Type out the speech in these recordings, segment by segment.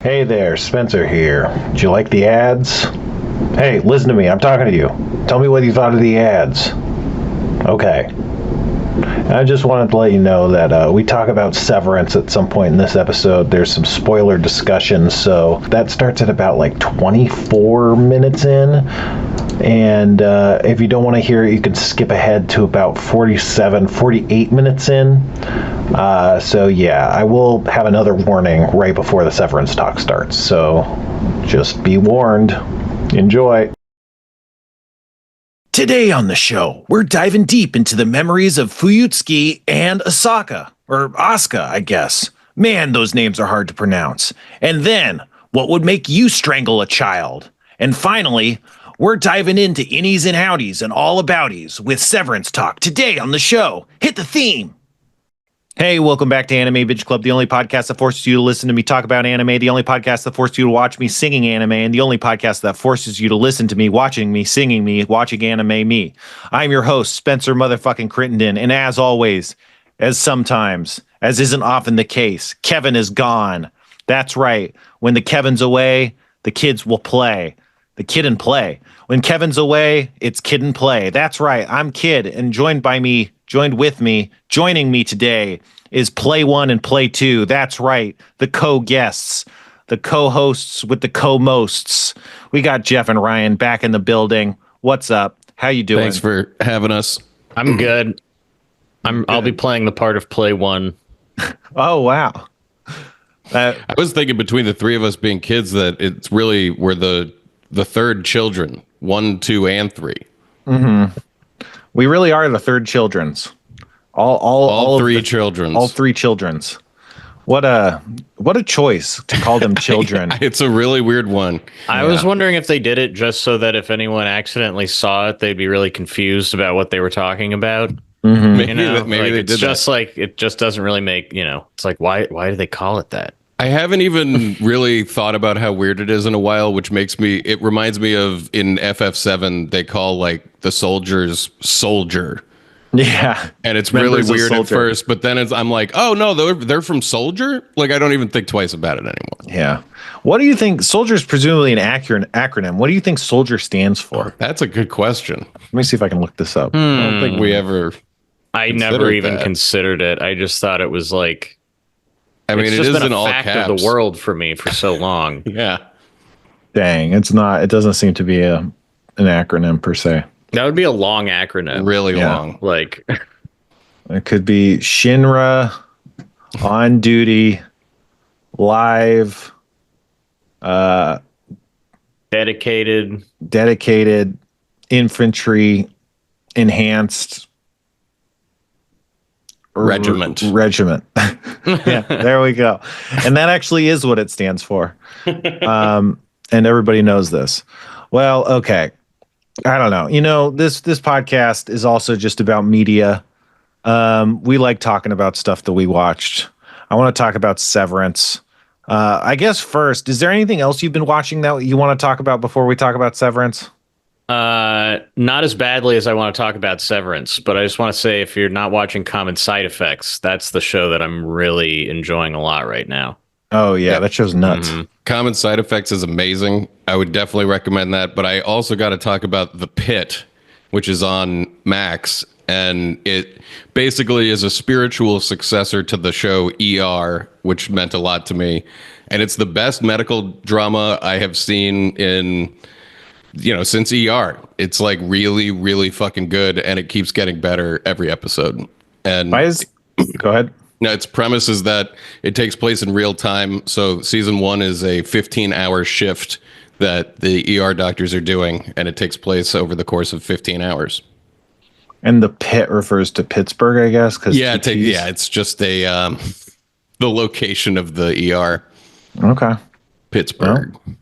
Hey there, Spencer here. Did you like the ads? Hey, listen to me, I'm talking to you. Tell me what you thought of the ads. Okay. I just wanted to let you know that we talk about Severance at some point in this episode. There's some spoiler discussion, so that starts at about like 24 minutes in. And if you don't want to hear it, you can skip ahead to about 48 minutes in. So yeah, I will have another warning right before the Severance talk starts. So just be warned. Enjoy. Today on the show, we're diving deep into the memories of Fuyutsuki and Asuka, or Asuka, I guess. Man, those names are hard to pronounce. And then, what would make you strangle a child? And finally, we're diving into innies and outies and all abouties with Severance talk today on the show. Hit the theme. Hey, welcome back to Anime Binge Club, the only podcast that forces you to listen to me talk about anime, the only podcast that forces you to watch me singing anime, and the only podcast that forces you to listen to me watching me, singing me, watching anime me. I'm your host, Spencer motherfucking Crittenden, and as always, as sometimes, as isn't often the case, Kevin is gone. That's right. When the Kevin's away, the kids will play. The kid and play. When Kevin's away, it's kid and play. That's right. I'm Kid, and joined with me, joining me today is Play One and Play Two. That's right. The co-guests, the co-hosts with the co-mosts. We got Jeff and Ryan back in the building. What's up? How you doing? Thanks for having us. I'm good. I'll be playing the part of Play One. Oh, wow. I was thinking between the three of us being kids that it's really we're the third children, 1, 2, and 3. Mm-hmm. We really are the third children's. All three children's. All three children's. What a choice to call them children. It's a really weird one. I was wondering if they did it just so that if anyone accidentally saw it, they'd be really confused about what they were talking about. Mm-hmm. Maybe they it's did just that. like it just doesn't really make, it's like why do they call it that? I haven't even really thought about how weird it is in a while, which it reminds me of in FF7, they call like the soldiers soldier. Yeah. And it's Members really of weird at Soldier. first, but then I'm like, oh no, they're from Soldier? Like I don't even think twice about it anymore. Yeah. What do you think? Soldier is presumably an acronym. What do you think Soldier stands for? That's a good question. Let me see if I can look this up. I don't think we ever I considered never even that. considered it. I just thought it was like I mean, it's it just is been in a all fact caps. of the world for me for so long. Yeah. Dang, it's not. It doesn't seem to be an acronym per se. That would be a long acronym. Really Yeah. long. Like It could be Shinra, on duty, live, dedicated. infantry, enhanced Regiment. Regiment. Yeah, there we go. And that actually is what it stands for. And everybody knows this. Well, okay. I don't know. This podcast is also just about media. We like talking about stuff that we watched. I want to talk about Severance. I guess first, is there anything else you've been watching that you want to talk about before we talk about Severance? Not as badly as I want to talk about Severance, but I just want to say if you're not watching Common Side Effects, that's the show that I'm really enjoying a lot right now. Oh, yeah, that show's nuts. Mm-hmm. Common Side Effects is amazing. I would definitely recommend that. But I also got to talk about The Pit, which is on Max. And it basically is a spiritual successor to the show ER, which meant a lot to me. And it's the best medical drama I have seen in, since ER. It's like really, really fucking good. And it keeps getting better every episode. And Go ahead. now, its premise is that it takes place in real time. So season 1 is a 15-hour shift that the ER doctors are doing, and it takes place over the course of 15 hours. And the pit refers to Pittsburgh, I guess. It's just the location of the ER, Okay. Pittsburgh. Well,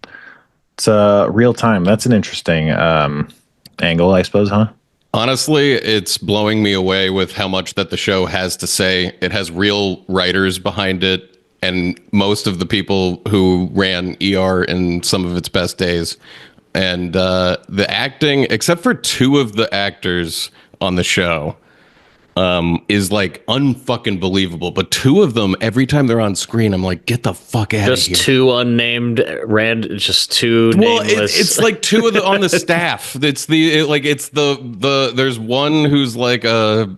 it's real time. That's an interesting angle, I suppose, huh? Honestly, it's blowing me away with how much that the show has to say. It has real writers behind it, and most of the people who ran ER in some of its best days. And the acting, except for 2 of the actors on the show, is like unfucking believable. But two of them, every time they're on screen, I'm like, get the fuck out of here. Just two unnamed just two nameless. It's like two of the on the staff. There's one who's like a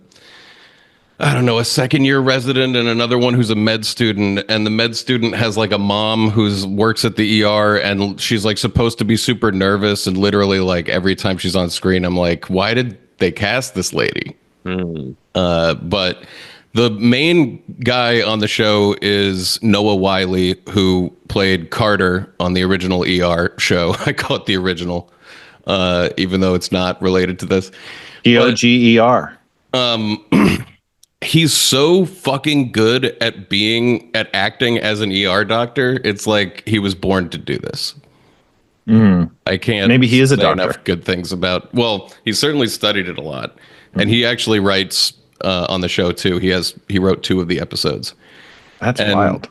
second year resident and another one who's a med student. And the med student has like a mom who's works at the ER and she's like supposed to be super nervous. And literally like every time she's on screen, I'm like, why did they cast this lady? But the main guy on the show is Noah Wiley, who played Carter on the original ER show. I call it the original, even though it's not related to this. Goger. He's so fucking good at acting as an ER doctor. It's like he was born to do this. I can't. Maybe he is a say doctor. enough good things about. Well, he certainly studied it a lot, and he actually writes on the show too. He wrote 2 of the episodes. That's wild.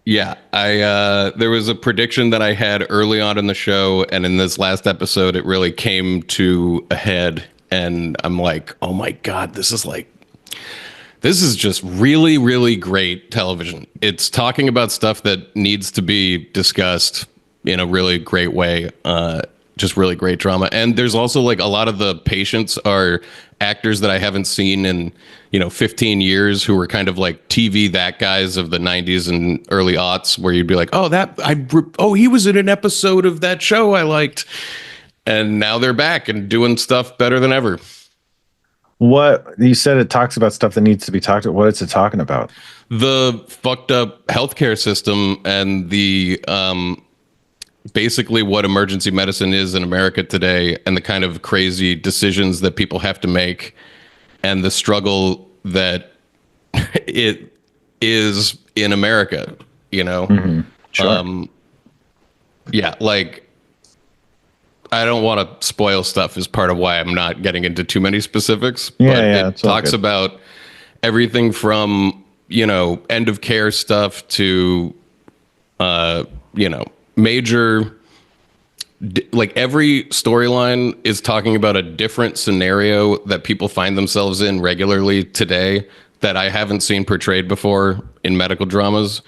Yeah, there was a prediction that I had early on in the show, and in this last episode, it really came to a head. And I'm like, oh my god, this is just really, really great television. It's talking about stuff that needs to be discussed in a really great way. Just really great drama. And there's also like a lot of the patients are actors that I haven't seen in, 15 years who were kind of like TV that guys of the 90s and early aughts where you'd be like, he was in an episode of that show I liked. And now they're back and doing stuff better than ever. What you said, it talks about stuff that needs to be talked about. What is it talking about? The fucked up healthcare system and the basically what emergency medicine is in America today, and the kind of crazy decisions that people have to make, and the struggle that it is in America. Sure. Yeah, like. I don't want to spoil stuff as part of why I'm not getting into too many specifics, but it talks about everything from, end of care stuff to, major, like every storyline is talking about a different scenario that people find themselves in regularly today that I haven't seen portrayed before in medical dramas.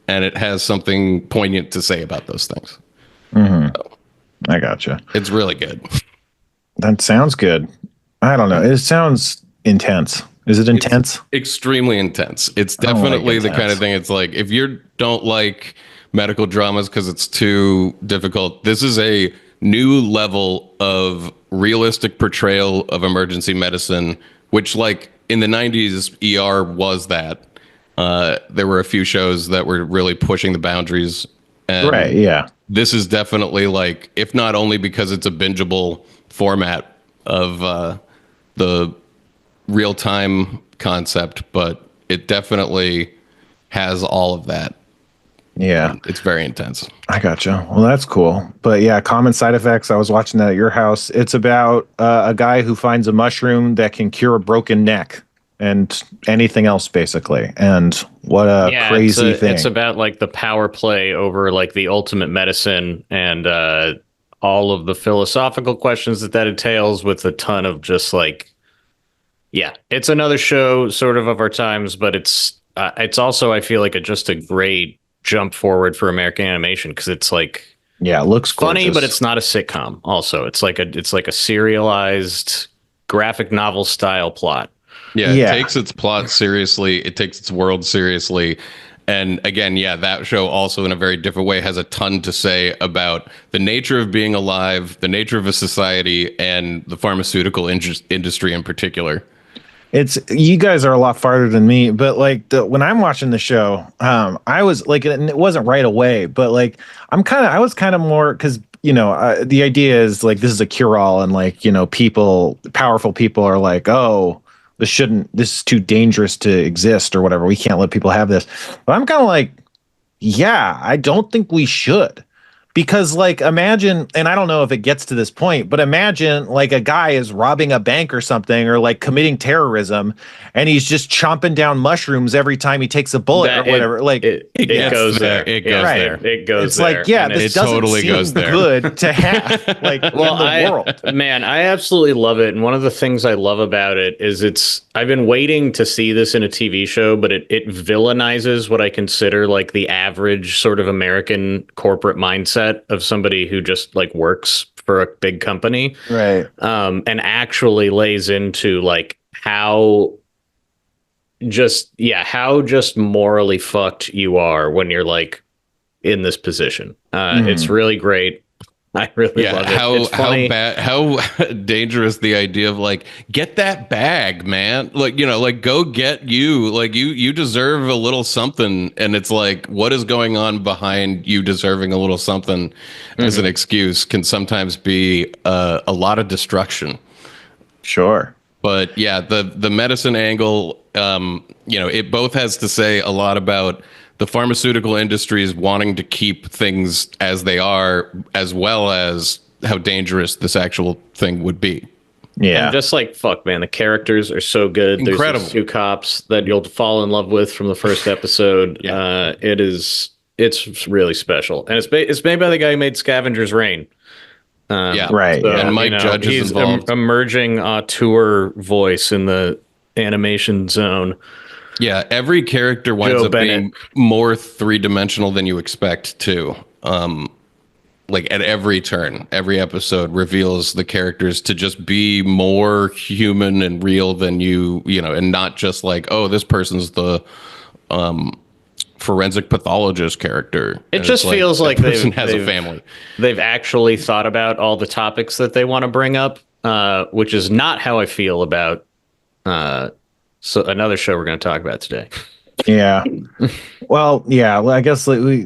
And it has something poignant to say about those things. So. I gotcha. It's really good. That sounds good. I don't know. It sounds intense. Is it intense? It's extremely intense. It's definitely the kind of thing. It's like, if you don't like medical dramas because it's too difficult, this is a new level of realistic portrayal of emergency medicine, which like in the 90s, ER was that. There were a few shows that were really pushing the boundaries. And right, yeah. This is definitely like, if not only because it's a bingeable format of the real-time concept, but it definitely has all of that. Yeah. It's very intense. I gotcha. Well, that's cool. But yeah, common side effects. I was watching that at your house. It's about a guy who finds a mushroom that can cure a broken neck and anything else, basically. And what a crazy thing. It's about like the power play over like the ultimate medicine and all of the philosophical questions that entails, with a ton of just like, it's another show sort of our times, but it's also, I feel like, just a great jump forward for American animation, because it's like, it looks funny, gorgeous. but it's not a sitcom. Also, it's like a serialized graphic novel style plot. Yeah, it takes its plot seriously. It takes its world seriously. And again, that show also in a very different way has a ton to say about the nature of being alive, the nature of a society, and the pharmaceutical industry in particular. You guys are a lot farther than me, but like when I'm watching the show, I was like, and it wasn't right away, but like I was kind of more, because the idea is like this is a cure-all, and like powerful people are like, oh, this is too dangerous to exist or whatever. We can't let people have this. But I'm kind of like, I don't think we should. Because like imagine, and I don't know if it gets to this point, but imagine like a guy is robbing a bank or something, or like committing terrorism, and he's just chomping down mushrooms every time he takes a bullet or whatever. It goes there. It goes there. It goes it's there. like, yeah, And this it doesn't totally seem goes there. good to have like in the world. Man, I absolutely love it. And one of the things I love about it is I've been waiting to see this in a TV show, but it villainizes what I consider like the average sort of American corporate mindset of somebody who just like works for a big company. Right. And actually lays into like how just morally fucked you are when you're like in this position. It's really great. I really love it. How dangerous the idea of like, get that bag, man. Like, like go get you. Like you deserve a little something. And it's like, what is going on behind you deserving a little something as an excuse can sometimes be a lot of destruction. Sure. But yeah, the medicine angle, it both has to say a lot about the pharmaceutical industries wanting to keep things as they are, as well as how dangerous this actual thing would be. Yeah. And just like, fuck, man, the characters are so good. Incredible. There's these two cops that you'll fall in love with from the first episode. Yeah. It's really special. And it's made by the guy who made Scavenger's Reign. Right. So, And Mike Judge is he's involved. Emerging auteur voice in the animation zone. Yeah, every character winds Joe up being more three-dimensional than you expect to. Like at every turn, every episode reveals the characters to just be more human and real than and not just like, oh, this person's the forensic pathologist character. It And just it's feels like that person has a they've- family. They've actually thought about all the topics that they want to bring up, which is not how I feel about so another show we're going to talk about today. Yeah. Well, yeah. I guess we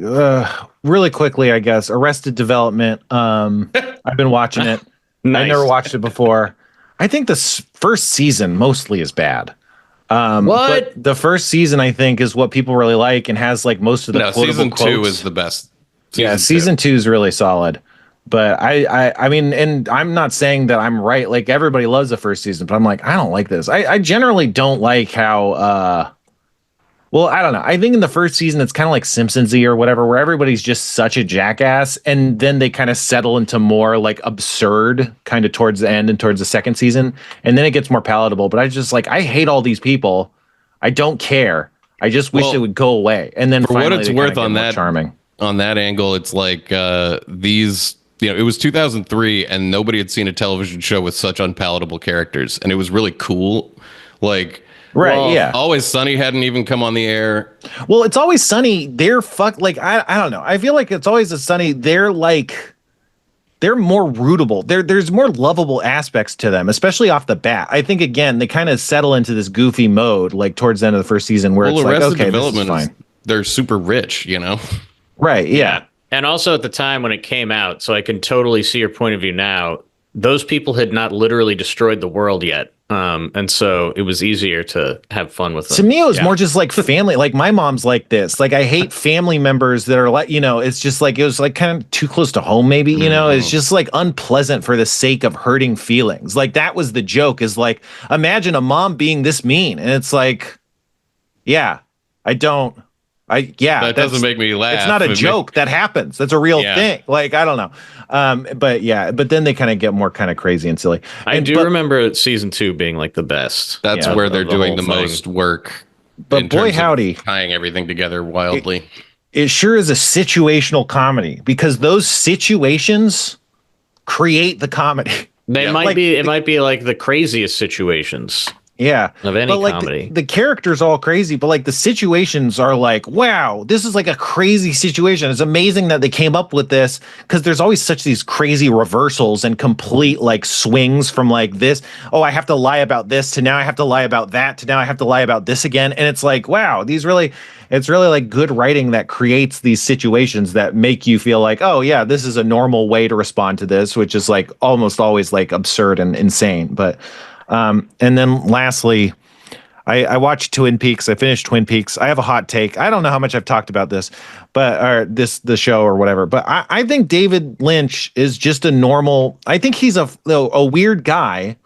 really quickly. I guess Arrested Development. I've been watching it. Nice. I never watched it before. I think the first season mostly is bad. What? But the first season, I think, is what people really like and has like most of the quotable Season 2 quotes. is the best. Season 2 is really solid. But I mean, and I'm not saying that I'm right. Like everybody loves the first season, but I'm like, I don't like this. I generally don't like how. Well, I don't know. I think in the first season it's kind of like Simpsons-y or whatever, where everybody's just such a jackass, and then they kind of settle into more like absurd kind of towards the end and towards the second season, and then it gets more palatable. But I hate all these people. I don't care. I just wish it would go away. And then for what it's worth on that charming. On that angle, it's like these. It was 2003 and nobody had seen a television show with such unpalatable characters. And it was really cool. Like, right, yeah. Always Sunny hadn't even come on the air. Well, It's Always Sunny. They're like, I don't know. I feel like It's Always a Sunny. They're like, they're more rootable. There's more lovable aspects to them, especially off the bat. I think, again, they kind of settle into this goofy mode, like towards the end of the first season where it's like, okay, this is fine. They're super rich, Right, yeah. And also at the time when it came out, so I can totally see your point of view now, those people had not literally destroyed the world yet. And so it was easier to have fun with them. To me, it was more just like family. Like my mom's like this. Like I hate family members that are like, it's just like, it was like kind of too close to home, maybe, it's just like unpleasant for the sake of hurting feelings. Like that was the joke, is like, imagine a mom being this mean. And it's like, yeah, that doesn't make me laugh. It's not a joke. That happens. That's a real thing. Like, I don't know. But then they kind of get more kind of crazy and silly. I do remember season 2 being like the best. That's where they're doing the most work. But boy, howdy. Tying everything together wildly. It sure is a situational comedy, because those situations create the comedy. It might be like the craziest situations. Yeah. Of any but like comedy. The characters all crazy, but like the situations are like, wow, this is like a crazy situation. It's amazing that they came up with this, because there's always such these crazy reversals and complete like swings from like this, oh, I have to lie about this, to now I have to lie about that, to now I have to lie about this again. And it's like, wow, it's really like good writing that creates these situations that make you feel like, oh yeah, this is a normal way to respond to this, which is like almost always like absurd and insane. But and then lastly, I watched Twin Peaks. I finished Twin Peaks. I have a hot take. I don't know how much I've talked about this, but the show or whatever. But I think David Lynch is just a normal. I think he's a weird guy,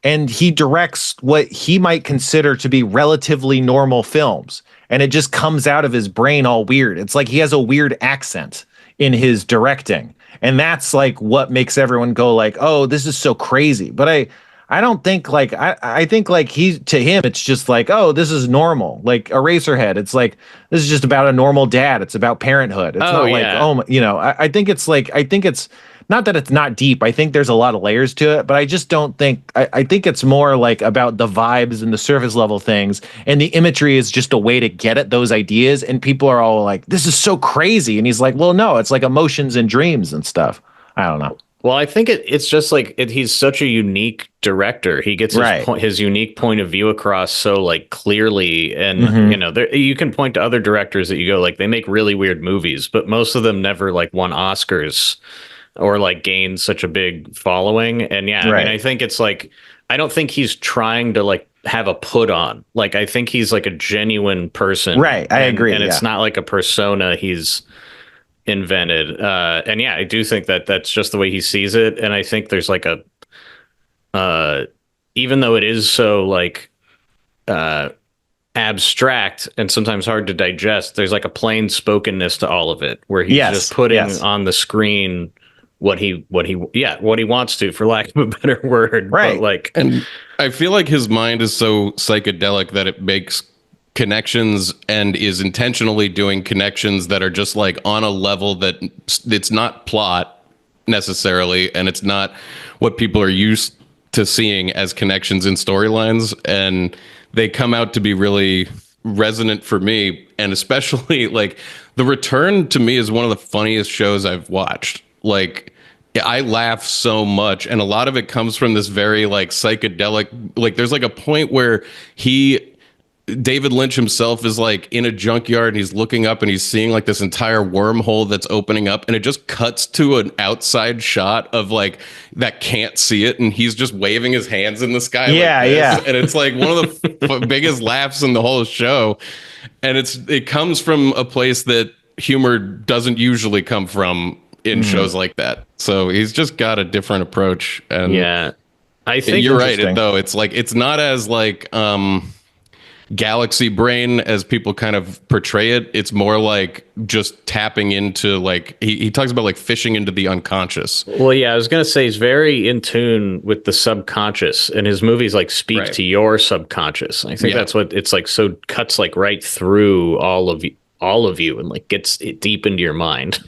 and he directs what he might consider to be relatively normal films, and it just comes out of his brain all weird. It's like he has a weird accent in his directing, and that's like what makes everyone go like, "Oh, this is so crazy." But I don't think like I think like to him it's just like, oh, this is normal. Like Eraserhead, it's like this is just about a normal dad. It's about parenthood. It's not like, oh, you know, I think it's not that it's not deep. I think there's a lot of layers to it, but I just don't think I think it's more like about the vibes and the surface level things, and the imagery is just a way to get at those ideas, and people are all like, this is so crazy, and he's like, well, no, it's like emotions and dreams and stuff. I don't know. Well, I think it's just like he's such a unique director. He gets his unique point of view across so like clearly, and you know, you can point to other directors that you go like they make really weird movies, but most of them never like won Oscars or like gained such a big following. And I mean, I think it's like I don't think he's trying to like have a put on. Like I think he's like a genuine person. Right, I agree. And it's not like a persona he's invented. And I do think that that's just the way he sees it. And I think there's like even though it is so like abstract and sometimes hard to digest, there's like a plain spokenness to all of it, where he's just putting on the screen what he wants to, for lack of a better word. Right. But like, and I feel like his mind is so psychedelic that it makes connections and is intentionally doing connections that are just like on a level that it's not plot necessarily, and it's not what people are used to seeing as connections in storylines, and they come out to be really resonant for me. And especially like The Return to me is one of the funniest shows I've watched. Like I laugh so much, and a lot of it comes from this very like psychedelic, like there's like a point where David Lynch himself is like in a junkyard and he's looking up and he's seeing like this entire wormhole that's opening up, and it just cuts to an outside shot of like that can't see it, and he's just waving his hands in the sky. And it's like one of the biggest laughs in the whole show, and it comes from a place that humor doesn't usually come from in shows like that. So he's just got a different approach. And I think you're right though. It's like it's not as like galaxy brain as people kind of portray it. It's more like just tapping into like he talks about like fishing into the unconscious. Well, I was gonna say he's very in tune with the subconscious, and his movies like speak to your subconscious. I think that's what it's like. So cuts like right through all of you, and like gets it deep into your mind.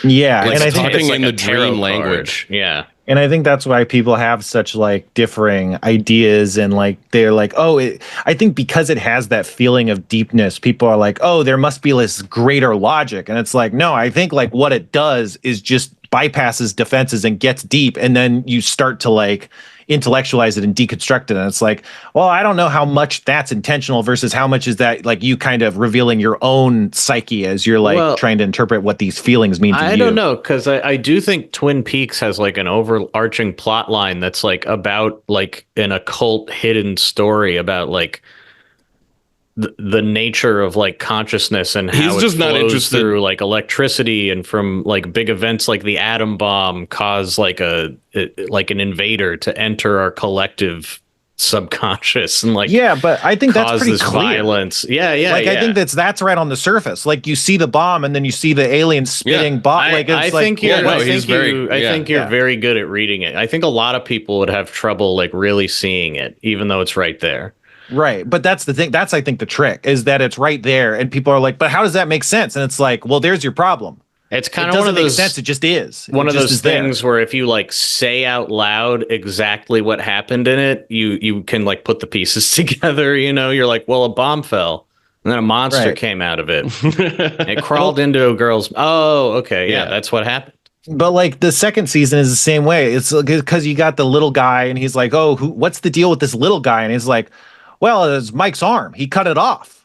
Yeah, and I think talking it's like in a the dream language. Yeah. And I think that's why people have such like differing ideas, and like they're like, oh, I think because it has that feeling of deepness, people are like, oh, there must be this greater logic. And it's like, no, I think like what it does is just bypasses defenses and gets deep, and then you start to like intellectualize it and deconstruct it, and it's like, well, I don't know how much that's intentional versus how much is that like you kind of revealing your own psyche as you're like trying to interpret what these feelings mean to you. I don't know, because I do think Twin Peaks has like an overarching plot line that's like about like an occult hidden story about like the nature of like consciousness and how He's just not interested through like electricity, and from like big events like the atom bomb cause like an invader to enter our collective subconscious and like but I think that's pretty clear. Violence. I think that's right on the surface. Like you see the bomb, and then you see the alien spitting bomb. I think you're very good at reading it. I think a lot of people would have trouble like really seeing it, even though it's right there. Right. But that's the thing. That's, I think, the trick is that it's right there, and people are like, but how does that make sense? And it's like, well, there's your problem. It's kind of one of those sense. It just is one of those things where if you like say out loud exactly what happened in it, you can like put the pieces together. You know, you're like, well, a bomb fell, and then a monster came out of it. It crawled into a girl's. Oh, okay. Yeah, that's what happened. But like the second season is the same way. It's because you got the little guy, and he's like, oh, what's the deal with this little guy? And he's like, well, it's Mike's arm. He cut it off.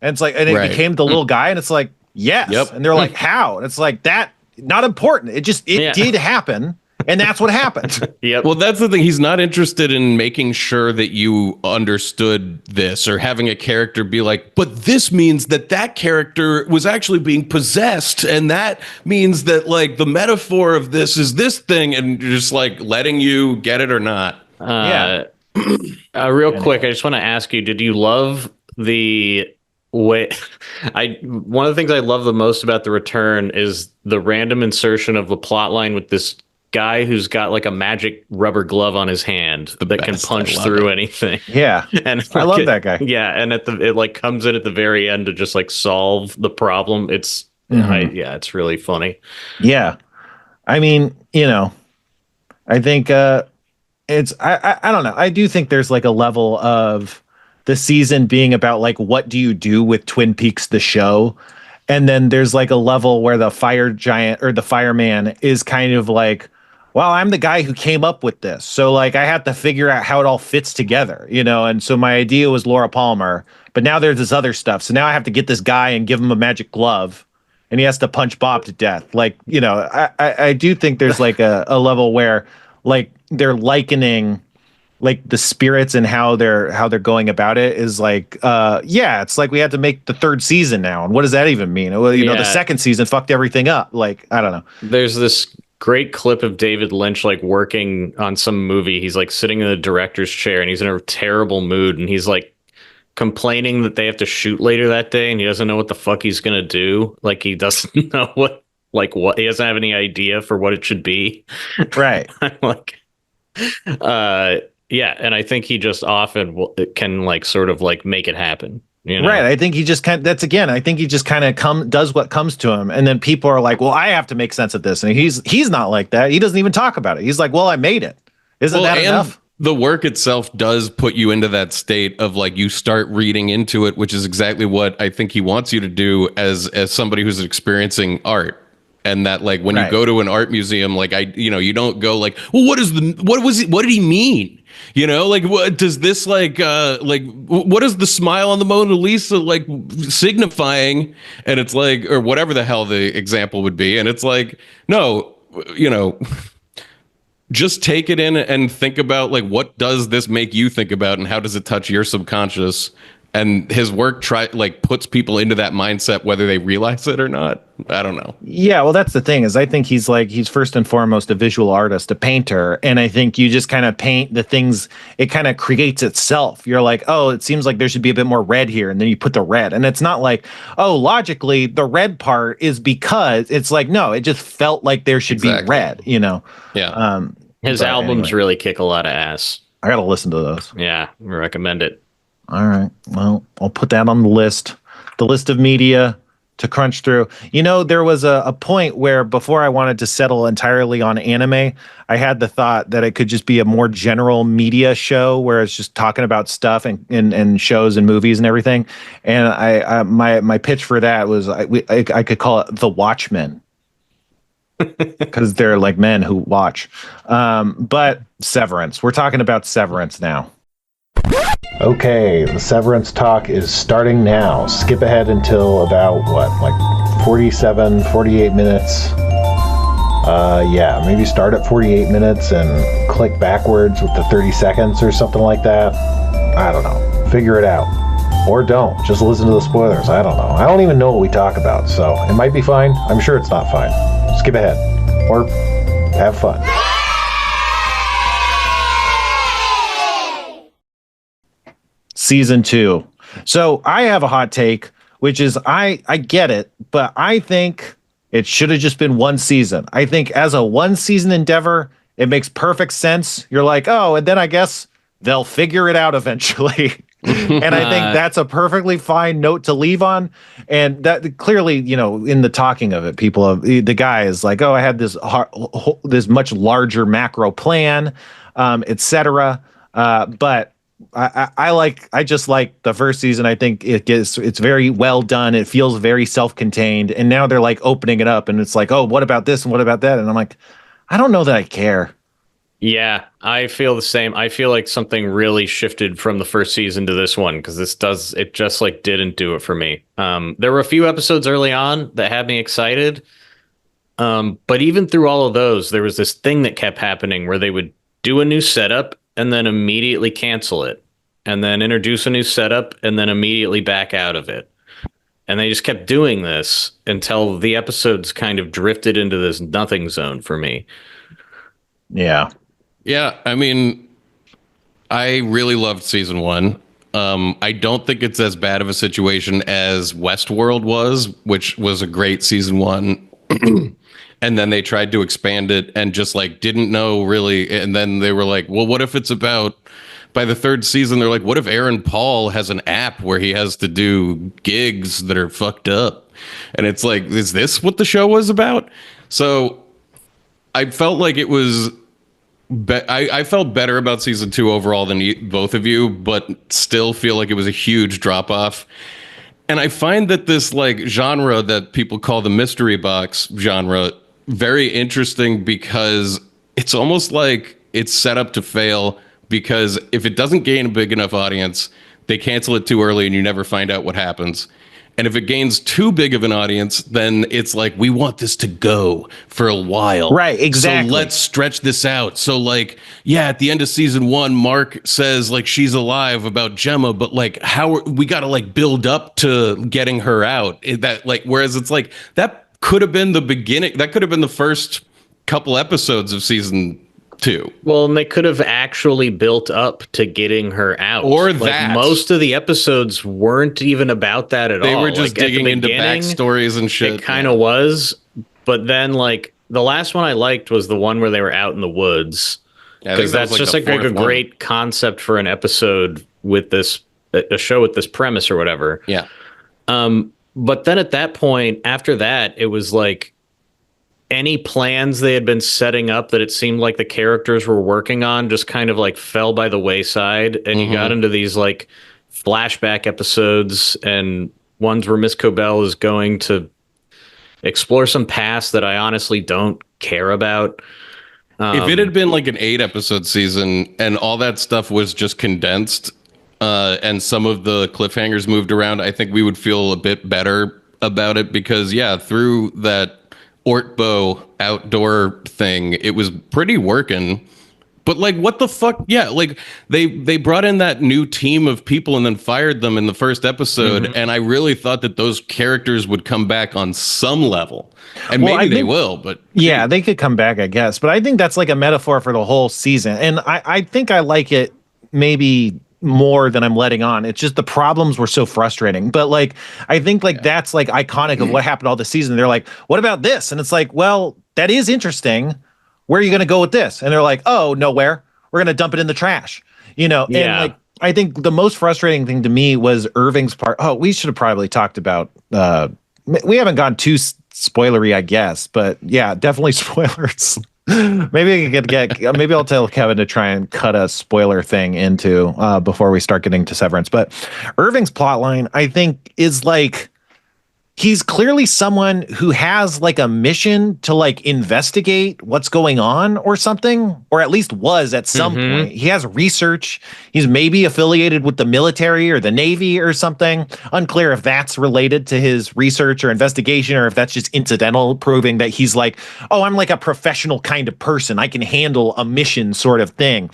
And it's like, and it became the little guy, and it's like, yes. And they're like, how? And it's like, that, not important. It did happen. And that's what happened. Yep. Well, that's the thing. He's not interested in making sure that you understood this or having a character be like, but this means that that character was actually being possessed. And that means that like the metaphor of this is this thing. And just like letting you get it or not. Yeah. Real quick, I just want to ask you, did you love the way one of the things I love the most about The Return is the random insertion of the plot line with this guy who's got like a magic rubber glove on his hand that can punch through anything. Yeah. And I love that guy. Yeah, and it like comes in at the very end to just like solve the problem. It's it's really funny. Yeah. I mean, I think it's I don't know. I do think there's like a level of the season being about like what do you do with Twin Peaks the show, and then there's like a level where the fire giant or the fireman is kind of like, well, I'm the guy who came up with this, so like I have to figure out how it all fits together, and so my idea was Laura Palmer, but now there's this other stuff, so now I have to get this guy and give him a magic glove and he has to punch Bob to death. Like, I do think there's like a level where like they're likening like the spirits and how they're going about it is like, it's like we had to make the third season now. And what does that even mean? Well, the second season fucked everything up. Like, I don't know. There's this great clip of David Lynch like working on some movie. He's like sitting in the director's chair and he's in a terrible mood and he's like complaining that they have to shoot later that day and he doesn't know what the fuck he's gonna do. Like he doesn't know what he doesn't have any idea for what it should be. Right. I'm like, yeah, and I think he just often can like sort of like make it happen. Right. I think he just I think he just kind of does what comes to him. And then people are like, well, I have to make sense of this. And he's not like that. He doesn't even talk about it. He's like, well, I made it. Isn't that enough? The work itself does put you into that state of like you start reading into it, which is exactly what I think he wants you to do as somebody who's experiencing art. And that like when you go to an art museum, like you don't go like, well, what did he mean? Like what does this like what is the smile on the Mona Lisa like signifying? And it's like, or whatever the hell the example would be. And it's like, no, just take it in and think about like, what does this make you think about and how does it touch your subconscious? And his work puts people into that mindset, whether they realize it or not. I don't know. Yeah, well, that's the thing is I think he's first and foremost a visual artist, a painter. And I think you just kind of paint the things. It kind of creates itself. You're like, oh, it seems like there should be a bit more red here. And then you put the red. And it's not like, oh, logically, the red part is because it's like, no, it just felt like there should be red, Yeah. His albums really kick a lot of ass. I got to listen to those. Yeah, I recommend it. All right. Well, I'll put that on the list of media to crunch through. There was a point where before I wanted to settle entirely on anime, I had the thought that it could just be a more general media show where it's just talking about stuff and shows and movies and everything. And my pitch for that was I could call it The Watchmen. Because they're like men who watch. But Severance. We're talking about Severance now. Okay, the Severance talk is starting now. Skip ahead until about, 47, 48 minutes? Maybe start at 48 minutes and click backwards with the 30 seconds or something like that. I don't know. Figure it out. Or don't. Just listen to the spoilers. I don't know. I don't even know what we talk about, so it might be fine. I'm sure it's not fine. Skip ahead. Or have fun. Season 2. So I have a hot take, which is I get it, but I think it should have just been one season. I think as a one season endeavor, it makes perfect sense. You're like, oh, and then I guess they'll figure it out eventually. And I think that's a perfectly fine note to leave on. And that clearly, in the talking of it, the guy is like, oh, I had this much larger macro plan, etc. But I just like the first season. I think it's very well done. It feels very self-contained. And now they're like opening it up and it's like, oh, what about this and what about that? And I'm like, I don't know that I care. Yeah, I feel the same. I feel like something really shifted from the first season to this one because it just like didn't do it for me. There were a few episodes early on that had me excited. But even through all of those, there was this thing that kept happening where they would do a new setup and then immediately cancel it, and then introduce a new setup and then immediately back out of it. And they just kept doing this until the episodes kind of drifted into this nothing zone for me. Yeah. Yeah, I mean, I really loved season 1. I don't think it's as bad of a situation as Westworld was, which was a great season 1. And then they tried to expand it and just like didn't know really. And then they were like, well, what if it's about, by the 3rd season, they're like, what if Aaron Paul has an app where he has to do gigs that are fucked up? And it's like, is this what the show was about? So I felt like it was, I felt better about season 2 overall than both of you, but still feel like it was a huge drop off. And I find that this like genre that people call the mystery box genre very interesting, because it's almost like it's set up to fail, because if it doesn't gain a big enough audience, they cancel it too early and you never find out what happens. And if it gains too big of an audience, then it's like, we want this to go for a while. Right, exactly. So let's stretch this out. So like, yeah, at the end of season 1, Mark says like she's alive about Gemma, but like we got to like build up to getting her out. That like, whereas it's like, that could have been the beginning. That could have been the first couple episodes of season 2. Well, and they could have actually built up to getting her out. Or like, that. most of the episodes weren't even about that at all. They were just like, digging into backstories and shit. It kind of was. But then, like, the last one I liked was the one where they were out in the woods. Because that's just like a great concept for an episode with this, a show with this premise or whatever. Yeah. But then at that point, after that, it was like, any plans they had been setting up that it seemed like the characters were working on just kind of like fell by the wayside. And you got into these like flashback episodes, and ones where Miss Cobell is going to explore some past that I honestly don't care about. If it had been like an 8-episode season and all that stuff was just condensed, and some of the cliffhangers moved around, I think we would feel a bit better about it, because yeah, through that Ortbo outdoor thing, it was pretty working. But like, what the fuck? Yeah, like they brought in that new team of people and then fired them in the first episode, and I really thought that those characters would come back on some level, and maybe they will. But yeah, they could come back, I guess. But I think that's like a metaphor for the whole season, and I think I like it maybe more than I'm letting on. It's just the problems were so frustrating. But like, I think like that's like iconic of what happened all this season. They're like, what about this? And it's like, well, that is interesting. Where are you going to go with this? And they're like, oh, nowhere. We're going to dump it in the trash. You know, and like, I think the most frustrating thing to me was Irving's part. Oh, we should have probably talked about, we haven't gone too spoilery, I guess, but yeah, definitely spoilers. Maybe I could maybe I'll tell Kevin to try and cut a spoiler thing into before we start getting to Severance. But Irving's plotline, I think, is like, he's clearly someone who has like a mission to like investigate what's going on or something, or at least was at some point. He has research. He's maybe affiliated with the military or the Navy or something. Unclear if that's related to his research or investigation, or if that's just incidental, proving that he's like, oh, I'm like a professional kind of person. I can handle a mission sort of thing.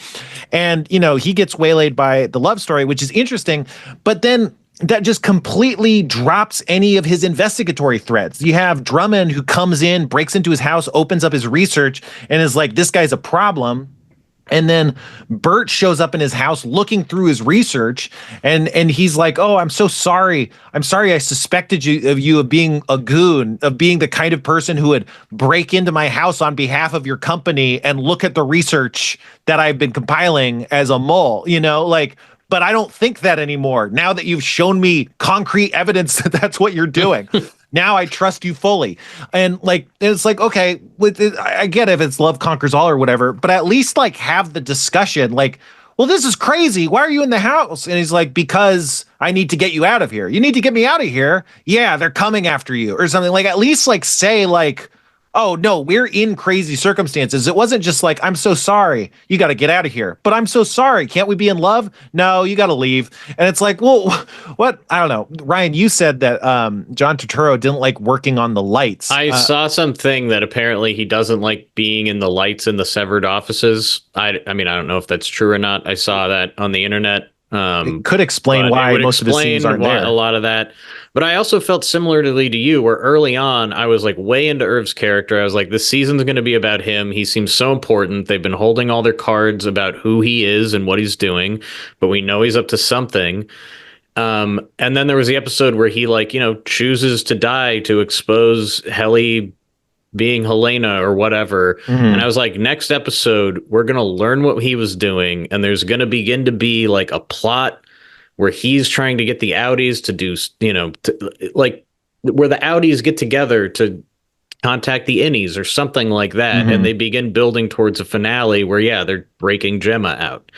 And, you know, he gets waylaid by the love story, which is interesting. But then that just completely drops any of his investigatory threads. You have Drummond, who comes in, breaks into his house, opens up his research, and is like, this guy's a problem. And then Bert shows up in his house looking through his research, and he's like, oh, I'm so sorry. I'm sorry I suspected you of being a goon, of being the kind of person who would break into my house on behalf of your company and look at the research that I've been compiling as a mole, you know, like, but I don't think that anymore. Now that you've shown me concrete evidence that that's what you're doing, now I trust you fully. And like, it's like, okay, I get if it's love conquers all or whatever, but at least like have the discussion like, well, this is crazy. Why are you in the house? And he's like, because I need to get you out of here. You need to get me out of here. Yeah, they're coming after you or something. Like, at least like say like, oh no, we're in crazy circumstances. It wasn't just like, I'm so sorry, you got to get out of here. But I'm so sorry, can't we be in love? No, you got to leave. And it's like, well, what? I don't know. Ryan, you said that John Turturro didn't like working on the lights. I saw something that apparently he doesn't like being in the lights in the severed offices. I mean, I don't know if that's true or not. I saw that on the internet. It could explain why most of the scenes aren't there. A lot of that. But I also felt similarly to you, where early on I was like way into Irv's character. I was like, this season's going to be about him. He seems so important. They've been holding all their cards about who he is and what he's doing, but we know he's up to something. And then there was the episode where he chooses to die to expose Helly being Helena or whatever. Mm-hmm. And I was like, next episode, we're going to learn what he was doing. And there's going to begin to be like a plot where he's trying to get the Audis to do, where the Audis get together to contact the innies or something like that. Mm-hmm. And they begin building towards a finale where, they're breaking Gemma out.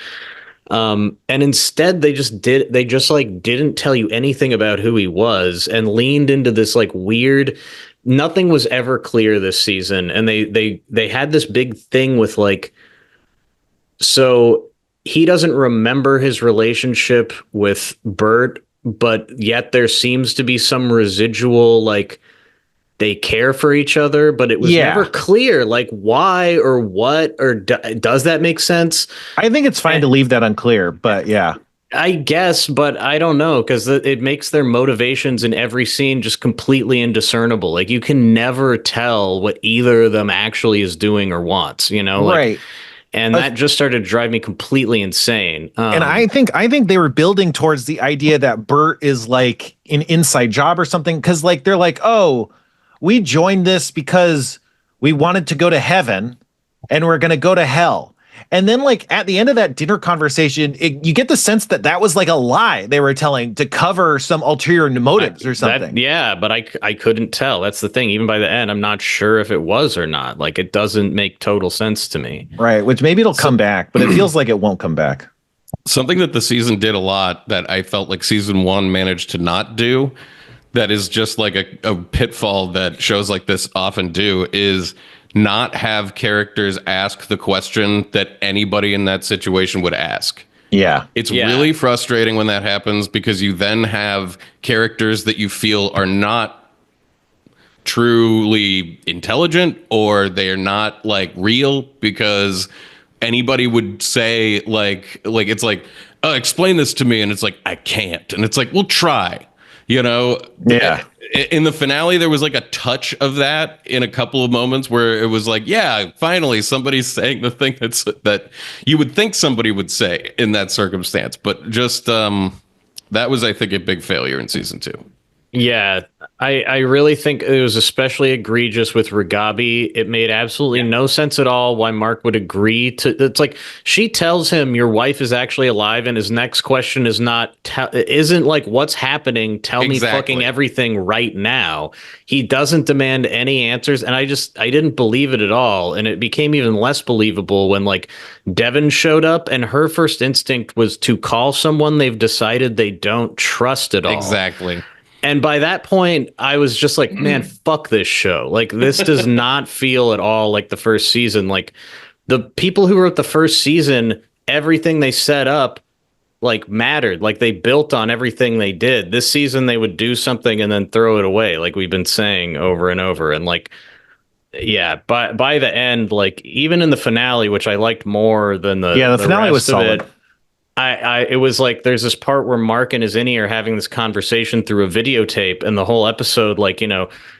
And instead they didn't tell you anything about who he was and leaned into this like weird, nothing was ever clear this season. And they had this big thing with like, so he doesn't remember his relationship with Bert, but yet there seems to be some residual, like they care for each other, but it was never clear, like why or what, or does that make sense? I think it's fine to leave that unclear, but yeah. I guess, but I don't know, because it makes their motivations in every scene just completely indiscernible. Like you can never tell what either of them actually is doing or wants, right. And that just started to drive me completely insane. And I think they were building towards the idea that Bert is like an inside job or something, because like they're like, oh, we joined this because we wanted to go to heaven and we're going to go to hell. And then like at the end of that dinner conversation, you get the sense that was like a lie they were telling to cover some ulterior motives or something. But I couldn't tell. That's the thing. Even by the end, I'm not sure if it was or not. Like it doesn't make total sense to me. Right. Which maybe it'll come back, but it feels like it won't come back. Something that the season did a lot that I felt like season 1 managed to not do, that is just like a pitfall that shows like this often do, is not have characters ask the question that anybody in that situation would ask. Yeah. It's really frustrating when that happens, because you then have characters that you feel are not truly intelligent, or they are not like real, because anybody would say like it's like, oh, explain this to me, and it's like, I can't. And it's like, well, try. Yeah. In the finale, there was like a touch of that in a couple of moments where it was like, yeah, finally somebody's saying the thing that you would think somebody would say in that circumstance. But just that was, I think, a big failure in season 2. Yeah, I really think it was especially egregious with Ragabi. It made absolutely no sense at all why Mark would agree to. It's like she tells him your wife is actually alive, and his next question is isn't like what's happening. Tell me fucking everything right now. He doesn't demand any answers, and I didn't believe it at all. And it became even less believable when like Devin showed up, and her first instinct was to call someone they've decided they don't trust at all. Exactly. And by that point, I was just like, man, fuck this show. Like, this does not feel at all like the first season. Like, the people who wrote the first season, everything they set up, like, mattered. Like, they built on everything they did. This season, they would do something and then throw it away, like we've been saying over and over. And, like, yeah, by the end, like, even in the finale, which I liked more than the finale was solid. It was like there's this part where Mark and his innie are having this conversation through a videotape, and the whole episode, like,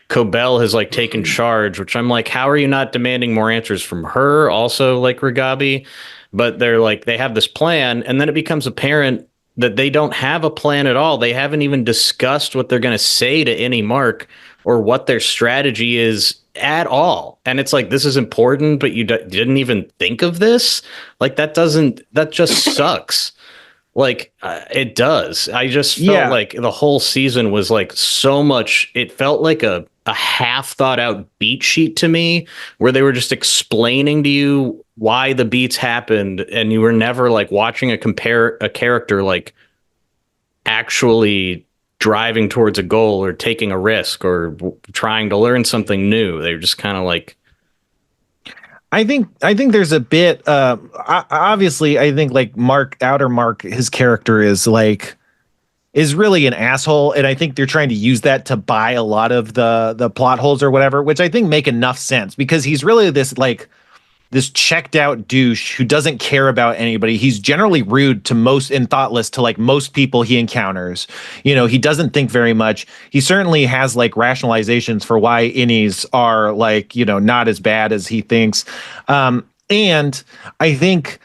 Cobell has like taken charge, which I'm like, how are you not demanding more answers from her? Also, like Ragabi, but they're like, they have this plan, and then it becomes apparent that they don't have a plan at all. They haven't even discussed what they're going to say to any Mark or what their strategy is at all. And it's like, this is important, but you didn't even think of this. Like, that just sucks. Like, it does. I just felt like the whole season was like so much. It felt like a half thought out beat sheet to me, where they were just explaining to you why the beats happened, and you were never like watching a character like actually driving towards a goal or taking a risk or trying to learn something new. They're just kind of like, I think there's a bit obviously I think like Outer Mark, his character is really an asshole, and I think they're trying to use that to buy a lot of the plot holes or whatever, which I think make enough sense because he's really this checked out douche who doesn't care about anybody. He's generally rude to most and thoughtless to like most people he encounters. You know, he doesn't think very much. He certainly has like rationalizations for why innies are like, you know, not as bad as he thinks. And I think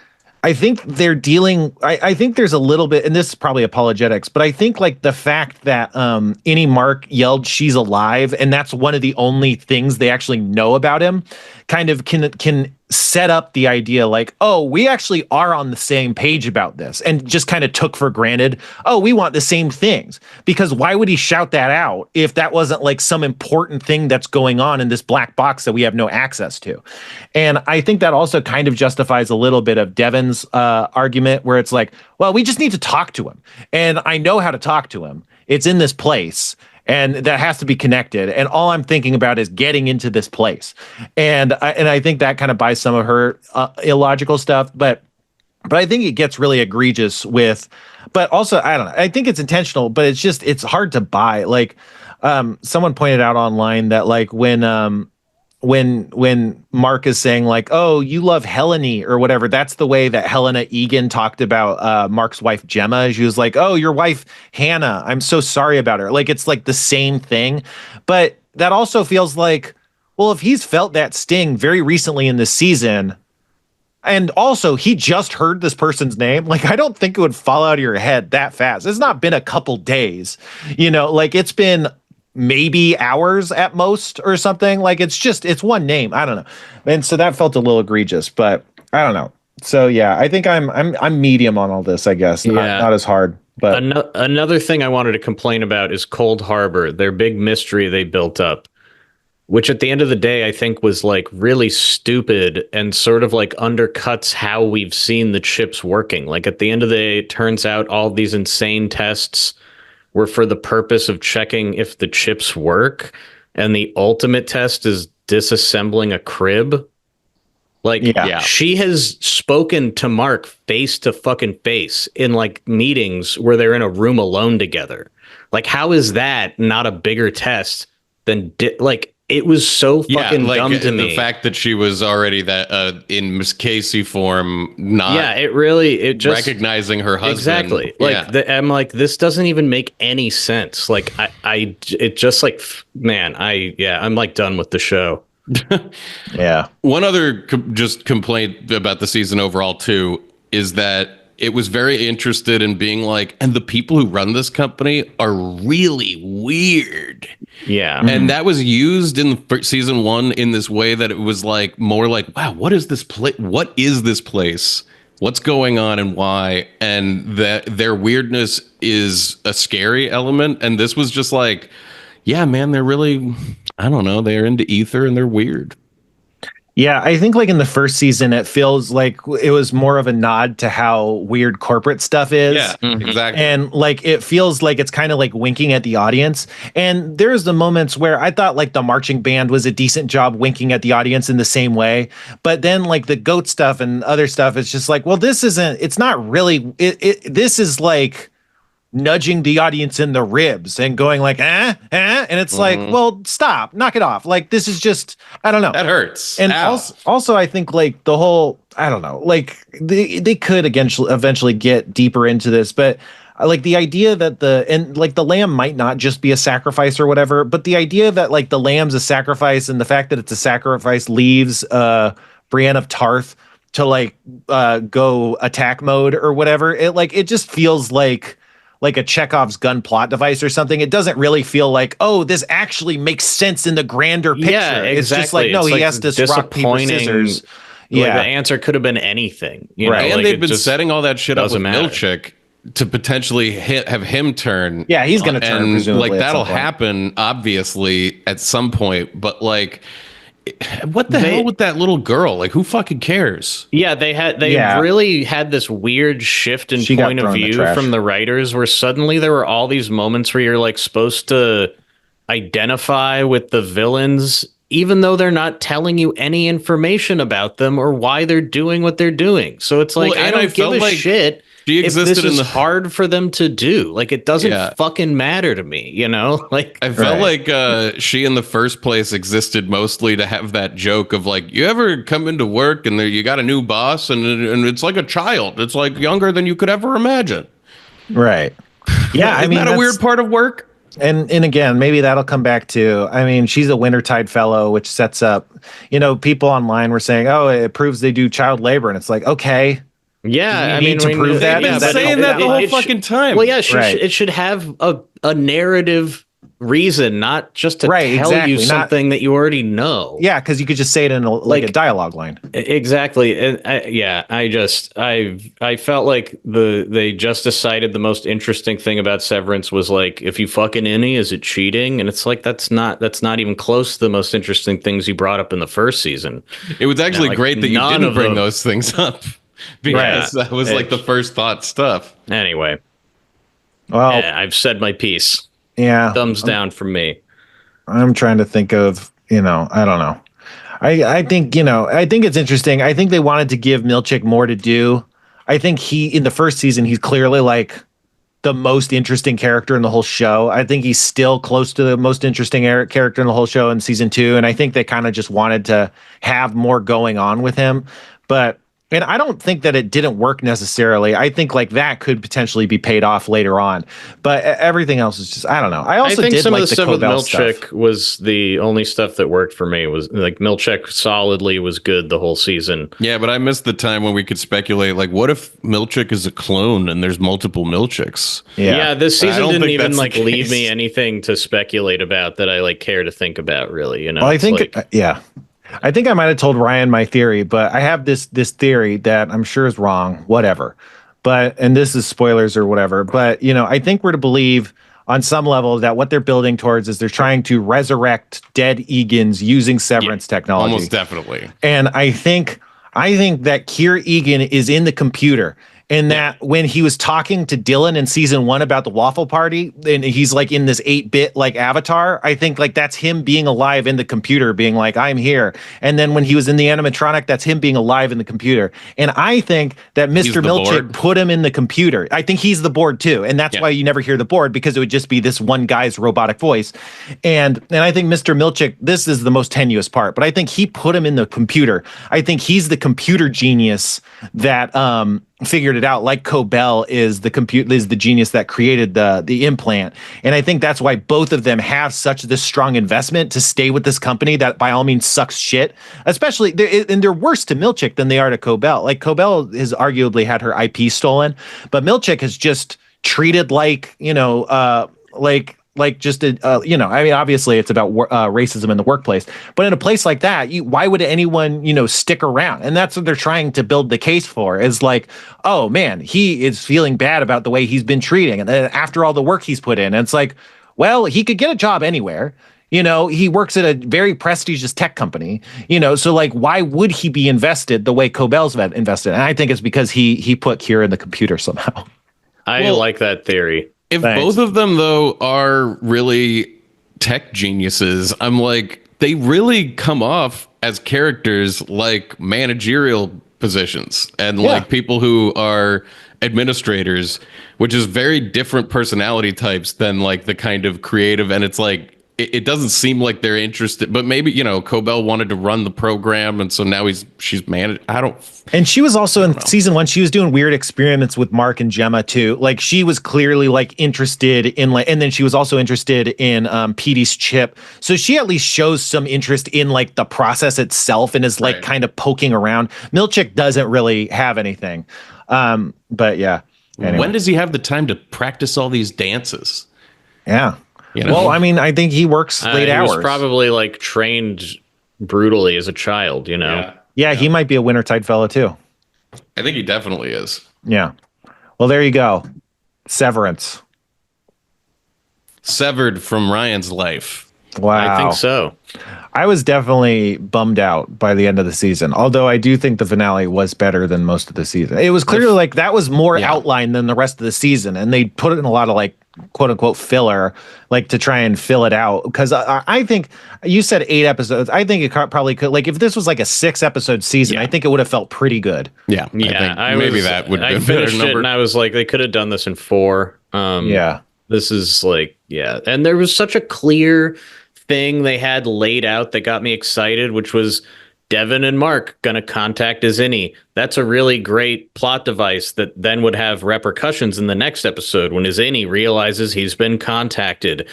they're dealing. I think there's a little bit, and this is probably apologetics, but I think like the fact that Innie Mark yelled "she's alive," and that's one of the only things they actually know about him, kind of can set up the idea like, oh, we actually are on the same page about this, and just kind of took for granted, oh, we want the same things. Because why would he shout that out if that wasn't like some important thing that's going on in this black box that we have no access to? And I think that also kind of justifies a little bit of Devin's argument where it's like, well, we just need to talk to him. And I know how to talk to him. It's in this place. And that has to be connected. And all I'm thinking about is getting into this place. And I think that kind of buys some of her illogical stuff. But I think it gets really egregious with, but also, I don't know, I think it's intentional, but it's hard to buy. Like someone pointed out online that like when Mark is saying like, oh, you love Helene or whatever, that's the way that Helena Egan talked about Mark's wife, Gemma. She was like, oh, your wife, Hannah, I'm so sorry about her. Like, it's like the same thing. But that also feels like, well, if he's felt that sting very recently in this season, and also he just heard this person's name, like, I don't think it would fall out of your head that fast. It's not been a couple days, you know, like it's been maybe hours at most or something. Like it's one name. I don't know. And so that felt a little egregious, but I don't know. So yeah, I think I'm medium on all this, I guess. Not as hard. But another thing I wanted to complain about is Cold Harbor, their big mystery they built up, which at the end of the day, I think was like really stupid and sort of like undercuts how we've seen the chips working. Like at the end of the day, it turns out all these insane tests were for the purpose of checking if the chips work, and the ultimate test is disassembling a crib. Like, she has spoken to Mark face to fucking face in like meetings where they're in a room alone together. Like, how is that not a bigger test than it was so fucking dumb to me. The fact that she was already that in Miss Casey form, not it just recognizing her husband. Exactly. Like I'm like, this doesn't even make any sense. Like it just like, man, I'm like done with the show. Yeah. One other just complaint about the season overall too is that it was very interested in being like, and the people who run this company are really weird. Yeah. And that was used in season 1 in this way that it was like more like, wow, what is this place? What is this place? What's going on and why? And that their weirdness is a scary element. And this was just like, yeah, man, they're really, I don't know, they're into ether and they're weird. Yeah, I think like in the first season, it feels like it was more of a nod to how weird corporate stuff is. Yeah, exactly. And like it feels like it's kind of like winking at the audience. And there's the moments where I thought like the marching band was a decent job winking at the audience in the same way. But then like the goat stuff and other stuff, it's just like, well, it's not really, this is like nudging the audience in the ribs and going like, and it's like, well, stop, knock it off. Like, this is just, I don't know. That hurts. And also, I think like the whole, I don't know, like they could eventually get deeper into this, but like the idea that the lamb might not just be a sacrifice or whatever, but the idea that like the lamb's a sacrifice and the fact that it's a sacrifice leaves Brienne of Tarth to like go attack mode or whatever. It just feels like a Chekhov's gun plot device or something. It doesn't really feel like, oh, this actually makes sense in the grander picture. Yeah, exactly. It's just like, no, he has to rock, paper, scissors. Yeah, the answer could have been anything. You know? And like, they've been setting all that shit up with matter. Milchick to potentially have him turn. Yeah, he's going to turn, presumably. Like, that'll happen, obviously, at some point. But, like, what the hell with that little girl? Like, who fucking cares? Yeah, they really had this weird shift in point of view from the writers, where suddenly there were all these moments where you're like supposed to identify with the villains, even though they're not telling you any information about them or why they're doing what they're doing. So it's like, I don't give a shit. She existed if this is hard for them to do. Like, it doesn't fucking matter to me, you know? Like, I felt like she in the first place existed mostly to have that joke of like, you ever come into work and you got a new boss and it's like a child. It's like younger than you could ever imagine. Right. Yeah, I mean, that a weird part of work? And again, maybe that'll come back to, I mean, she's a Wintertide fellow, which sets up, you know, people online were saying, oh, it proves they do child labor. And it's like, okay. Yeah, I mean, to prove that. They've been saying that the whole fucking time. Well, yeah, it should have a narrative reason, not just to tell you something that you already know. Yeah, because you could just say it in a dialogue line. Exactly. And I felt like they just decided the most interesting thing about Severance was like, if you fuck an innie, is it cheating? And it's like, that's not even close to the most interesting things you brought up in the first season. It was actually great that you didn't bring those things up. Because that was like the first thought stuff. Anyway. Well, I've said my piece. Yeah. Thumbs down from me. I'm trying to think of, I don't know. I think, I think it's interesting. I think they wanted to give Milchick more to do. I think in the first season, he's clearly like the most interesting character in the whole show. I think he's still close to the most interesting character in the whole show in season 2. And I think they kind of just wanted to have more going on with him. And I don't think that it didn't work necessarily. I think like that could potentially be paid off later on, but everything else is just, I don't know. I think some like of the stuff with Milchick was the only stuff that worked for me. Was like Milchick solidly was good the whole season. Yeah, but I missed the time when we could speculate like, what if Milchick is a clone and there's multiple Milchicks? Yeah, this season didn't even like leave me anything to speculate about that I like care to think about, really. Well, I think I think I might have told Ryan my theory, but I have this theory that I'm sure is wrong, whatever. And this is spoilers or whatever. But, I think we're to believe on some level that what they're building towards is they're trying to resurrect dead Egans using Severance technology. Almost definitely. And I think that Kier Egan is in the computer. And that when he was talking to Dylan in season 1 about the waffle party, and he's like in this 8-bit like avatar, I think like that's him being alive in the computer, being like, I'm here. And then when he was in the animatronic, that's him being alive in the computer. And I think that Mr. Milchick put him in the computer. I think he's the board too. And that's why you never hear the board, because it would just be this one guy's robotic voice. And I think Mr. Milchick, this is the most tenuous part, but I think he put him in the computer. I think he's the computer genius that figured it out, like Cobell is the genius that created the implant. And I think that's why both of them have such this strong investment to stay with this company that by all means sucks shit, especially they're worse to Milchick than they are to Cobell. Like Cobell has arguably had her IP stolen, but Milchick has just treated like just I mean, obviously it's about racism in the workplace, but in a place like that, why would anyone, stick around? And that's what they're trying to build the case for, is like, oh man, he is feeling bad about the way he's been treating. And then after all the work he's put in, and it's like, well, he could get a job anywhere. He works at a very prestigious tech company, so like, why would he be invested the way Cobell's invested? And I think it's because he put Kier in the computer somehow. I like that theory. If both of them, though, are really tech geniuses, I'm like, they really come off as characters like managerial positions and like people who are administrators, which is very different personality types than like the kind of creative. And it's like, it doesn't seem like they're interested, but maybe, Cobell wanted to run the program. And so now she's managed. And she was also in season 1, she was doing weird experiments with Mark and Gemma too. Like she was clearly like interested in and then she was also interested in Petey's chip. So she at least shows some interest in like the process itself and is like kind of poking around. Milchick doesn't really have anything. But yeah. Anyway. When does he have the time to practice all these dances? Yeah. Well, I mean, I think he works late hours. He was probably like trained brutally as a child, Yeah, he might be a Wintertide fellow too. I think he definitely is. Yeah. Well, there you go. Severance. Severed from Ryan's life. Wow. I think so. I was definitely bummed out by the end of the season, although I do think the finale was better than most of the season. It was clearly like that was more outline than the rest of the season, and they put it in a lot of like quote unquote filler, like to try and fill it out. Because I think you said 8 episodes. I think it probably could, like if this was like a 6-episode season, I think it would have felt pretty good. Yeah, I think maybe that would have been a better finished it number. and I was like, they could have done this in 4. This is like, and there was such a clear thing they had laid out that got me excited, which was Devin and Mark gonna contact Izini. That's a really great plot device that then would have repercussions in the next episode when Izini realizes he's been contacted.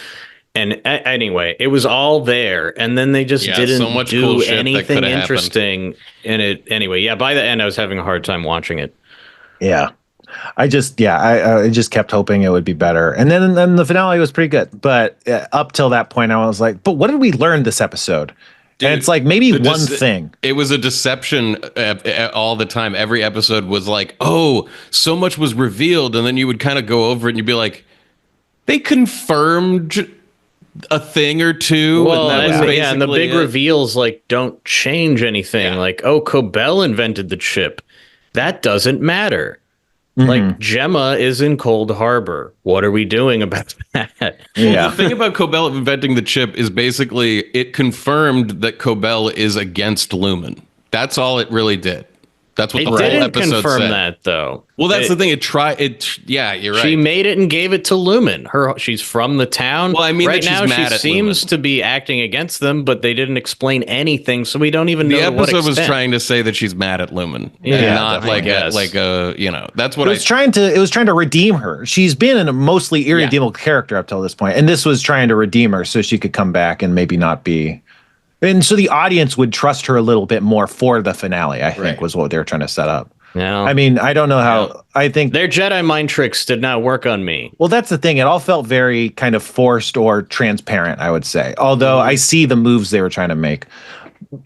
And anyway, it was all there, and then they just didn't so much do cool shit anything that interesting in it. Anyway, by the end, I was having a hard time watching it. Yeah. I just kept hoping it would be better, and then the finale was pretty good. But up till that point, I was like, "But what did we learn this episode?" Dude, and it's like maybe one thing. It was a deception all the time. Every episode was like, "Oh, so much was revealed," and then you would kind of go over it and you'd be like, "They confirmed a thing or two." Well, and and the big reveals like don't change anything. Like, oh, Cobell invented the chip. That doesn't matter. Like Gemma is in Cold Harbor. What are we doing about that? Well, the thing about Cobell inventing the chip is basically it confirmed that Cobell is against Lumen. That's all it really did. That's what the whole episode confirm said. That though. Well, that's the thing. Yeah, you're right. She made it and gave it to Lumen. She's from the town. Well, I mean, right that now she's mad she at seems Lumen. to be acting against them, but they didn't explain anything, so we don't even know. The to what episode was extent. trying to say that she's mad at Lumen, Yeah, and not definitely. that's what it was trying to. It was trying to redeem her. She's been a mostly irredeemable character up till this point, and this was trying to redeem her so she could come back and maybe not be. And so the audience would trust her a little bit more for the finale, I think, was what they were trying to set up. No. I mean, I don't know how. I think their Jedi mind tricks did not work on me. Well, that's the thing. It all felt very kind of forced or transparent, I would say. Although I see the moves they were trying to make,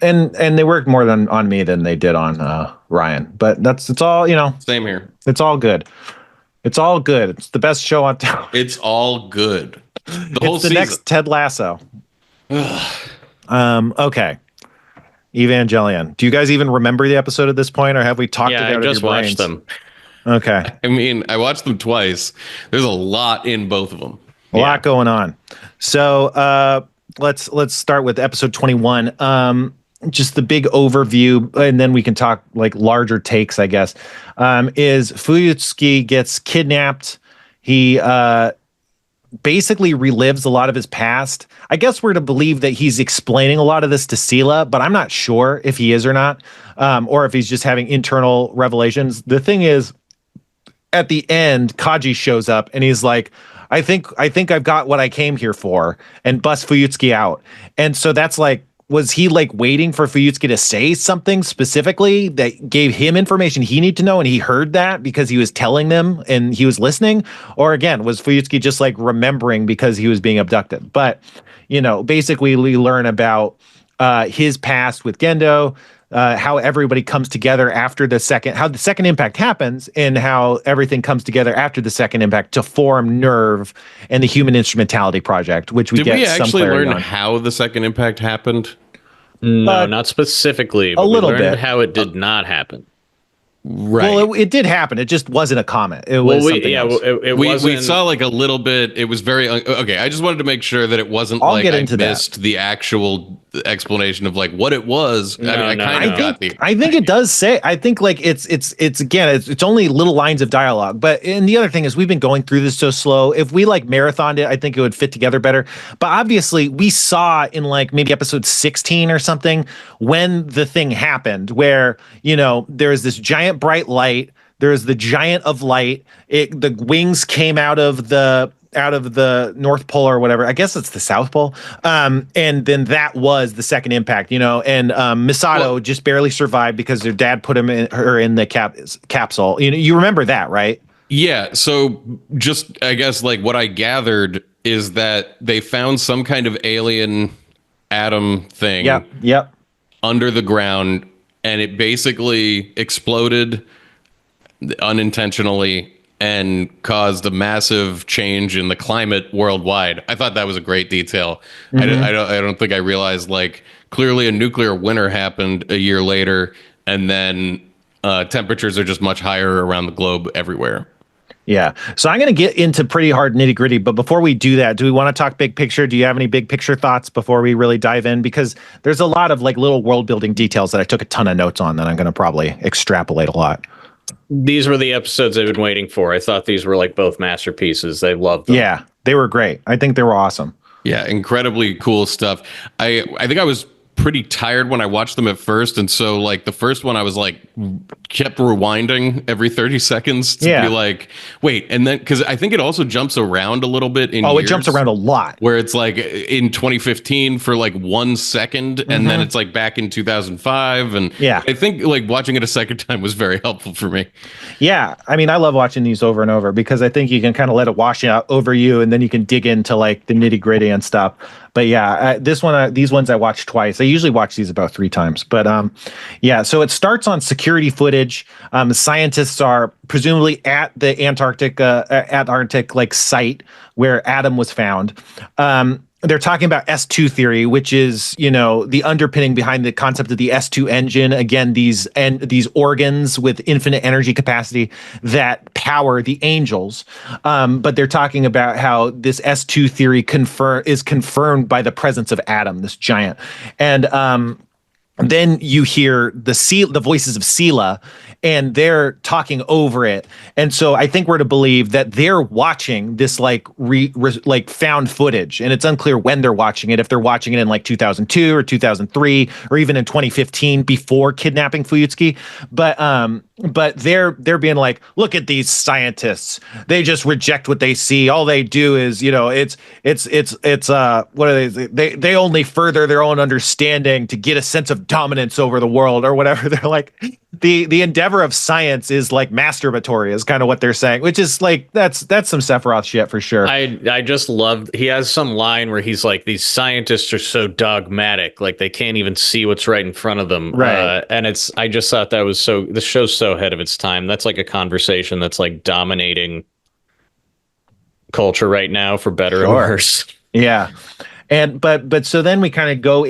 and they worked more on me than they did on Ryan. But it's all Same here. It's all good. It's all good. It's the best show on town. It's all good. The whole season. Next Ted Lasso. Okay. Evangelion. Do you guys even remember the episode at this point, or have we talked about it? Yeah, I just watched them. Okay. I mean, I watched them twice. There's a lot in both of them. A lot going on. So let's start with episode 21. Just the big overview, and then we can talk like larger takes, I guess. Is Fuyutsuki gets kidnapped. He basically relives a lot of his past. I guess we're to believe that he's explaining a lot of this to Seele, but I'm not sure if he is or not, or if he's just having internal revelations. The thing is, at the end, Kaji shows up and he's like, I think I've got what I came here for, and busts Fuyutsuki out. And so that's like, was he like waiting for Fuyutsuki to say something specifically that gave him information he needed to know, and he heard that because he was telling them and he was listening? Or again, was Fuyutsuki just like remembering because he was being abducted? But, basically we learn about his past with Gendo, how everybody comes together after how the second impact happens, and how everything comes together after the second impact to form Nerve and the Human Instrumentality Project, which we Did get we some actually clarity learn on. how the second impact happened? No, not specifically. But a little we learned bit. how it did not happen. Right. Well, it did happen. It just wasn't a comet. It was something else. We saw like a little bit. It was very okay. I just wanted to make sure that it wasn't I'll like get I into missed the actual explanation of like what it was. I think it does say. I think like it's only little lines of dialogue. But and the other thing is we've been going through this so slow. If we like marathoned it, I think it would fit together better. But obviously, we saw in like maybe episode 16 or something when the thing happened, where there is this giant bright light. There's the giant of light. The wings came out of the North Pole or whatever. I guess it's the South Pole. And then that was the second impact, and Misato just barely survived because their dad put her in the capsule. You remember that, right? Yeah. So just, I guess like what I gathered is that they found some kind of alien atom thing under the ground, and it basically exploded unintentionally, and caused a massive change in the climate worldwide. I thought that was a great detail. I don't think I realized, like, clearly a nuclear winter happened a year later, and then temperatures are just much higher around the globe everywhere. Yeah. So I'm going to get into pretty hard nitty gritty. But before we do that, do we want to talk big picture? Do you have any big picture thoughts before we really dive in? Because there's a lot of like little world building details that I took a ton of notes on that I'm going to probably extrapolate a lot. These were the episodes I've been waiting for. I thought these were like both masterpieces. I loved them. Yeah, they were great. I think they were awesome. Yeah, incredibly cool stuff. I think I was pretty tired when I watched them at first, and so like the first one I was like kept rewinding every 30 seconds to be like, wait, and then because I think it also jumps around a little bit in it years, jumps around a lot, where it's like in 2015 for like 1 second, and then it's like back in 2005, and I think like watching it a second time was very helpful for me. Yeah, I mean, I love watching these over and over because I think you can kind of let it wash out over you, and then you can dig into like the nitty gritty and stuff. But yeah, these ones I watched twice. I usually watch these about 3 times. But yeah, so it starts on security footage. The scientists are presumably at the Antarctic like site where Adam was found. They're talking about S2 theory, which is, you know, the underpinning behind the concept of the S2 engine. Again, these organs with infinite energy capacity that power the angels. But they're talking about how this S2 theory is confirmed by the presence of Adam, this giant. And then you hear the voices of Seele, and they're talking over it. And so I think we're to believe that they're watching this like found footage, and it's unclear when they're watching it, if they're watching it in like 2002 or 2003 or even in 2015 before kidnapping Fuyutsuki. But they're being like, look at these scientists. They just reject what they see. All they do is, you know, it's what are they only further their own understanding to get a sense of dominance over the world or whatever. They're like, the endeavor of science is like masturbatory is kind of what they're saying, which is like that's some Sephiroth shit for sure. I just loved, he has some line where he's like, these scientists are so dogmatic, like they can't even see what's right in front of them. Right. And I just thought that was the show's so ahead of its time. That's like a conversation that's like dominating culture right now, for better or worse. Yeah. And but so then we kind of go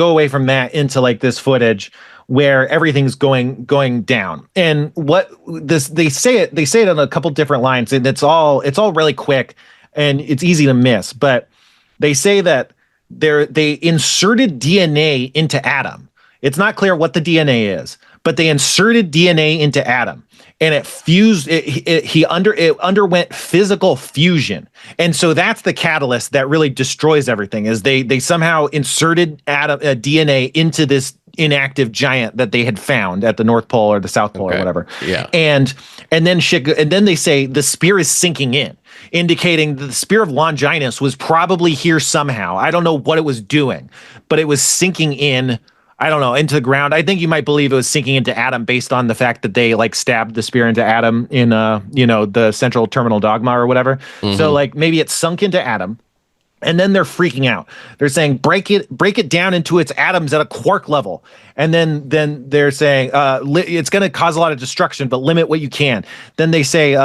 away from that into like this footage where everything's going down. And what they say it on a couple different lines, and it's all really quick and it's easy to miss. But they say that they inserted DNA into Adam. It's not clear what the DNA is, but they inserted DNA into Adam, and it fused. It underwent physical fusion, and so that's the catalyst that really destroys everything. Is they somehow inserted DNA into this inactive giant that they had found at the North Pole or the South Pole or whatever. Yeah, and then they say the spear is sinking in, indicating that the spear of Longinus was probably here somehow. I don't know what it was doing, but it was sinking in. I don't know, into the ground. I think you might believe it was sinking into Adam based on the fact that they like stabbed the spear into Adam in the central terminal dogma or whatever. Mm-hmm. So like maybe it sunk into Adam, and then they're freaking out. They're saying break it down into its atoms at a quark level, and then they're saying it's going to cause a lot of destruction, but limit what you can. Then they say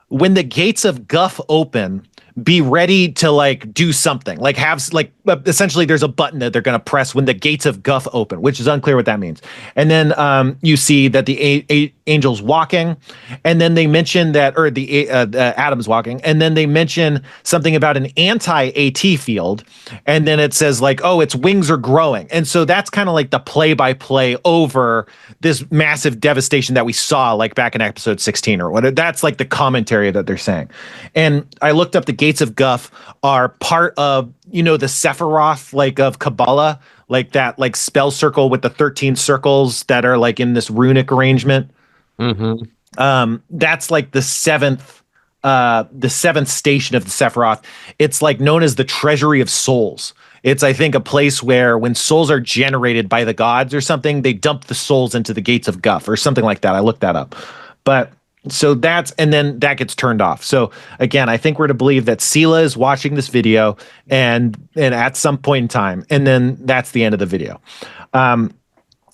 when the gates of Guff open, be ready to like do something, like have like essentially there's a button that they're going to press when the gates of Guff open, which is unclear what that means. And then you see that the angel's walking, and then they mention that, or the Adam's walking, and then they mention something about an anti-AT field, and then it says like, oh, its wings are growing. And so that's kind of like the play-by-play over this massive devastation that we saw like back in episode 16 or whatever. That's like the commentary that they're saying. And I looked up the gates of Guff are part of, the Sephiroth, like of Kabbalah, like that, like spell circle with the 13 circles that are like in this runic arrangement. Mm-hmm. That's like the seventh station of the Sephiroth. It's like known as the treasury of souls. It's, I think, a place where when souls are generated by the gods or something, they dump the souls into the gates of Guff or something like that. I looked that up. But so and then that gets turned off. So again, I think we're to believe that Seele is watching this video and at some point in time, and then that's the end of the video.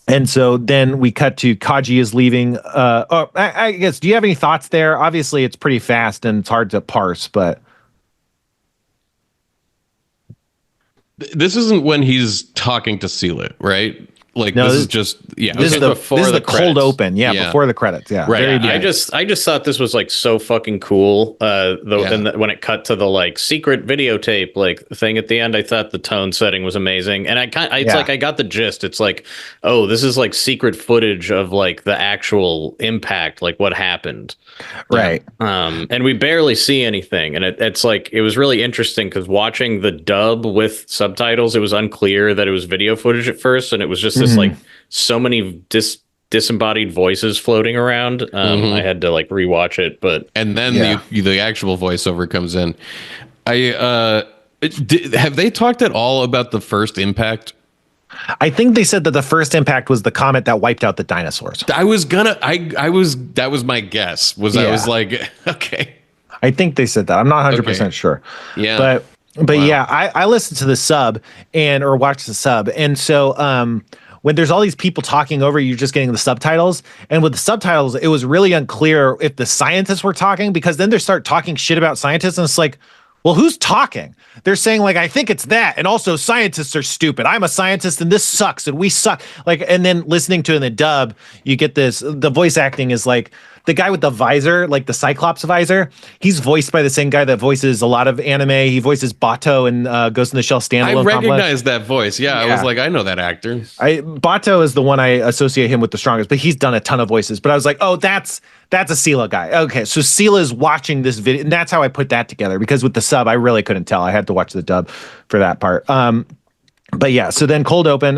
And so then we cut to Kaji is leaving. I guess, do you have any thoughts there? Obviously, it's pretty fast and it's hard to parse, but This isn't when he's talking to Seele, right? Like, no, this is just, yeah. This is the cold open, before the credits, yeah. Right. Very I just thought this was like so fucking cool. When it cut to the like secret videotape like thing at the end, I thought the tone setting was amazing, and like I got the gist. It's like, oh, this is like secret footage of like the actual impact, like what happened, right? And we barely see anything, and it's like it was really interesting because watching the dub with subtitles, it was unclear that it was video footage at first, and it was just this like so many disembodied voices floating around. I had to like rewatch it, but and then the actual voiceover comes in. Have they talked at all about the first impact? I think they said that the first impact was the comet that wiped out the dinosaurs. That was my guess. I was like, okay. I think they said that. I'm not 100% sure. Yeah. But wow. Yeah, I listened to the sub or watched the sub. And so when there's all these people talking over, you're just getting the subtitles. And with the subtitles, it was really unclear if the scientists were talking, because then they start talking shit about scientists. And it's like, well, who's talking? They're saying like, I think it's that. And also scientists are stupid. I'm a scientist and this sucks and we suck. Like, and then listening to it in the dub, you get this, the voice acting is like, the guy with the visor, like the Cyclops visor, he's voiced by the same guy that voices a lot of anime. He voices Bato in Ghost in the Shell standalone. I recognize that voice. Yeah, I was like, I know that actor. Bato is the one I associate him with the strongest, but he's done a ton of voices. But I was like, oh, that's a Seele guy. Okay, so Seele is watching this video, and that's how I put that together. Because with the sub, I really couldn't tell. I had to watch the dub for that part. But yeah, so then cold open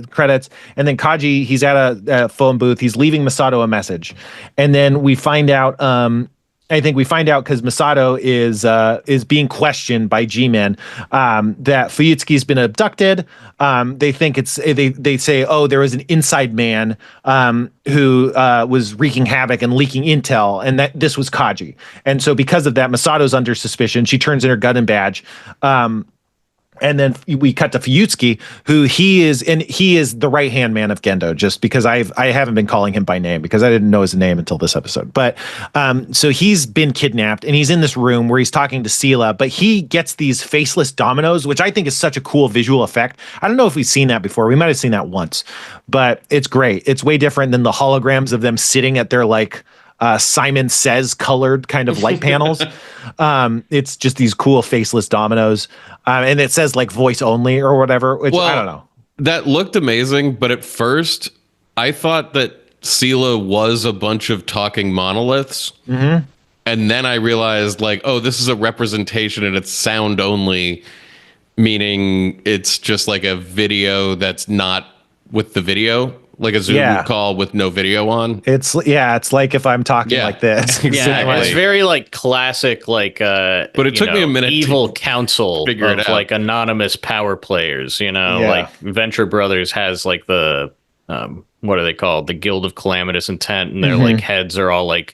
credits, and then Kaji, he's at a phone booth. He's leaving Masato a message, and then we find out. I think we find out because Masato is being questioned by G-Men that Fuyutsuki's been abducted. They think they say, oh, there was an inside man who was wreaking havoc and leaking intel, and that this was Kaji. And so because of that, Masato's under suspicion. She turns in her gun and badge. And then we cut to Fuyutsuki, who he is the right-hand man of Gendo, just because I haven't been calling him by name because I didn't know his name until this episode. But so he's been kidnapped and he's in this room where he's talking to Seele, but he gets these faceless dominoes, which I think is such a cool visual effect. I don't know if we've seen that before. We might have seen that once, but it's great. It's way different than the holograms of them sitting at their like Simon Says colored kind of light panels. It's just these cool faceless dominoes. And it says like voice only or whatever, which I don't know. That looked amazing, but at first I thought that Seele was a bunch of talking monoliths. Mm-hmm. And then I realized like, oh, this is a representation and it's sound only, meaning it's just like a video that's not with the video. Like a Zoom call with no video on. It's like if I'm talking like this. Yeah, it's very like classic, like but it took me a minute evil council figure it out. Like anonymous power players, like Venture Brothers has like the what are they called? The Guild of Calamitous Intent, and their like heads are all like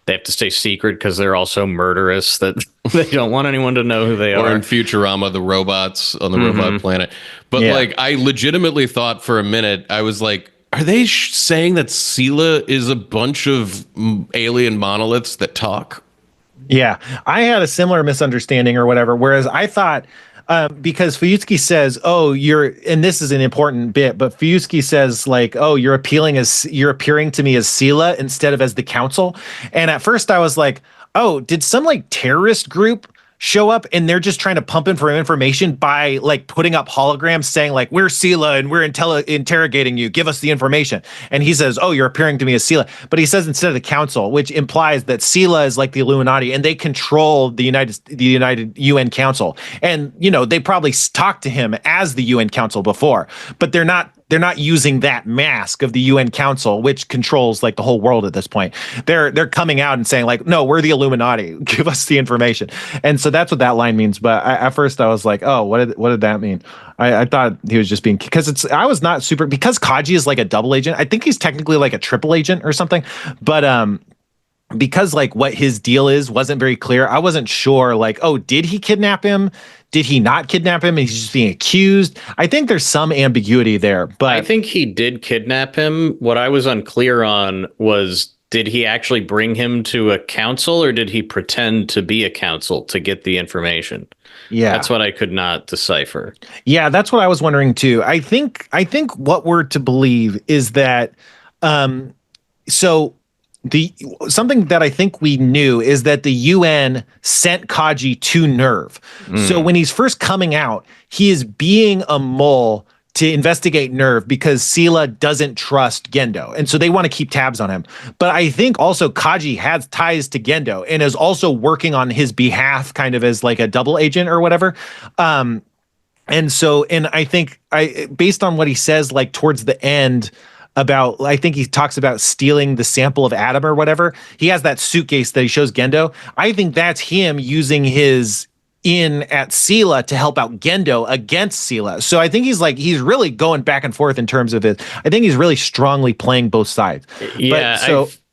they have to stay secret because they're all so murderous that they don't want anyone to know who they are. Or in Futurama, the robots on the robot planet. But like I legitimately thought for a minute, I was like, are they saying that Seele is a bunch of alien monoliths that talk? Yeah, I had a similar misunderstanding or whatever. Whereas I thought, because Fuyutsuki says, "Oh, and this is an important bit," but Fuyutsuki says like, "Oh, you're appearing to me as Seele instead of as the council." And at first I was like, "Oh, did some like terrorist group show up and they're just trying to pump in for information by like putting up holograms saying like, we're Seele and we're interrogating you, give us the information." And he says, "Oh, you're appearing to me as Seele," but he says instead of the council, which implies that Seele is like the Illuminati and they control the United UN Council. And they probably talked to him as the UN Council before, but they're not using that mask of the UN Council, which controls like the whole world at this point. They're coming out and saying like, "No, we're the Illuminati. Give us the information." And so that's what that line means. But at first I was like, "Oh, what did that mean?" I thought he was just being because I was not super because Kaji is like a double agent. I think he's technically like a triple agent or something. But because like what his deal wasn't very clear. I wasn't sure like, oh, did he kidnap him? Did he not kidnap him and he's just being accused? I think there's some ambiguity there, but I think he did kidnap him. What I was unclear on was, did he actually bring him to a council, or did he pretend to be a council to get the information? yeah, That's what I could not decipher. yeah, that's what I was wondering too. I think what we're to believe is that so the something that I think we knew is that the UN sent Kaji to Nerve. So when he's first coming out, he is being a mole to investigate Nerve because Seele doesn't trust Gendo. And so they want to keep tabs on him. But I think also Kaji has ties to Gendo and is also working on his behalf kind of as like a double agent or whatever. And I think based on what he says, like towards the end about, I think he talks about stealing the sample of Adam or whatever. He has that suitcase that he shows Gendo. I think that's him using his in at Seele to help out Gendo against Seele. So I think he's really going back and forth in terms of it. I think he's really strongly playing both sides. Yeah.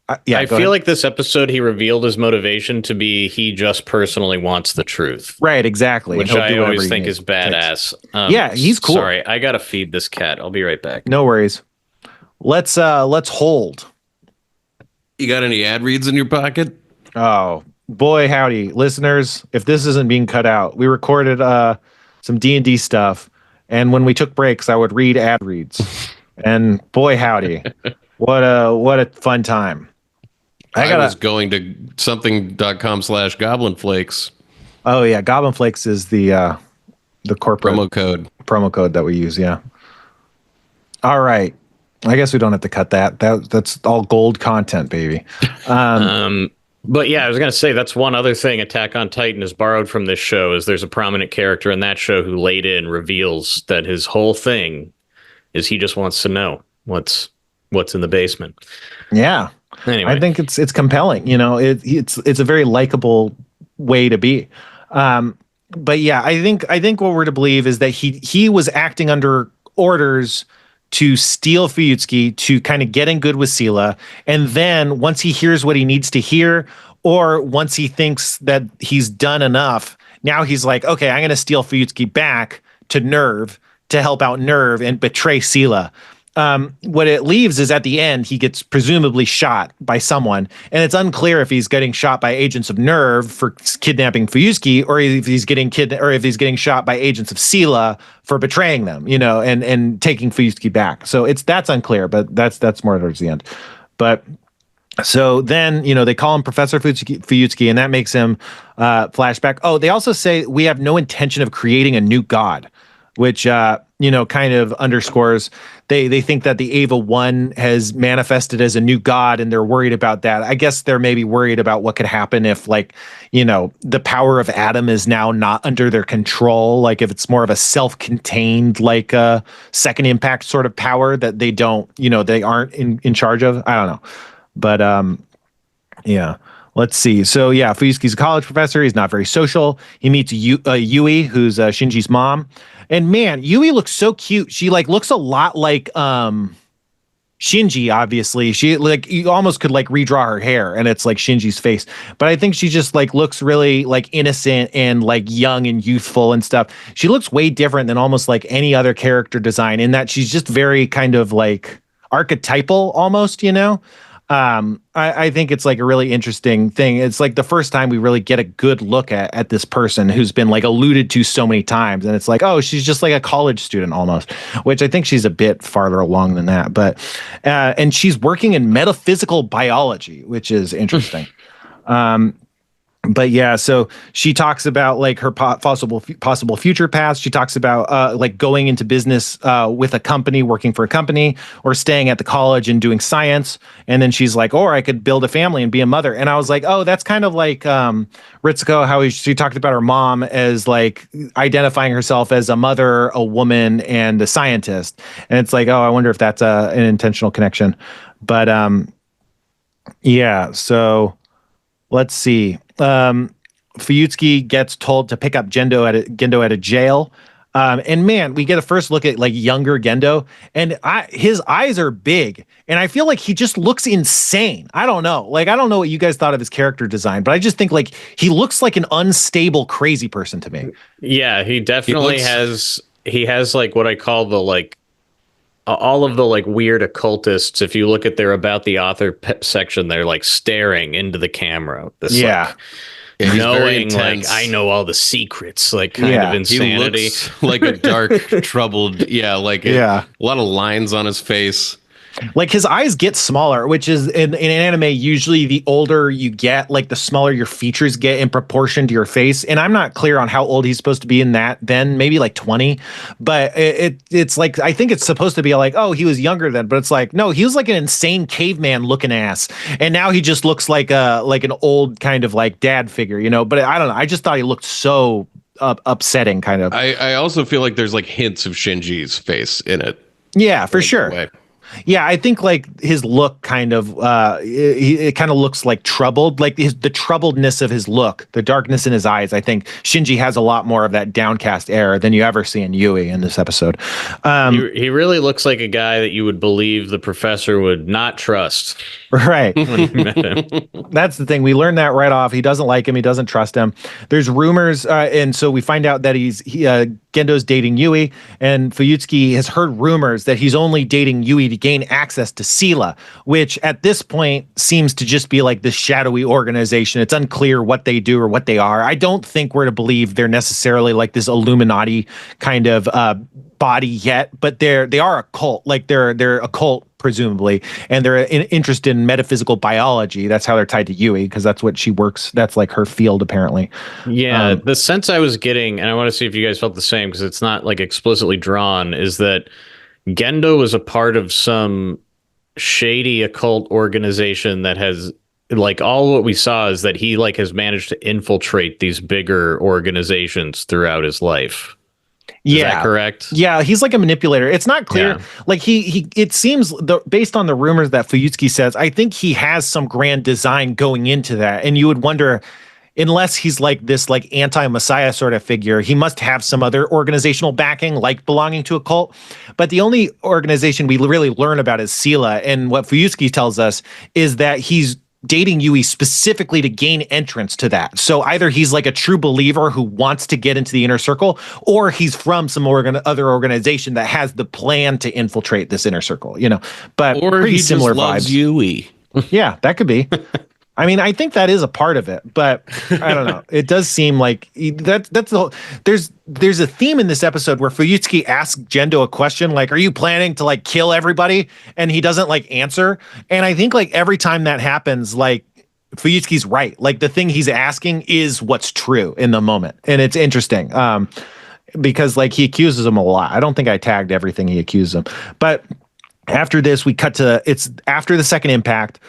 I feel ahead. like this episode, he revealed his motivation to be he just personally wants the truth. Right, exactly. Which I always think is badass. Yeah, he's cool. Sorry, I gotta feed this cat. I'll be right back. No worries. Let's hold. You got any ad reads in your pocket? Oh boy, howdy, listeners! If this isn't being cut out, we recorded some D&D stuff, and when we took breaks, I would read ad reads, and boy, howdy, what a fun time! I was going to something.com/Goblin Flakes. Oh yeah, Goblin Flakes is the corporate promo code that we use. Yeah. All right. I guess we don't have to cut that. That's all gold content, baby. But yeah, I was going to say that's one other thing Attack on Titan has borrowed from this show is there's a prominent character in that show who laid in reveals that his whole thing is he just wants to know what's in the basement. Yeah. Anyway, I think it's compelling. You know, it's a very likable way to be. But yeah, I think what we're to believe is that he was acting under orders to steal Fuyutsuki to kind of get in good with Seele. And then once he hears what he needs to hear, or once he thinks that he's done enough, now he's like, okay, I'm going to steal Fuyutsuki back to Nerve to help out Nerve and betray Seele. What it leaves is at the end, he gets presumably shot by someone, and it's unclear if he's getting shot by agents of Nerve for kidnapping Fuyutsuki, or if he's getting shot by agents of Seele for betraying them, you know, and taking Fuyutsuki back. So that's unclear, but that's more towards the end. But so then, you know, they call him Professor Fuyutsuki, and that makes him flashback. Oh, they also say we have no intention of creating a new god, which you know, kind of underscores they think that the Ava 1 has manifested as a new god, and they're worried about that. I guess they're maybe worried about what could happen if, like, you know, the power of Adam is now not under their control, like if it's more of a self-contained, like second impact sort of power that they don't, you know, they aren't in charge of. I don't know. But yeah. Let's see. So yeah, Fuyutsuki's a college professor. He's not very social. He meets Yui, who's Shinji's mom. And man, Yui looks so cute. She like looks a lot like Shinji, obviously. She like, you almost could like redraw her hair and it's like Shinji's face. But I think she just like looks really like innocent and like young and youthful and stuff. She looks way different than almost like any other character design in that she's just very kind of like archetypal almost, you know? I think it's like a really interesting thing. It's like the first time we really get a good look at this person who's been like alluded to so many times. And it's like, oh, she's just like a college student almost, which I think she's a bit farther along than that. But, and she's working in metaphysical biology, which is interesting. But yeah, so she talks about like her possible future paths. She talks about like going into business with a company, working for a company, or staying at the college and doing science. And then she's like, or I could build a family and be a mother. And I was like, oh, that's kind of like Ritsuko, how she talked about her mom as like identifying herself as a mother, a woman, and a scientist. And it's like, oh, I wonder if that's an intentional connection. But yeah, so let's see. Fuyutsuki gets told to pick up Gendo at a jail. And man, we get a first look at like younger Gendo, and his eyes are big, and I feel like he just looks insane. I don't know. Like, I don't know what you guys thought of his character design, but I just think like he looks like an unstable, crazy person to me. Yeah, he definitely has. He has like what I call the like all of the like weird occultists. If you look at their about the author section, they're like staring into the camera. This, yeah. Like, knowing like I know all the secrets, like kind of insanity. He looks like a dark, troubled, a lot of lines on his face. Like his eyes get smaller, which is in anime, usually the older you get, like the smaller your features get in proportion to your face. And I'm not clear on how old he's supposed to be in that then, maybe like 20. But it's like, I think it's supposed to be like, oh, he was younger then. But it's like, no, he was like an insane caveman looking ass. And now he just looks like an old kind of like dad figure, you know. But I don't know. I just thought he looked so upsetting kind of. I also feel like there's like hints of Shinji's face in it. Yeah, for sure. Yeah, I think like his look kind of it kind of looks like troubled, like the troubledness of his look, the darkness in his eyes. I think Shinji has a lot more of that downcast air than you ever see in Yui in this episode. He really looks like a guy that you would believe the professor would not trust. Right. When you met him. That's the thing. We learned that right off. He doesn't like him. He doesn't trust him. There's rumors. And so we find out that Gendo's dating Yui, and Fuyutsuki has heard rumors that he's only dating Yui to gain access to Seele, which at this point seems to just be like this shadowy organization. It's unclear what they do or what they are. I don't think we're to believe they're necessarily like this Illuminati kind of body yet, but they are a cult. Like they're a cult presumably, and they're interested in metaphysical biology. That's how they're tied to Yui, because that's what she works. That's like her field apparently. Yeah, the sense I was getting, and I want to see if you guys felt the same, because it's not like explicitly drawn, is that Gendo was a part of some shady occult organization that has like all what we saw is that he like has managed to infiltrate these bigger organizations throughout his life. Is that correct? Yeah, he's like a manipulator. It's not clear. Yeah. Like he it seems based on the rumors that Fuyutsuki says, I think he has some grand design going into that. And you would wonder, unless he's like this like anti-messiah sort of figure, he must have some other organizational backing, like belonging to a cult. But the only organization we really learn about is Seele. And what Fuyutsuki tells us is that he's dating Yui specifically to gain entrance to that. So either he's like a true believer who wants to get into the inner circle, or he's from some other organization that has the plan to infiltrate this inner circle, you know. But or pretty he similar just loves vibes. Yui. Yeah, that could be. I mean, I think that is a part of it, but I don't know. It does seem like that's the whole, there's a theme in this episode where Fuyutsuki asks Gendo a question like, "Are you planning to like kill everybody?" And he doesn't like answer. And I think like every time that happens, like Fuyutsuki's right. Like the thing he's asking is what's true in the moment, and it's interesting because like he accuses him a lot. I don't think I tagged everything he accused him, but after this, we cut to it's after the second impact.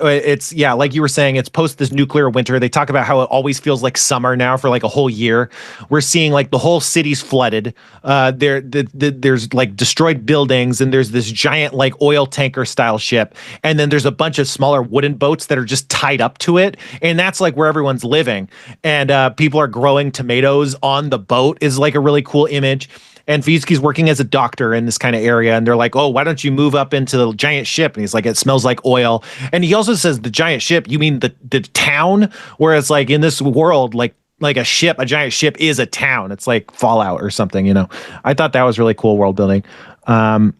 It's like you were saying, it's post this nuclear winter. They talk about how it always feels like summer now for like a whole year. We're seeing like the whole city's flooded. There's like destroyed buildings, and there's this giant like oil tanker style ship, and then there's a bunch of smaller wooden boats that are just tied up to it, and that's like where everyone's living. And people are growing tomatoes on the boat is like a really cool image. And Fuyutsuki's working as a doctor in this kind of area, and they're like, "Oh, why don't you move up into the giant ship?" And he's like, "It smells like oil." And he also says, "The giant ship, you mean the town?" Whereas like in this world, like a giant ship is a town. It's like Fallout or something, you know. I thought that was really cool world building. And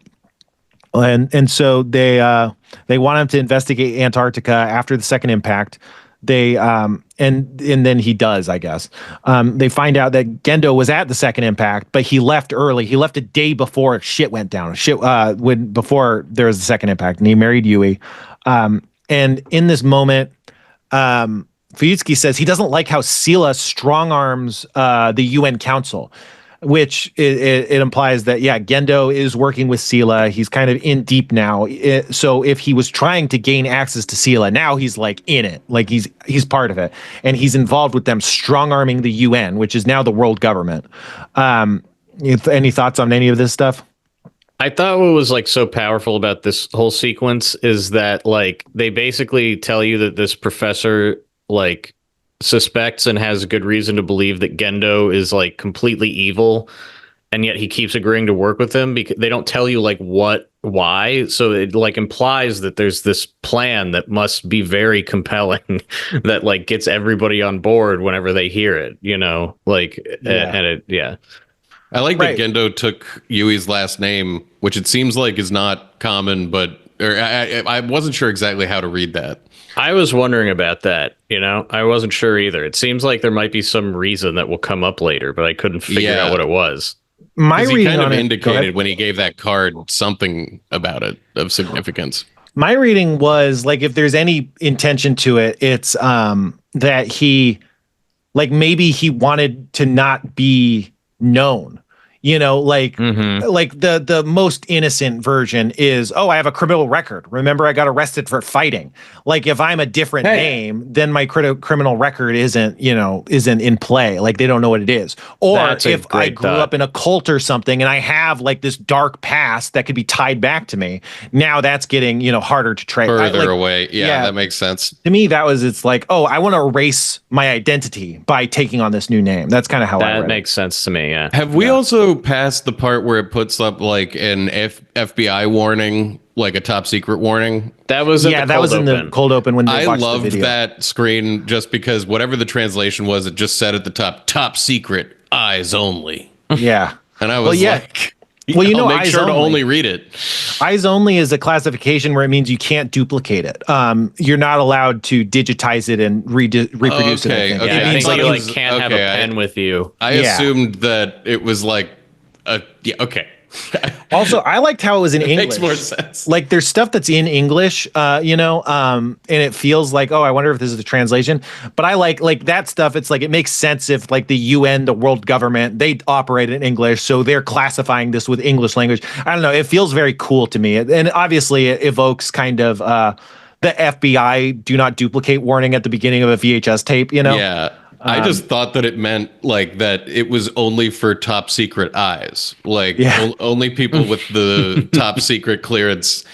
so they want him to investigate Antarctica after the second impact. They and then he does, I guess. They find out that Gendo was at the second impact, but he left early. He left a day before shit went down. Before there was the second impact, and he married Yui. And in this moment, Fuyutsuki says he doesn't like how Seele strong arms the UN Council, which it implies that, Gendo is working with Seele. He's kind of in deep now. So if he was trying to gain access to Seele, now he's like in it, like he's part of it. And he's involved with them strong arming the UN, which is now the world government. Any thoughts on any of this stuff? I thought what was like so powerful about this whole sequence is that like they basically tell you that this professor like suspects and has good reason to believe that Gendo is like completely evil, and yet he keeps agreeing to work with him because they don't tell you like why. So it like implies that there's this plan that must be very compelling that like gets everybody on board whenever they hear it, like, yeah. I like Right. that Gendo took Yui's last name, which it seems like is not common, but I wasn't sure exactly how to read that. I was wondering about that, I wasn't sure either. It seems like there might be some reason that will come up later, but I couldn't figure out what it was. My He reading kind of on it, indicated when he gave that card something about it of significance. my reading was like, if there's any intention to it, it's that he, like, maybe he wanted to not be known. Like the most innocent version is, I have a criminal record. Remember, I got arrested for fighting. Like, if I'm a different name, then my criminal record isn't in play. Like, they don't know what it is. Or if I grew up in a cult or something and I have like this dark past that could be tied back to me, now that's getting, harder to trace. Further away. Yeah, that makes sense. To me, it's like, I want to erase my identity by taking on this new name. That's kind of how I read it. That makes sense to me, yeah. Have we also passed the part where it puts up like an FBI warning, like a top secret warning? That was in the cold open when they I watched loved the video. that screen just because whatever the translation was, it just said at the top secret, eyes only. Yeah. And I was like, well, I'll make eyes sure to only. only read it. Eyes only is a classification where it means you can't duplicate it. You're not allowed to digitize it and reproduce it. I think. Okay. Yeah, It means I think like you can't have a pen with you. I assumed that it was like okay. Also, I liked how it was in English. Makes more sense. Like, there's stuff that's in English, and it feels like, I wonder if this is the translation. But I like that stuff. It's like, it makes sense if like the UN, the world government, they operate in English, so they're classifying this with English language. I don't know. It feels very cool to me, and obviously it evokes kind of the FBI do not duplicate warning at the beginning of a VHS tape. Yeah. I just thought that it meant like that it was only for top secret eyes. Like only people with the top secret clearance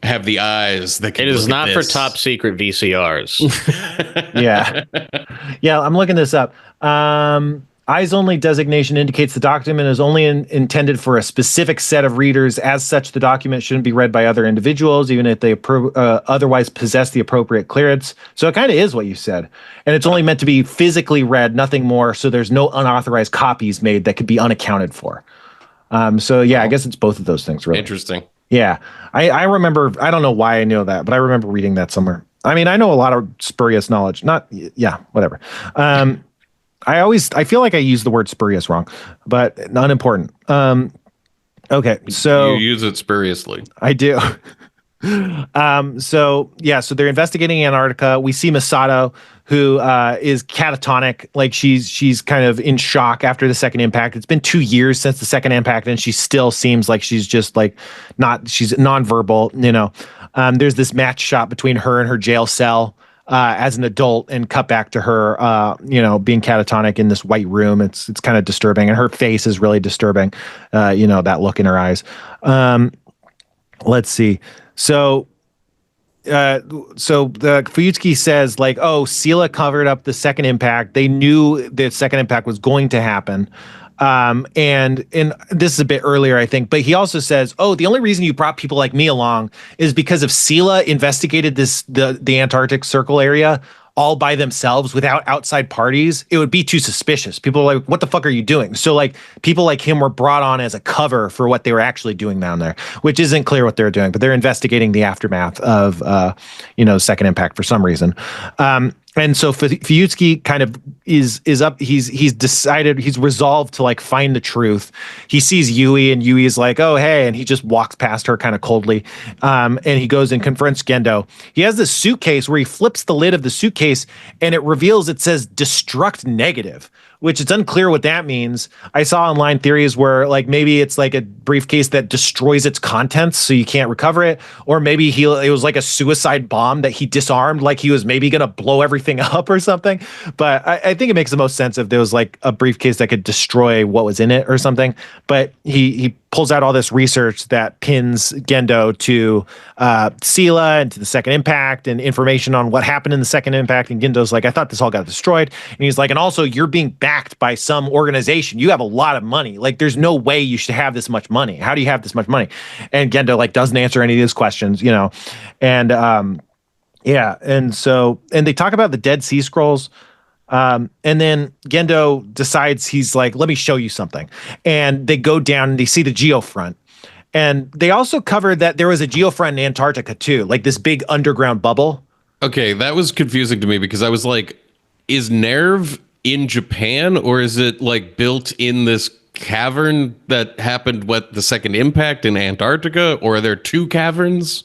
have the eyes that can. It is not for top secret VCRs. Yeah, I'm looking this up. Eyes only designation indicates the document is only intended for a specific set of readers. As such, the document shouldn't be read by other individuals, even if they otherwise possess the appropriate clearance. So it kind of is what you said. And it's only meant to be physically read, nothing more. So there's no unauthorized copies made that could be unaccounted for. I guess it's both of those things, really. Interesting. Yeah. I remember, I don't know why I know that, but I remember reading that somewhere. I mean, I know a lot of spurious knowledge. Whatever. I feel like I use the word spurious wrong, but unimportant. Okay, so you use it spuriously. I do. So they're investigating Antarctica. We see Masato, who is catatonic, like she's kind of in shock after the second impact. It's been 2 years since the second impact, and she still seems like she's just like she's nonverbal. There's this match shot between her and her jail cell. As an adult, and cut back to her, being catatonic in this white room. It's kind of disturbing, and her face is really disturbing. That look in her eyes. Let's see. So the Fuyutsuki says like, Seele covered up the second impact. They knew the second impact was going to happen. And this is a bit earlier, I think, but he also says, the only reason you brought people like me along is because if Seele investigated the Antarctic Circle area all by themselves without outside parties, it would be too suspicious. People are like, what the fuck are you doing? So like people like him were brought on as a cover for what they were actually doing down there, which isn't clear what they're doing, but they're investigating the aftermath of, second impact for some reason. And so Fuyutsuki kind of is up. He's decided, he's resolved to like find the truth. He sees Yui, and Yui is like, oh, hey. And he just walks past her kind of coldly. And he goes and confronts Gendo. He has this suitcase where he flips the lid of the suitcase, and it reveals, it says destruct negative, which it's unclear what that means. I saw online theories where like maybe it's like a briefcase that destroys its contents so you can't recover it. Or maybe it was like a suicide bomb that he disarmed, like he was maybe going to blow everything up or something. But I think it makes the most sense if there was like a briefcase that could destroy what was in it or something. But he pulls out all this research that pins Gendo to Seele and to the second impact and information on what happened in the second impact. And Gendo's like, I thought this all got destroyed. And he's like, and also you're being backed by some organization. You have a lot of money. Like, there's no way you should have this much money. How do you have this much money? And Gendo like doesn't answer any of these questions, you know. And yeah, and they talk about the Dead Sea Scrolls. And then Gendo decides, he's like, let me show you something. And they go down and they see the geofront. And they also covered that there was a geofront in Antarctica too, like this big underground bubble. Okay, that was confusing to me because I was like, is Nerve in Japan, or is it like built in this cavern that happened the second impact in Antarctica, or are there two caverns?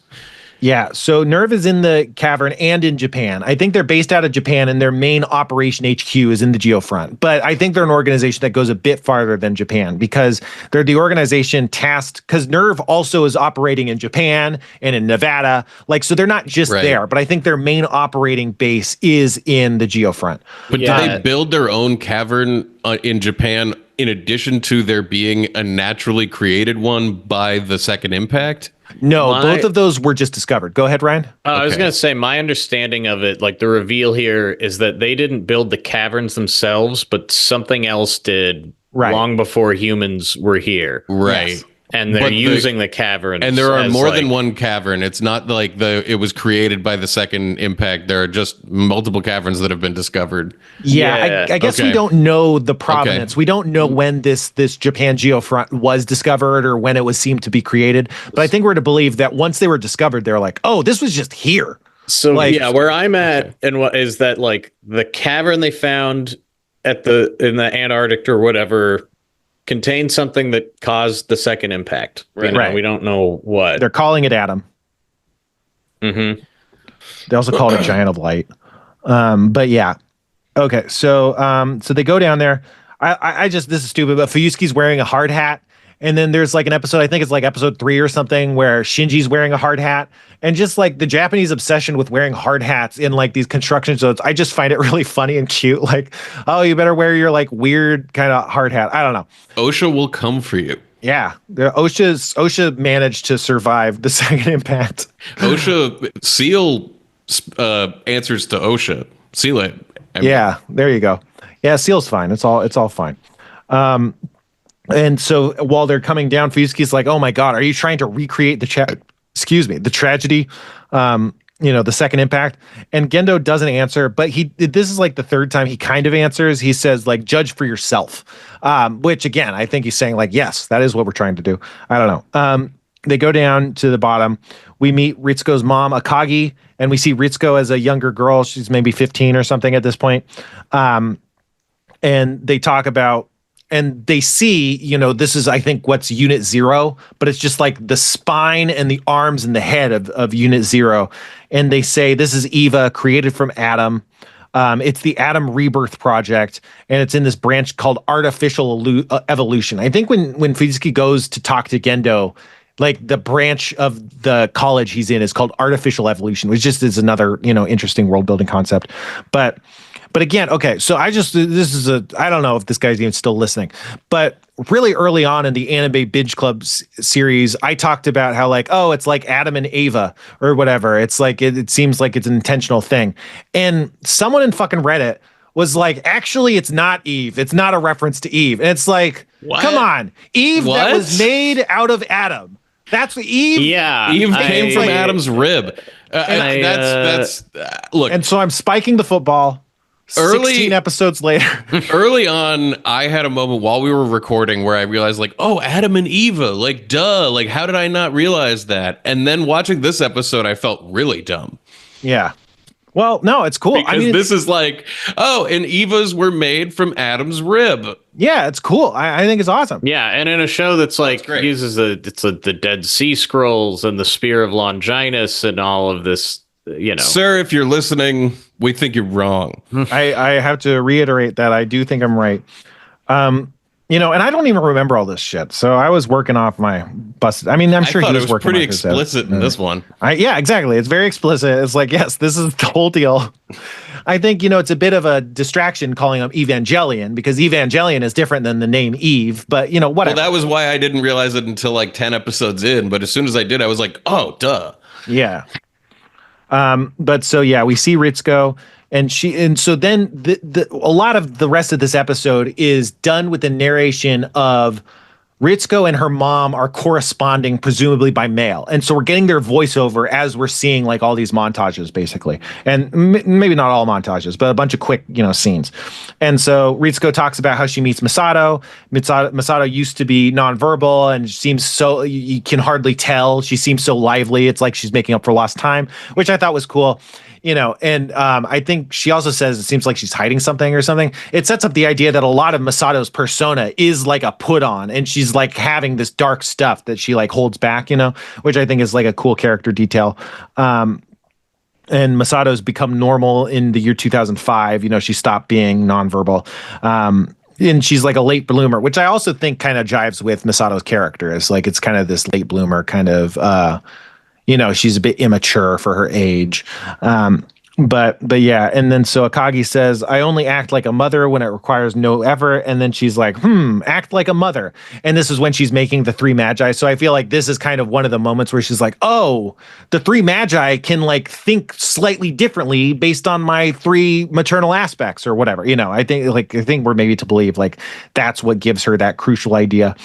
Yeah, so Nerve is in the cavern and in Japan. I think they're based out of Japan, and their main operation HQ is in the geofront. But I think they're an organization that goes a bit farther than Japan, because they're the organization tasked, because Nerve also is operating in Japan and in Nevada. Like, so they're not just there, but I think their main operating base is in the geofront. But do they build their own cavern in Japan in addition to there being a naturally created one by the second impact? No, both of those were just discovered. Go ahead, Ryan. I was going to say, my understanding of it, like the reveal here, is that they didn't build the caverns themselves, but something else did long before humans were here. Right. Yes. And they're using the caverns. And there are more than one cavern. It's not like it was created by the second impact. There are just multiple caverns that have been discovered. Yeah, I guess we don't know the provenance. Okay. We don't know when this Japan geofront was discovered or when it was seemed to be created. But I think we're to believe that once they were discovered, they're like, oh, this was just here. So like, where I'm at and what is that, like the cavern they found in the Antarctic or whatever contains something that caused the second impact. Right. We don't know what. They're calling it Adam. Mm-hmm. They also call it a giant of light. But yeah. Okay. So they go down there. I just, this is stupid, but Fuyutsuki's wearing a hard hat. And then there's like an episode, I think it's like episode 3 or something, where Shinji's wearing a hard hat. And just like the Japanese obsession with wearing hard hats in like these construction zones, I just find it really funny and cute. Like, oh, you better wear your like weird kind of hard hat. I don't know. OSHA will come for you. Yeah. OSHA managed to survive the second impact. Seele answers to OSHA. Seele. Yeah, there you go. Yeah, Seale's fine. It's all fine. And so while they're coming down, Fuyutsuki's like, oh my God, are you trying to recreate the tragedy, the second impact? And Gendo doesn't answer, but this is like the third time he kind of answers. He says like, judge for yourself, which again, I think he's saying like, yes, that is what we're trying to do. I don't know. They go down to the bottom. We meet Ritsuko's mom, Akagi, and we see Ritsuko as a younger girl. She's maybe 15 or something at this point. And they talk about, and they see, this is, I think, what's Unit 0, but it's just like the spine and the arms and the head of Unit 0. And they say, this is Eva, created from Adam. It's the Adam Rebirth Project, and it's in this branch called Artificial Evolution. I think when Fuyutsuki goes to talk to Gendo, like the branch of the college he's in is called Artificial Evolution, which just is another, interesting world building concept. But again, okay, so I don't know if this guy's even still listening, but really early on in the Anime Binge Club series, I talked about how like, oh, it's like Adam and Eva or whatever. It's like, it seems like it's an intentional thing. And someone in fucking Reddit was like, actually, it's not Eve. It's not a reference to Eve. And it's like, what? Come on, Eve that was made out of Adam. That's Eve. Yeah, Eve came from Adam's rib. That's look. And so I'm spiking the football. 16 episodes later. Early on, I had a moment while we were recording where I realized like, oh, Adam and Eva, like, duh. Like, how did I not realize that? And then watching this episode, I felt really dumb. Yeah. Well, no, it's cool. Because this is like, oh, and Evas were made from Adam's rib. Yeah, it's cool. I think it's awesome. Yeah, and in a show that's like uses the Dead Sea Scrolls and the Spear of Longinus and all of this, Sir, if you're listening, we think you're wrong. I have to reiterate that I do think I'm right. And I don't even remember all this shit. So I was working off my bus. I mean, I'm sure he was working pretty explicit in this one. Yeah, exactly. It's very explicit. It's like, yes, this is the whole deal. I think, it's a bit of a distraction calling him Evangelion because Evangelion is different than the name Eve, but whatever. Well, that was why I didn't realize it until like 10 episodes in. But as soon as I did, I was like, oh, duh. Yeah. But so, yeah, we see Ritsuko and so then a lot of the rest of this episode is done with the narration of Ritsuko and her mom are corresponding presumably by mail. And so we're getting their voiceover as we're seeing like all these montages basically. And maybe not all montages, but a bunch of quick, scenes. And so Ritsuko talks about how she meets Masato. Masato used to be nonverbal and seems so, you can hardly tell. She seems so lively. It's like she's making up for lost time, which I thought was cool. And I think she also says it seems like she's hiding something or something. It sets up the idea that a lot of Masato's persona is like a put on and she's like having this dark stuff that she like holds back, which I think is like a cool character detail. And Masato's become normal in the year 2005. She stopped being nonverbal. And she's like a late bloomer, which I also think kind of jives with Masato's character. It's like it's kind of this late bloomer kind of she's a bit immature for her age. But yeah. And then so Akagi says, I only act like a mother when it requires no effort. And then she's like, act like a mother. And this is when she's making the three magi. So I feel like this is kind of one of the moments where she's like, oh, the three magi can like think slightly differently based on my three maternal aspects or whatever. I think we're maybe to believe like that's what gives her that crucial idea.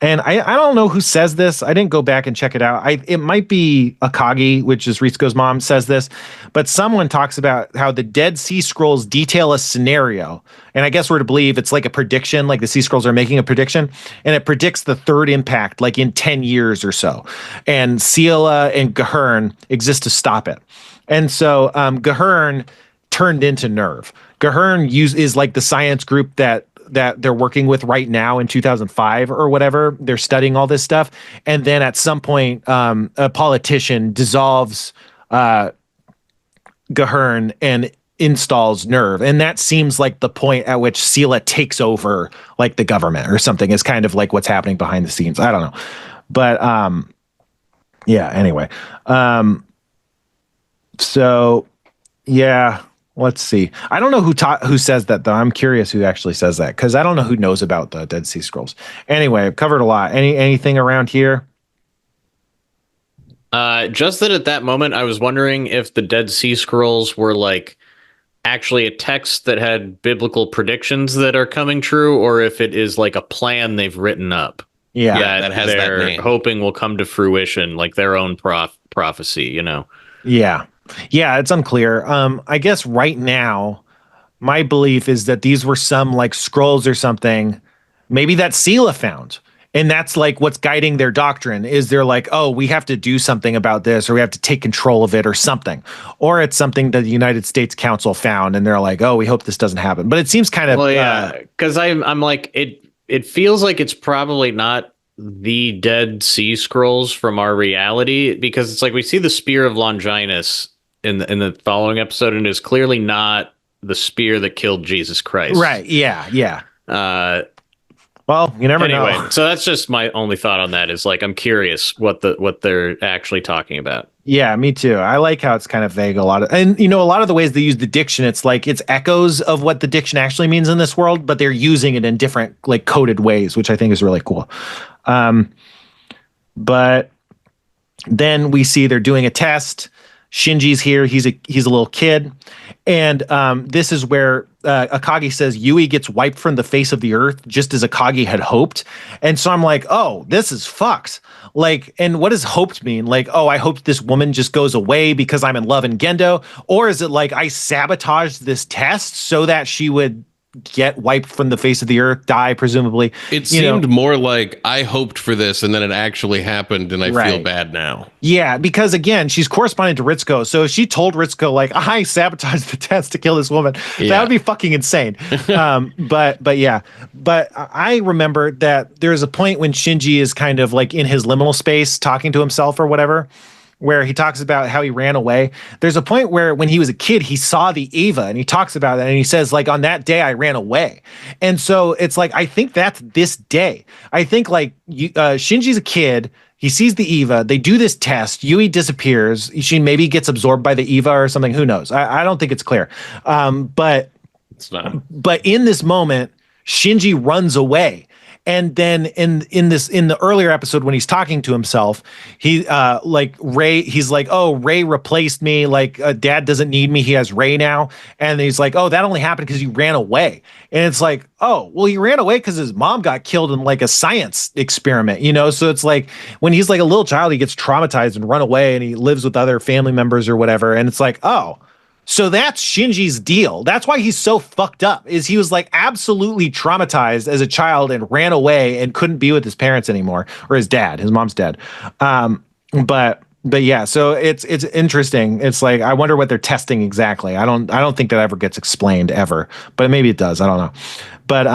And I don't know who says this. I didn't go back and check it out. It might be Akagi, which is Ritsuko's mom, says this. But someone talks about how the Dead Sea Scrolls detail a scenario. And I guess we're to believe it's like a prediction, like the Sea Scrolls are making a prediction. And it predicts the third impact, like in 10 years or so. And Seele and Gahern exist to stop it. And so Gahern turned into Nerve. Gahern is like the science group that they're working with right now in 2005 or whatever. They're studying all this stuff. And then at some point, a politician dissolves Gahern and installs Nerve. And that seems like the point at which Seele takes over like the government or something is kind of like what's happening behind the scenes. I don't know. But yeah, anyway. So yeah. Let's see. I don't know who says that, though. I'm curious who actually says that because I don't know who knows about the Dead Sea Scrolls. Anyway, I've covered a lot. Anything around here? Just that at that moment, I was wondering if the Dead Sea Scrolls were like actually a text that had biblical predictions that are coming true, or if it is like a plan they've written up. Yeah, that has that name. Hoping will come to fruition, like their own prophecy. Yeah. Yeah, it's unclear. I guess right now, my belief is that these were some like scrolls or something, maybe that Seele found. And that's like what's guiding their doctrine is they're like, oh, we have to do something about this or we have to take control of it or something. Or it's something that the United States Council found and they're like, oh, we hope this doesn't happen. But it seems kind of... Well, yeah, because I'm like, it feels like it's probably not the Dead Sea Scrolls from our reality because it's like we see the Spear of Longinus in the following episode, and it's clearly not the spear that killed Jesus Christ. Right. Yeah. Well, you never know. So that's just my only thought on that is like I'm curious what they're actually talking about. Yeah, me too. I like how it's kind of vague a lot of, and a lot of the ways they use the diction, it's like it's echoes of what the diction actually means in this world, but they're using it in different like coded ways, which I think is really cool. But then we see they're doing a test. Shinji's here. He's a little kid. And this is where Akagi says Yui gets wiped from the face of the earth, just as Akagi had hoped. And so I'm like, oh, this is fucked. Like, and what does hoped mean? Like, oh, I hope this woman just goes away because I'm in love and Gendo? Or is it like I sabotaged this test so that she would get wiped from the face of the earth, die, presumably? It seemed more like I hoped for this and then it actually happened and I feel bad now. Yeah, because again, she's corresponding to Ritsuko. So if she told Ritsuko, like, I sabotaged the test to kill this woman, that would be fucking insane. But yeah. But I remember that there's a point when Shinji is kind of like in his liminal space talking to himself or whatever, where he talks about how he ran away. There's a point where when he was a kid, he saw the Eva and he talks about that and he says like, on that day I ran away. And so it's like, I think that's this day. I think like Shinji's a kid. He sees the Eva. They do this test. Yui disappears. She maybe gets absorbed by the Eva or something. Who knows? I don't think it's clear. But It's not. But in this moment, Shinji runs away. And then in the earlier episode when he's talking to himself, he's like, oh, Ray replaced me. Like, Dad doesn't need me. He has Ray now. And he's like, oh, that only happened because you ran away. And it's like, oh, well, he ran away because his mom got killed in like a science experiment, you know? So it's like when he's like a little child, he gets traumatized and run away and he lives with other family members or whatever. And it's like, oh, so that's Shinji's deal. That's why he's so fucked up, is he was like absolutely traumatized as a child and ran away and couldn't be with his parents anymore, or his dad. His mom's dead. But yeah, so it's interesting. It's like, I wonder what they're testing exactly. I don't think that ever gets explained ever, but maybe it does. I don't know. But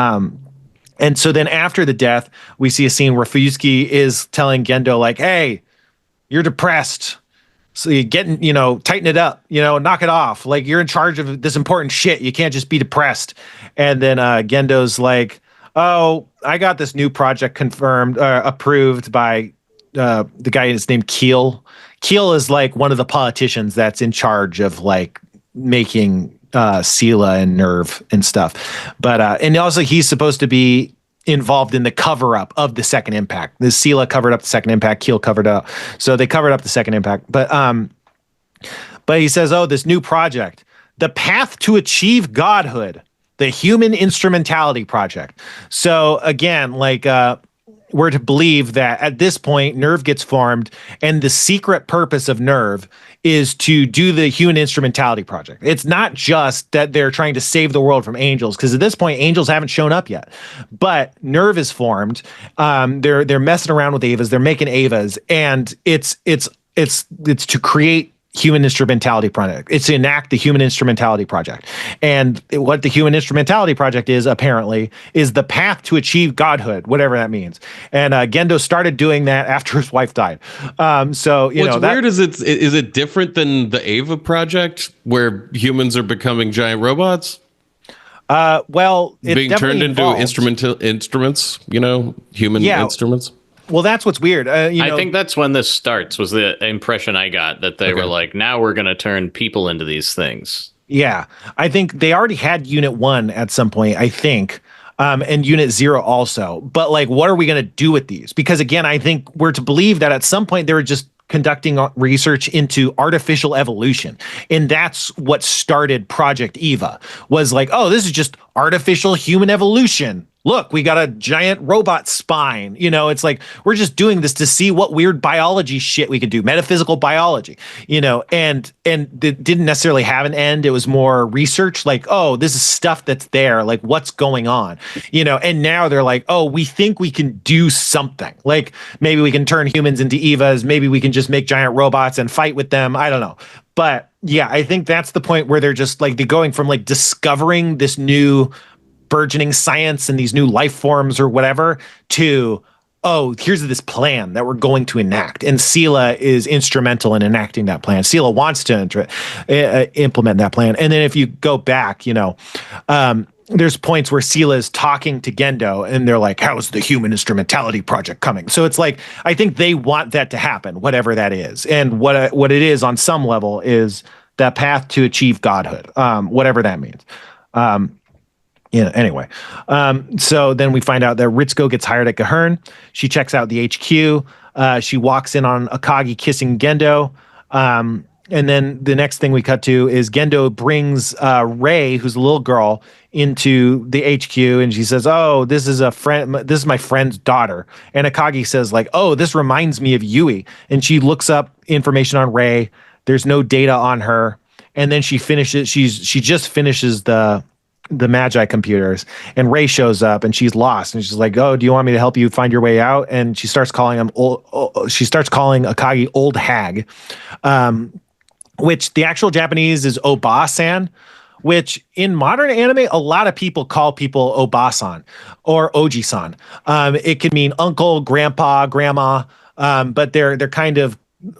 and so then after the death, we see a scene where Fuyutsuki is telling Gendo like, hey, you're depressed. So you getting, tighten it up, knock it off. Like, you're in charge of this important shit. You can't just be depressed. And then Gendo's like, oh, I got this new project confirmed, approved by the guy is named Keel. Keel is like one of the politicians that's in charge of like making Seele and Nerve and stuff. But and also he's supposed to be involved in the cover up of the second impact. The Seele covered up the second impact, Keel covered up. So they covered up the second impact. But he says, oh, this new project, the path to achieve godhood, the human instrumentality project. So again, like we're to believe that at this point Nerve gets formed and the secret purpose of Nerve is to do the human instrumentality project. It's not just that they're trying to save the world from angels, because at this point angels haven't shown up yet. But Nerve is formed. They're messing around with Avas. They're making Avas, and it's to create human instrumentality project. It's to enact the human instrumentality project. And what the human instrumentality project is, apparently, is the path to achieve godhood, whatever that means. And Gendo started doing that after his wife died. So, what's weird is it different than the Ava project where humans are becoming giant robots? Well, it being turned into instruments, human instruments. Well, that's what's weird. I think that's when this starts, was the impression I got, that they were like, now we're going to turn people into these things. Yeah, I think they already had Unit 1 at some point, I think, and Unit 0 also. But like, what are we going to do with these? Because again, I think we're to believe that at some point they were just conducting research into artificial evolution. And that's what started Project Eva, was like, oh, this is just artificial human evolution. Look, we got a giant robot spine. It's like, we're just doing this to see what weird biology shit we could do, metaphysical biology, and it didn't necessarily have an end. It was more research, like, oh, this is stuff that's there, like what's going on, and now they're like, oh, we think we can do something. Like maybe we can turn humans into Evas. Maybe we can just make giant robots and fight with them. I don't know. But yeah, I think that's the point where they're just like, they're going from like discovering this new burgeoning science and these new life forms or whatever to, oh, here's this plan that we're going to enact. And Seele is instrumental in enacting that plan. Seele wants to implement that plan. And then if you go back, there's points where Seele is talking to Gendo and they're like, how's the human instrumentality project coming? So it's like, I think they want that to happen, whatever that is. And what it is on some level is that path to achieve godhood, whatever that means. Anyway, so then we find out that Ritsuko gets hired at Gahern. She checks out the HQ. She walks in on Akagi kissing Gendo. And then the next thing we cut to is Gendo brings Rei, who's a little girl, into the HQ, and she says, oh, this is my friend's daughter. And Akagi says, like, oh, this reminds me of Yui. And she looks up information on Rei. There's no data on her. And then she just finishes the Magi computers, and Rei shows up and she's lost, and she's like, oh, do you want me to help you find your way out? And she starts calling Akagi old hag, which the actual Japanese is Oba-san, which in modern anime, a lot of people call people Oba-san or Oji-san. It could mean uncle, grandpa, grandma, but they're kind of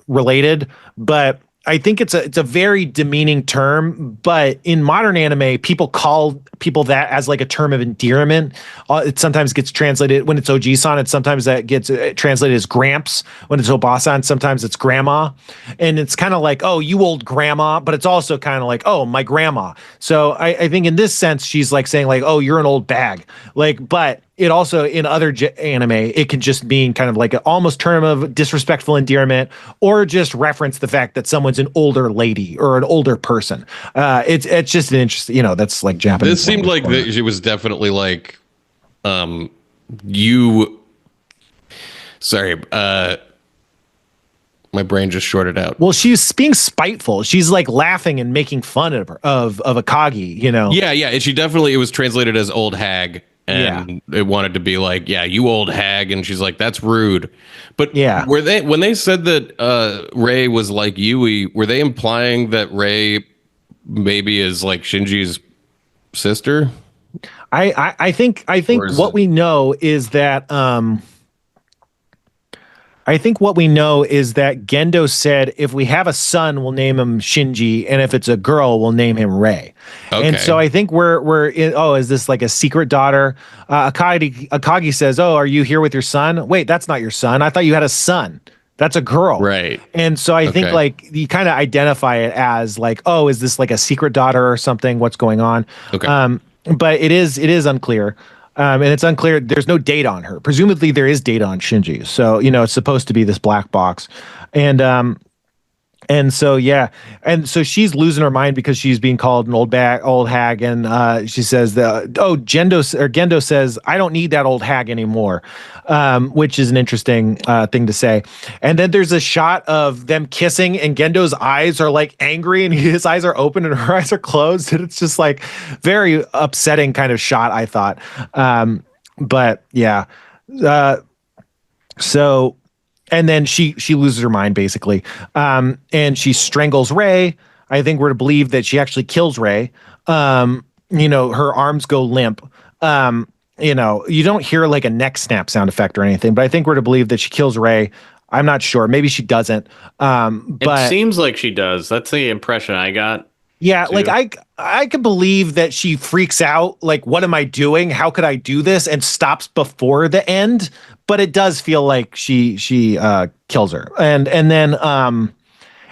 related. But I think it's a very demeaning term, but in modern anime, people call people that as like a term of endearment. It sometimes gets translated when it's Oji-san. It sometimes that gets translated as Gramps. When it's Oba-san, sometimes it's Grandma, and it's kind of like, oh, you old grandma, but it's also kind of like, oh, my grandma. So I think in this sense, she's like saying like, oh, you're an old bag, like, but. It also in other anime, it can just mean kind of like an almost term of disrespectful endearment, or just reference the fact that someone's an older lady or an older person. It's just an interesting, that's like Japanese. This seemed like it was definitely like, you. Sorry, my brain just shorted out. Well, she's being spiteful. She's like laughing and making fun of her, of Akagi. Yeah, and she definitely, it was translated as old hag. And it wanted to be like, yeah, you old hag, and she's like, that's rude. But were they, when they said that Rei was like Yui, were they implying that Rei maybe is like Shinji's sister? I think what we know is that Gendo said if we have a son, we'll name him Shinji, and if it's a girl, we'll name him Rei. Okay. And so I think we're in, is this like a secret daughter? Akagi says, oh, are you here with your son? Wait, that's not your son. I thought you had a son. That's a girl. Right. And so I think like you kind of identify it as like, oh, is this like a secret daughter or something? What's going on? Okay. But it is unclear. And it's unclear. There's no data on her. Presumably, there is data on Shinji. So it's supposed to be this black box, and so she's losing her mind because she's being called an old hag, and she says Gendo says, I don't need that old hag anymore, which is an interesting thing to say. And then there's a shot of them kissing, and Gendo's eyes are like angry, and his eyes are open, and her eyes are closed, and it's just like very upsetting kind of shot, I thought. But yeah, so. And then she loses her mind basically, and she strangles Rei. I think we're to believe that she actually kills Rei. Her arms go limp. You don't hear like a neck snap sound effect or anything, but I think we're to believe that she kills Rei. I'm not sure. Maybe she doesn't. But it seems like she does. That's the impression I got. Yeah, too. Like I could believe that she freaks out, like, what am I doing? How could I do this? And stops before the end. But it does feel like she kills her. And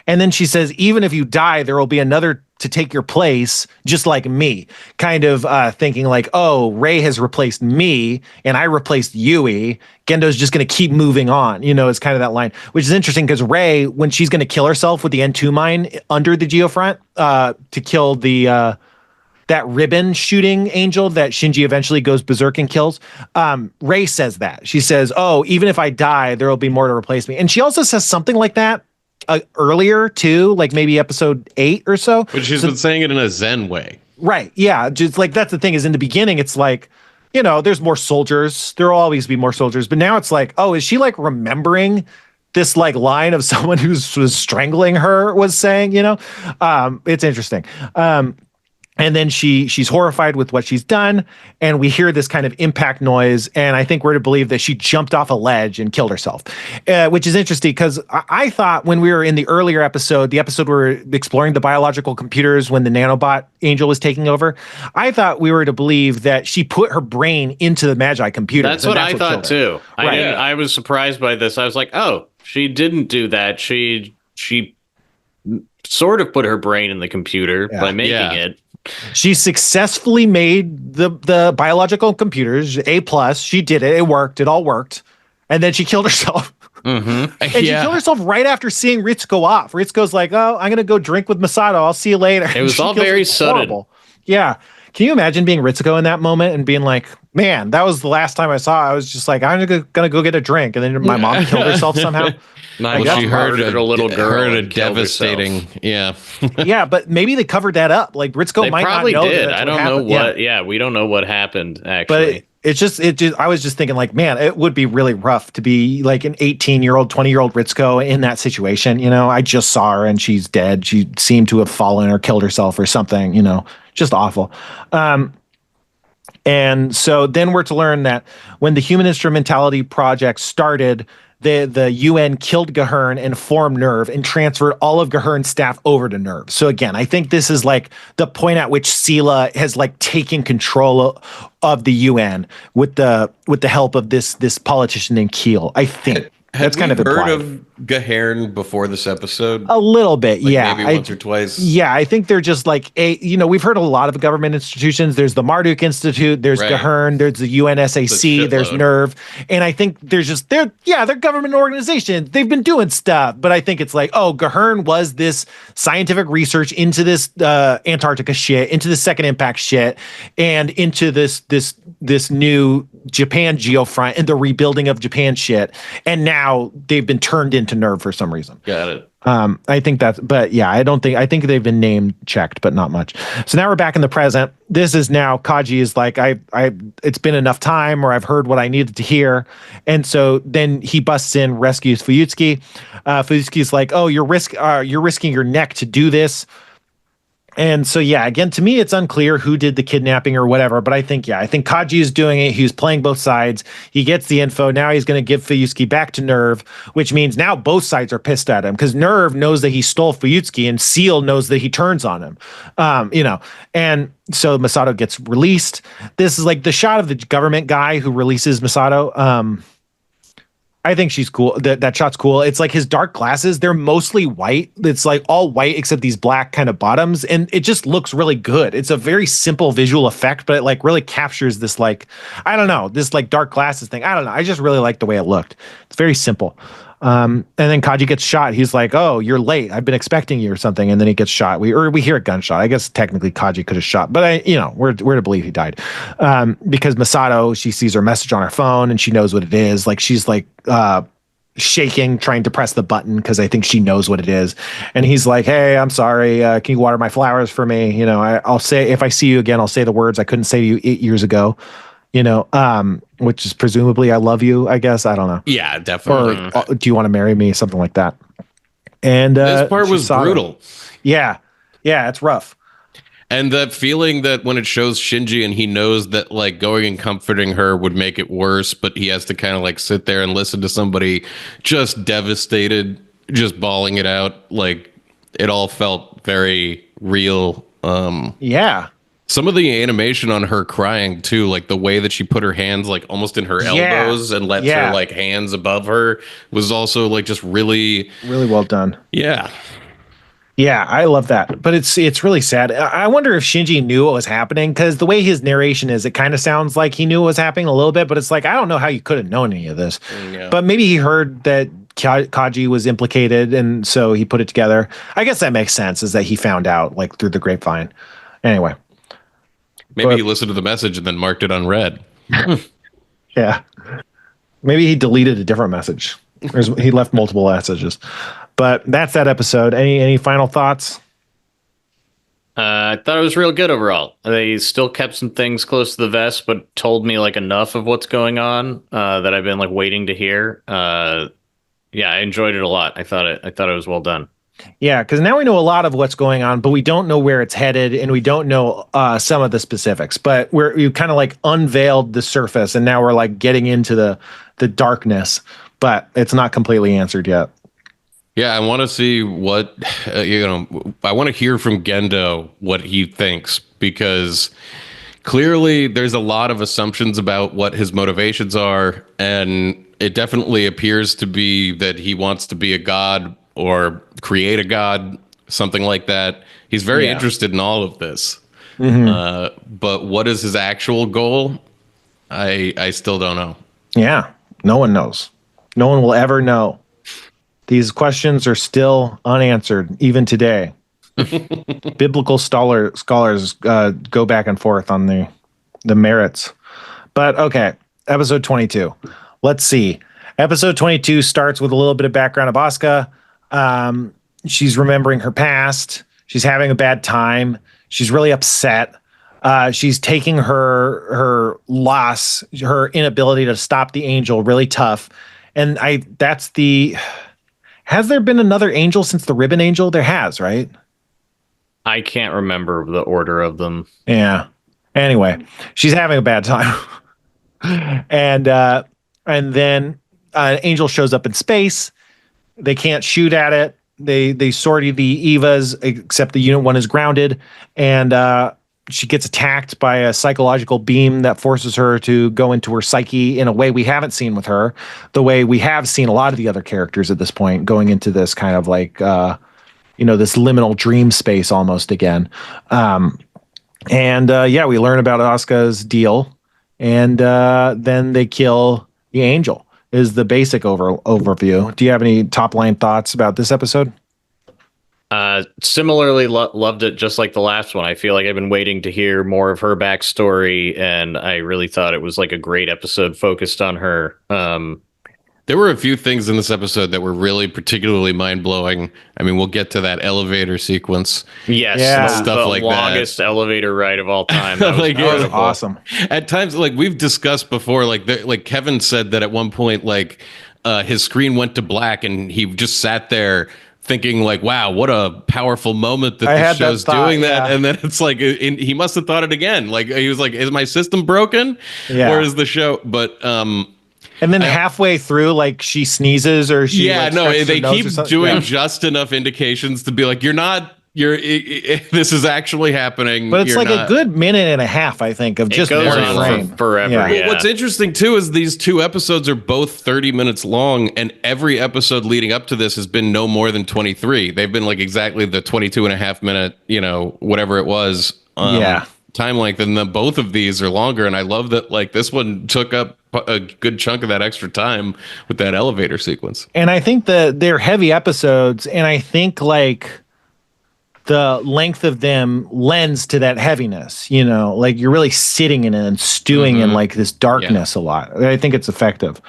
then she says, even if you die, there will be another to take your place, just like me. Kind of thinking like, oh, Rei has replaced me and I replaced Yui. Gendo's just going to keep moving on. It's kind of that line, which is interesting because Rei, when she's going to kill herself with the N2 mine under the Geofront to kill the that ribbon shooting angel that Shinji eventually goes berserk and kills, Rei says that. She says, oh, even if I die, there will be more to replace me. And she also says something like that earlier too, like maybe episode 8 or so. But she's been saying it in a Zen way. Right. Yeah. Just like that's the thing is in the beginning, it's like, there's more soldiers. There will always be more soldiers. But now it's like, oh, is she like remembering this like line of someone who was strangling her was saying, it's interesting. And then she's horrified with what she's done, and we hear this kind of impact noise, and I think we're to believe that she jumped off a ledge and killed herself, which is interesting because I thought when we were in the earlier episode, the episode where we were exploring the biological computers when the nanobot angel was taking over, I thought we were to believe that she put her brain into the Magi computer. That's what I thought too. I was surprised by this. I was like, oh, she didn't do that. She sort of put her brain in the computer by making it. She successfully made the biological computers A+. She did it. It worked. It all worked. And then she killed herself. Mm-hmm. And she killed herself right after seeing Ritsuko off. Ritsuko's like, oh, I'm going to go drink with Masato. I'll see you later. It was all very sudden. Yeah. Can you imagine being Ritsuko in that moment and being like, man, that was the last time I saw her. I was just like, I'm going to go get a drink. And then my mom killed herself somehow. She heard a little girl. Heard a devastating, yeah. Yeah, but maybe they covered that up. Like Ritsuko might not know. Did. I don't know what. Yeah, we don't know what happened actually. But it just. I was just thinking, like, man, it would be really rough to be like an 18-year-old, 20-year-old Ritsuko in that situation. I just saw her and she's dead. She seemed to have fallen or killed herself or something. Just awful. And so then we're to learn that when the Human Instrumentality Project started, the UN killed Gahern and formed Nerve and transferred all of Gahern's staff over to Nerve. So again, I think this is like the point at which Seele has like taken control of the UN with the help of this politician named Keel. I think that's kind of implied. Heard of Gahern before this episode? A little bit, like yeah. Maybe once or twice. Yeah, I think they're just like we've heard a lot of government institutions. There's the Marduk Institute, there's Gahern, there's the UNSAC, there's NERV, and I think they're government organizations. They've been doing stuff, but I think it's like, oh, Gahern was this scientific research into this Antarctica shit, into the second impact shit, and into this new Japan geofront and the rebuilding of Japan shit, and now they've been turned into NERV for some reason. Got it. I think that's, but yeah, I think they've been name checked, but not much. So now we're back in the present. This is now Kaji is like, it's been enough time, or I've heard what I needed to hear. And so then he busts in, rescues Fuyutsuki. Fuyutsuki's like, oh, you're risking your neck to do this. And so, yeah, again, to me, it's unclear who did the kidnapping or whatever. But I think Kaji is doing it. He's playing both sides. He gets the info. Now he's going to give Fuyutsuki back to Nerve, which means now both sides are pissed at him because Nerve knows that he stole Fuyutsuki and Seele knows that he turns on him. And so Masato gets released. This is like the shot of the government guy who releases Masato. I think she's cool. That shot's cool. It's like his dark glasses, they're mostly white. It's like all white except these black kind of bottoms. And it just looks really good. It's a very simple visual effect, but it like really captures this like, I don't know, this like dark glasses thing. I don't know. I just really like the way it looked. It's very simple. And then Kaji gets shot. He's like, oh, you're late. I've been expecting you or something. And then he gets shot. We hear a gunshot. I guess technically Kaji could have shot, but we're to believe he died. Because Masato, she sees her message on her phone and she knows what it is. Like she's like, shaking, trying to press the button because I think she knows what it is. And he's like, hey, I'm sorry. Can you water my flowers for me? I'll say, if I see you again, I'll say the words I couldn't say to you 8 years ago. Which is presumably I love you, I guess. I don't know. Yeah, definitely. Or do you want to marry me? Something like that. And this part was brutal. Yeah, it's rough. And that feeling that when it shows Shinji and he knows that like going and comforting her would make it worse, but he has to kind of like sit there and listen to somebody just devastated, just bawling it out. Like it all felt very real. Yeah. Some of the animation on her crying too, like the way that she put her hands like almost in her elbows and lets her like hands above her was also like just really, really well done. Yeah. Yeah, I love that. But it's really sad. I wonder if Shinji knew what was happening because the way his narration is, it kind of sounds like he knew what was happening a little bit, but it's like, I don't know how you could have known any of this. Yeah. But maybe he heard that Kaji was implicated and so he put it together. I guess that makes sense, is that he found out like through the grapevine. Anyway. Maybe he listened to the message and then marked it unread. Yeah. Maybe he deleted a different message. He left multiple messages. But that's that episode. Any final thoughts? I thought it was real good overall. They still kept some things close to the vest, but told me like enough of what's going on that I've been like waiting to hear. I enjoyed it a lot. I thought it was well done. Yeah, because now we know a lot of what's going on, but we don't know where it's headed, and we don't know some of the specifics. But you kind of like unveiled the surface, and now we're like getting into the darkness, but it's not completely answered yet. Yeah, I want to see what I want to hear from Gendo what he thinks, because clearly there's a lot of assumptions about what his motivations are, and it definitely appears to be that he wants to be a god or create a god, something like that. He's very interested in all of this. Mm-hmm. But what is his actual goal? I still don't know. Yeah, no one knows. No one will ever know. These questions are still unanswered, even today. Biblical scholars go back and forth on the merits. But okay, episode 22. Let's see. Episode 22 starts with a little bit of background of Asuka. She's remembering her past. She's having a bad time. She's really upset. She's taking her loss, her inability to stop the angel, really tough. And has there been another angel since the Ribbon Angel? There has, right? I can't remember the order of them. Yeah. Anyway, she's having a bad time. And then an angel shows up in space. They can't shoot at it. They sortie the Evas, except the Unit 1 is grounded, and she gets attacked by a psychological beam that forces her to go into her psyche in a way we haven't seen with her, the way we have seen a lot of the other characters at this point, going into this kind of like, this liminal dream space almost again. We learn about Asuka's deal, and then they kill the angel, is the basic overview. Do you have any top line thoughts about this episode? Similarly, loved it just like the last one. I feel like I've been waiting to hear more of her backstory, and I really thought it was like a great episode focused on her. There were a few things in this episode that were really particularly mind-blowing. I mean, we'll get to that elevator sequence. Yes, stuff like that. The longest elevator ride of all time. That was awesome. At times, like we've discussed before, like Kevin said that at one point, like his screen went to black and he just sat there thinking like, wow, what a powerful moment that this show's doing that. Yeah. And then it's like, he must have thought it again. Like he was like, is my system broken? Yeah. Or is the show? But, and then halfway through, like she sneezes or she. Yeah, they keep doing just enough indications to be like, this is actually happening. But it's like a good minute and a half, I think, of just one frame. Forever. Yeah. Well, what's interesting too is these two episodes are both 30 minutes long, and every episode leading up to this has been no more than 23. They've been like exactly the 22 and a half minute, whatever it was. Time length, and then both of these are longer, and I love that like this one took up a good chunk of that extra time with that elevator sequence. And I think that they're heavy episodes, and I think like the length of them lends to that heaviness, like you're really sitting in it and stewing in like this darkness a lot. I think it's effective.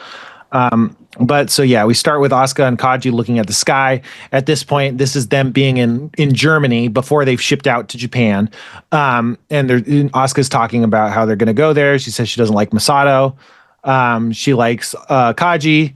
But so we start with Asuka and Kaji looking at the sky. At this point, this is them being in Germany before they've shipped out to Japan. And Asuka's talking about how they're going to go there. She says she doesn't like Masato. She likes Kaji.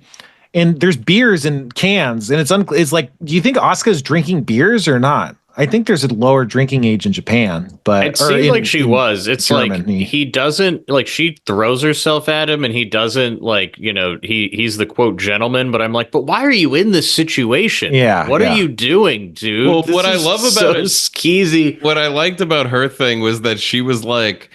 And there's beers in cans, and it's like, do you think Asuka's drinking beers or not? I think there's a lower drinking age in Japan, but it seems like she was. It's Germany. Like he doesn't like, she throws herself at him, and he doesn't like, he's the quote gentleman. But I'm like, but why are you in this situation? Yeah, what are you doing, dude? Well, what I love about it, skeezy. What I liked about her thing was that she was like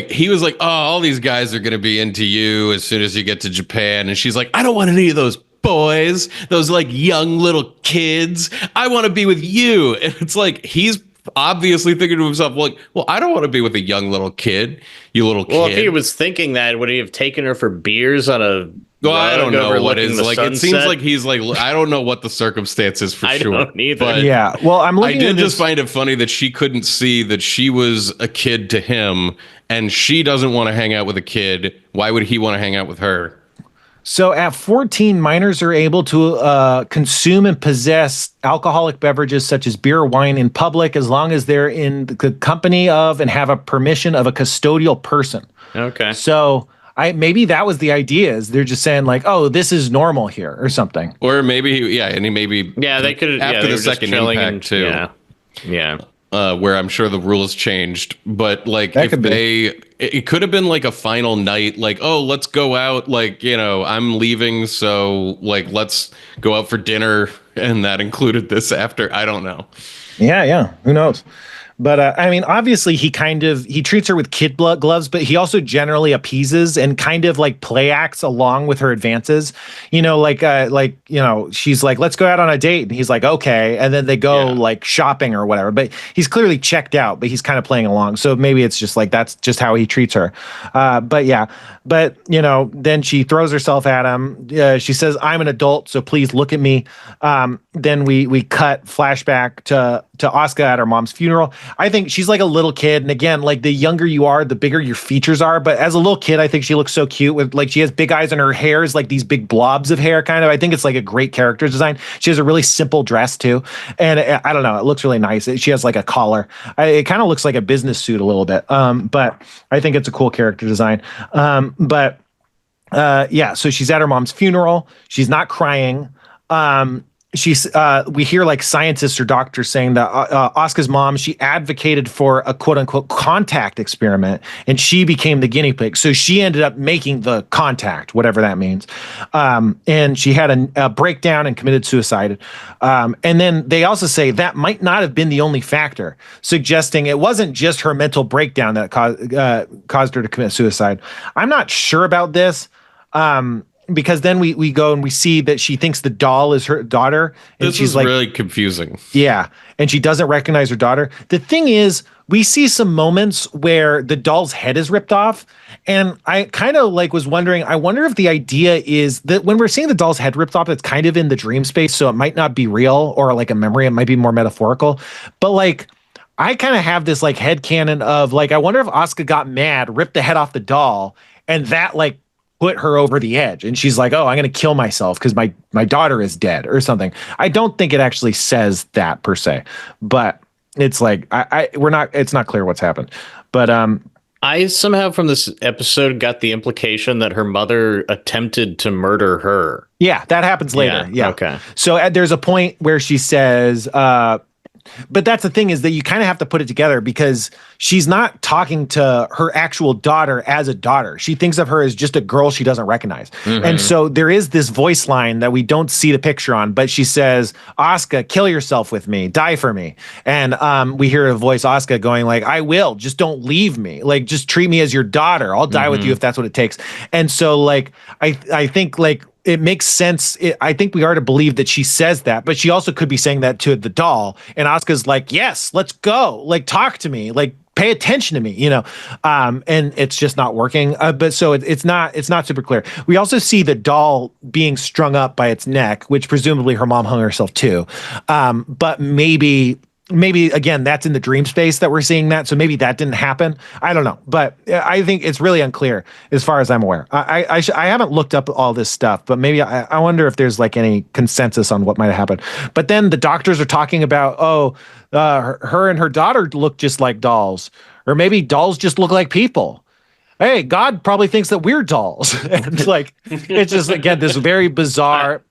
he was like, oh, all these guys are gonna be into you as soon as you get to Japan, and she's like, I don't want any of those boys, those like young little kids. I want to be with you. And it's like he's obviously thinking to himself, like, well, I don't want to be with a young little kid. You little kid. Well, if he was thinking that, would he have taken her for beers on a? Well, I don't know what is like. Sunset? It seems like he's like, I don't know what the circumstances for sure. I don't either. But well, I did just find it funny that she couldn't see that she was a kid to him, and she doesn't want to hang out with a kid. Why would he want to hang out with her? So at 14, minors are able to consume and possess alcoholic beverages such as beer or wine in public as long as they're in the company of and have a permission of a custodial person. Okay. So maybe that was the idea, is they're just saying like, oh, this is normal here or something. Or maybe, they could after the second impact too. Yeah. Where I'm sure the rules changed, but like it could have been like a final night, like, oh, let's go out, like, I'm leaving, so like let's go out for dinner, and that included this after. I don't know. Yeah, who knows? But I mean, obviously, he treats her with kid gloves, but he also generally appeases and kind of like play acts along with her advances. She's like, let's go out on a date, and he's like, okay, and then they go like shopping or whatever. But he's clearly checked out, but he's kind of playing along. So maybe it's just like that's just how he treats her. But then she throws herself at him. She says, "I'm an adult, so please look at me." Then we cut flashback to Asuka at her mom's funeral. I think she's like a little kid. And again, like the younger you are, the bigger your features are. But as a little kid, I think she looks so cute with like, she has big eyes and her hair is like these big blobs of hair kind of. I think it's like a great character design. She has a really simple dress too. And I don't know, it looks really nice. She has like a collar. It kind of looks like a business suit a little bit. But I think it's a cool character design. So she's at her mom's funeral. She's not crying. we hear like scientists or doctors saying that Asuka's mom, she advocated for a quote unquote contact experiment, and she became the guinea pig. So she ended up making the contact, whatever that means. And she had a breakdown and committed suicide. And then they also say that might not have been the only factor, suggesting it wasn't just her mental breakdown that caused her to commit suicide. I'm not sure about this. Because then we go and we see that she thinks the doll is her daughter. And This she's is like, really confusing. yeah. And she doesn't recognize her daughter. The thing is, we see some moments where the doll's head is ripped off. And I kind of like was wondering, I wonder if the idea is that when we're seeing the doll's head ripped off, it's kind of in the dream space. So it might not be real or like a memory. It might be more metaphorical. But like, I kind of have this like headcanon of like, I wonder if Asuka got mad, ripped the head off the doll, and that like put her over the edge, and she's like, oh, I'm gonna kill myself because my daughter is dead or something. I don't think it actually says that per se, but it's like it's not clear what's happened. But I somehow from this episode got the implication that her mother attempted to murder her. yeah, that happens later. Yeah. Okay. So there's a point where she says but that's the thing, is that you kind of have to put it together, because she's not talking to her actual daughter as a daughter. She thinks of her as just a girl she doesn't recognize. Mm-hmm. And so there is this voice line that we don't see the picture on, but she says, Asuka, kill yourself with me, die for me. And we hear a voice, Asuka, going like, I will, just don't leave me. Like, just treat me as your daughter. I'll die with you if that's what it takes. And so like, I think like, it makes sense. I think we are to believe that she says that, but she also could be saying that to the doll. And Asuka's like, yes, let's go. Like, talk to me. Like, pay attention to me, you know? And it's just not working. But so it's not super clear. We also see the doll being strung up by its neck, which presumably her mom hung herself too. But maybe again, that's in the dream space that we're seeing that. So maybe that didn't happen. I don't know, but I think it's really unclear as far as I'm aware. I haven't looked up all this stuff, but maybe I wonder if there's like any consensus on what might have happened. But then the doctors are talking about, her and her daughter look just like dolls, or maybe dolls just look like people. Hey, God probably thinks that we're dolls. And like, it's just, again, this very bizarre.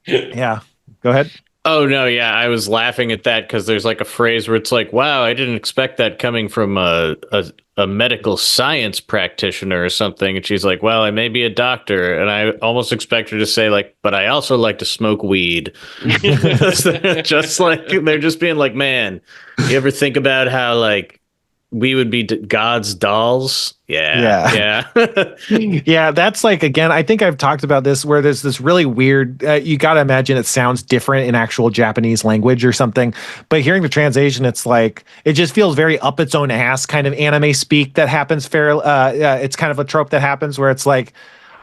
Yeah, go ahead. Oh, no, yeah, I was laughing at that because there's like a phrase where it's like, wow, I didn't expect that coming from a medical science practitioner or something. And she's like, well, I may be a doctor. And I almost expect her to say like, but I also like to smoke weed. Just like, they're just being like, man, you ever think about how like we would be God's dolls? Yeah. Yeah, that's like, again, I think I've talked about this, where there's this really weird, you got to imagine it sounds different in actual Japanese language or something, but hearing the translation, it's like, it just feels very up its own ass kind of anime speak that happens it's kind of a trope that happens where it's like,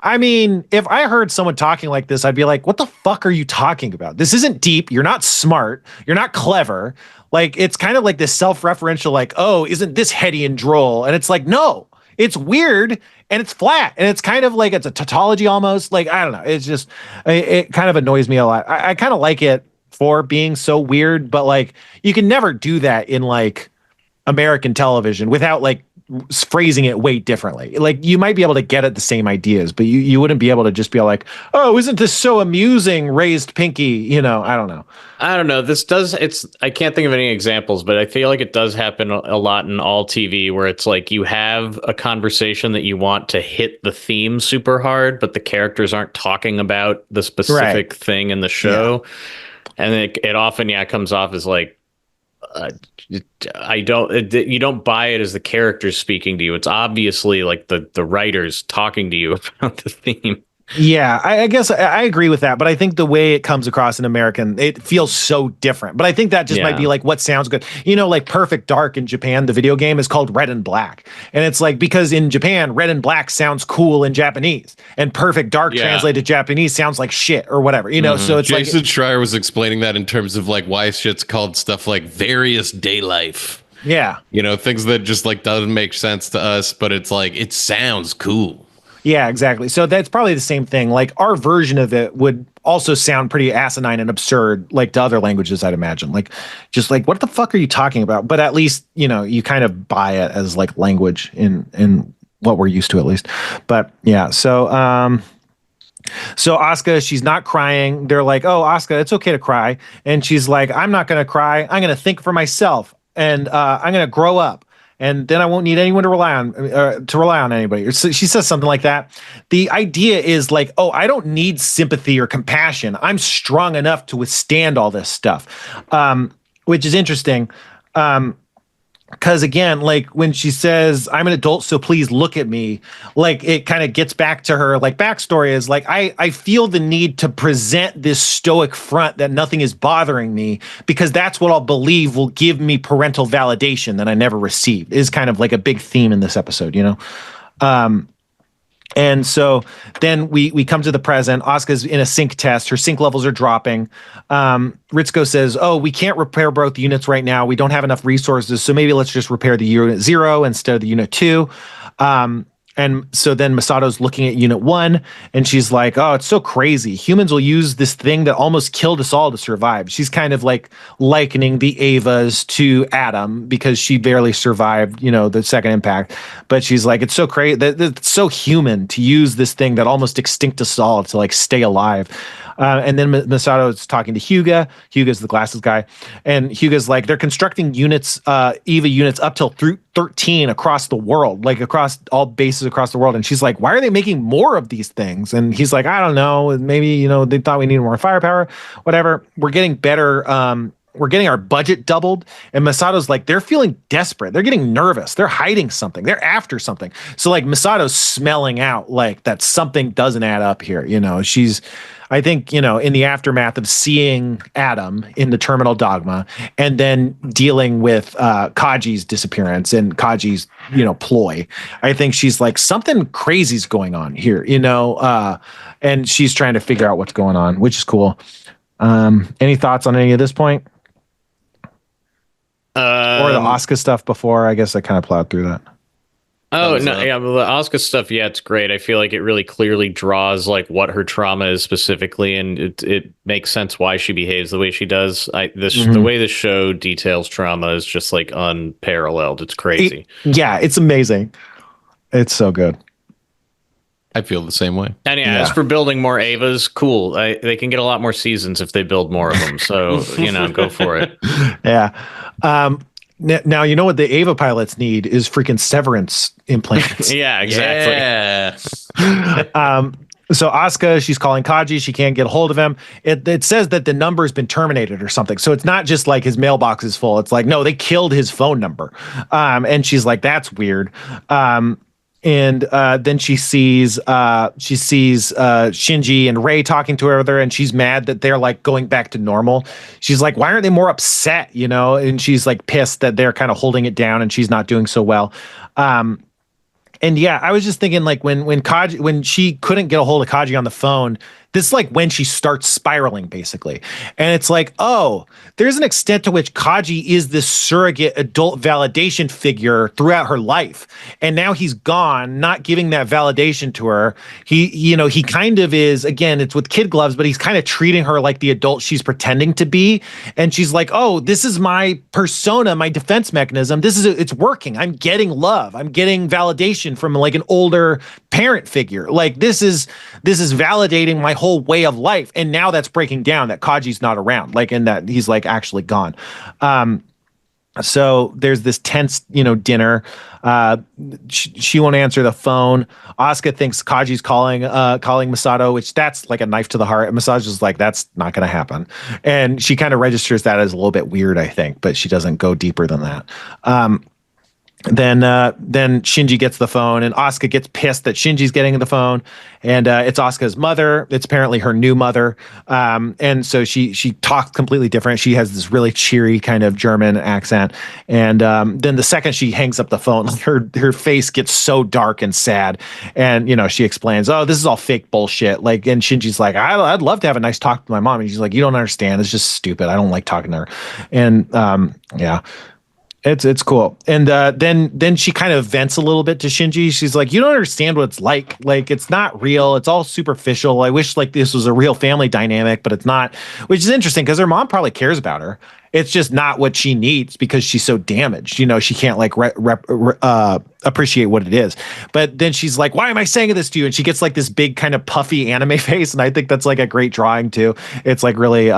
I mean, if I heard someone talking like this, I'd be like, what the fuck are you talking about? This isn't deep. You're not smart. You're not clever. Like, it's kind of like this self-referential, like, oh, isn't this heady and droll? And it's like, no, it's weird and it's flat. And it's kind of like, it's a tautology almost. Like, I don't know. It's just, it kind of annoys me a lot. I kind of like it for being so weird, but like, you can never do that in like American television without like phrasing it way differently. Like, you might be able to get at the same ideas, but you wouldn't be able to just be like, oh, isn't this so amusing, raised pinky? You know, I don't know. I can't think of any examples, but I feel like it does happen a lot in all TV, where it's like you have a conversation that you want to hit the theme super hard, but the characters aren't talking about the specific thing in the show. Yeah. And it often, comes off as like, you don't buy it as the characters speaking to you. It's obviously like the writers talking to you about the theme. Yeah, I guess I agree with that, but I think the way it comes across in American, it feels so different. But I think that just might be like what sounds good. You know, like Perfect Dark in Japan, the video game, is called Red and Black. And it's like, because in Japan, Red and Black sounds cool in Japanese, and Perfect Dark translated to Japanese sounds like shit or whatever, you know? So it's Jason like Schreier was explaining that in terms of like why shit's called stuff like various day life. Yeah. You know, things that just like doesn't make sense to us, but it's like, it sounds cool. Yeah, exactly. So that's probably the same thing. Like, our version of it would also sound pretty asinine and absurd, like to other languages, I'd imagine. Like, just like, what the fuck are you talking about? But at least, you know, you kind of buy it as like language in what we're used to, at least. But yeah, so So Asuka, she's not crying. They're like, "Oh, Asuka, it's okay to cry," and she's like, "I'm not gonna cry. I'm gonna think for myself, and I'm gonna grow up." And then I won't need anyone to rely on anybody. Or she says something like that. The idea is like, oh, I don't need sympathy or compassion. I'm strong enough to withstand all this stuff, which is interesting. Because again, like when she says, "I'm an adult, so please look at me," like it kind of gets back to her like backstory is like, I feel the need to present this stoic front that nothing is bothering me because that's what I'll believe will give me parental validation that I never received, is kind of like a big theme in this episode, you know? And so then we come to the present. Asuka's in a sync test. Her sync levels are dropping. Ritsuko says, "Oh, we can't repair both units right now. We don't have enough resources. So maybe let's just repair the unit 0 instead of the unit 2." And so then Misato's looking at unit 1 and she's like, "Oh, it's so crazy. Humans will use this thing that almost killed us all to survive." She's kind of like likening the Avas to Adam because she barely survived, you know, the second impact. But she's like, it's so crazy that it's so human to use this thing that almost extinct us all to like stay alive. And then Misato is talking to Hyuga. Hyuga's the glasses guy. And Hyuga's like, they're constructing units, EVA units up till through 13 across the world, like across all bases across the world. And she's like, why are they making more of these things? And he's like, I don't know. Maybe, you know, they thought we needed more firepower, whatever. We're getting better. We're getting our budget doubled. And Misato's like, they're feeling desperate. They're getting nervous. They're hiding something. They're after something. So like Misato's smelling out like that something doesn't add up here. You know, I think, you know, in the aftermath of seeing Adam in the terminal dogma and then dealing with Kaji's disappearance and Kaji's, you know, ploy, I think she's like, something crazy's going on here, you know, and she's trying to figure out what's going on, which is cool. Any thoughts on any of this point? Or the Asuka stuff before? I guess I kind of plowed through that. Oh, no, yeah, the Asuka stuff, yeah, it's great. I feel like it really clearly draws like what her trauma is specifically, and it makes sense why she behaves the way she does. The way the show details trauma is just like unparalleled. It's crazy. It's amazing. It's so good. I feel the same way. And as for building more Avas, cool. They can get a lot more seasons if they build more of them. So, you know, go for it. Yeah. Now, you know what the Ava pilots need is freaking Severance implants. Yeah, exactly. Yeah. So Asuka, she's calling Kaji. She can't get a hold of him. It says that the number's been terminated or something. So it's not just like his mailbox is full. It's like, no, they killed his phone number. And she's like, that's weird. And then she sees Shinji and Rei talking to her, and she's mad that they're like going back to normal. She's like, why aren't they more upset? You know, and she's like pissed that they're kind of holding it down and she's not doing so well. And yeah, I was just thinking like when she couldn't get a hold of Kaji on the phone, this is like when she starts spiraling basically. And it's like, oh, there's an extent to which Kaji is this surrogate adult validation figure throughout her life. And now he's gone, not giving that validation to her. He kind of is, again, it's with kid gloves, but he's kind of treating her like the adult she's pretending to be. And she's like, oh, this is my persona, my defense mechanism. It's working. I'm getting love. I'm getting validation from like an older parent figure. Like this is validating my whole way of life. And now that's breaking down that Kaji's not around, like, and that he's like actually gone. So there's this tense, dinner. She won't answer the phone. Asuka thinks Kaji's calling Misato, which that's like a knife to the heart. And Misato's just like, that's not going to happen. And she kind of registers that as a little bit weird, I think, but she doesn't go deeper than that. Then Shinji gets the phone, and Asuka gets pissed that Shinji's getting the phone, and it's Asuka's mother. It's apparently her new mother, and so she talks completely different. She has this really cheery kind of German accent, and then the second she hangs up the phone, her face gets so dark and sad, and she explains, "Oh, this is all fake bullshit." Like, and Shinji's like, "I'd love to have a nice talk with my mom," and she's like, "You don't understand. It's just stupid. I don't like talking to her," and yeah. It's cool. And then she kind of vents a little bit to Shinji. She's like, you don't understand what it's like. Like, it's not real. It's all superficial. I wish like this was a real family dynamic, but it's not, which is interesting because her mom probably cares about her. It's just not what she needs because she's so damaged. You know, she can't like appreciate what it is. But then she's like, why am I saying this to you? And she gets like this big kind of puffy anime face. And I think that's like a great drawing too. It's like really,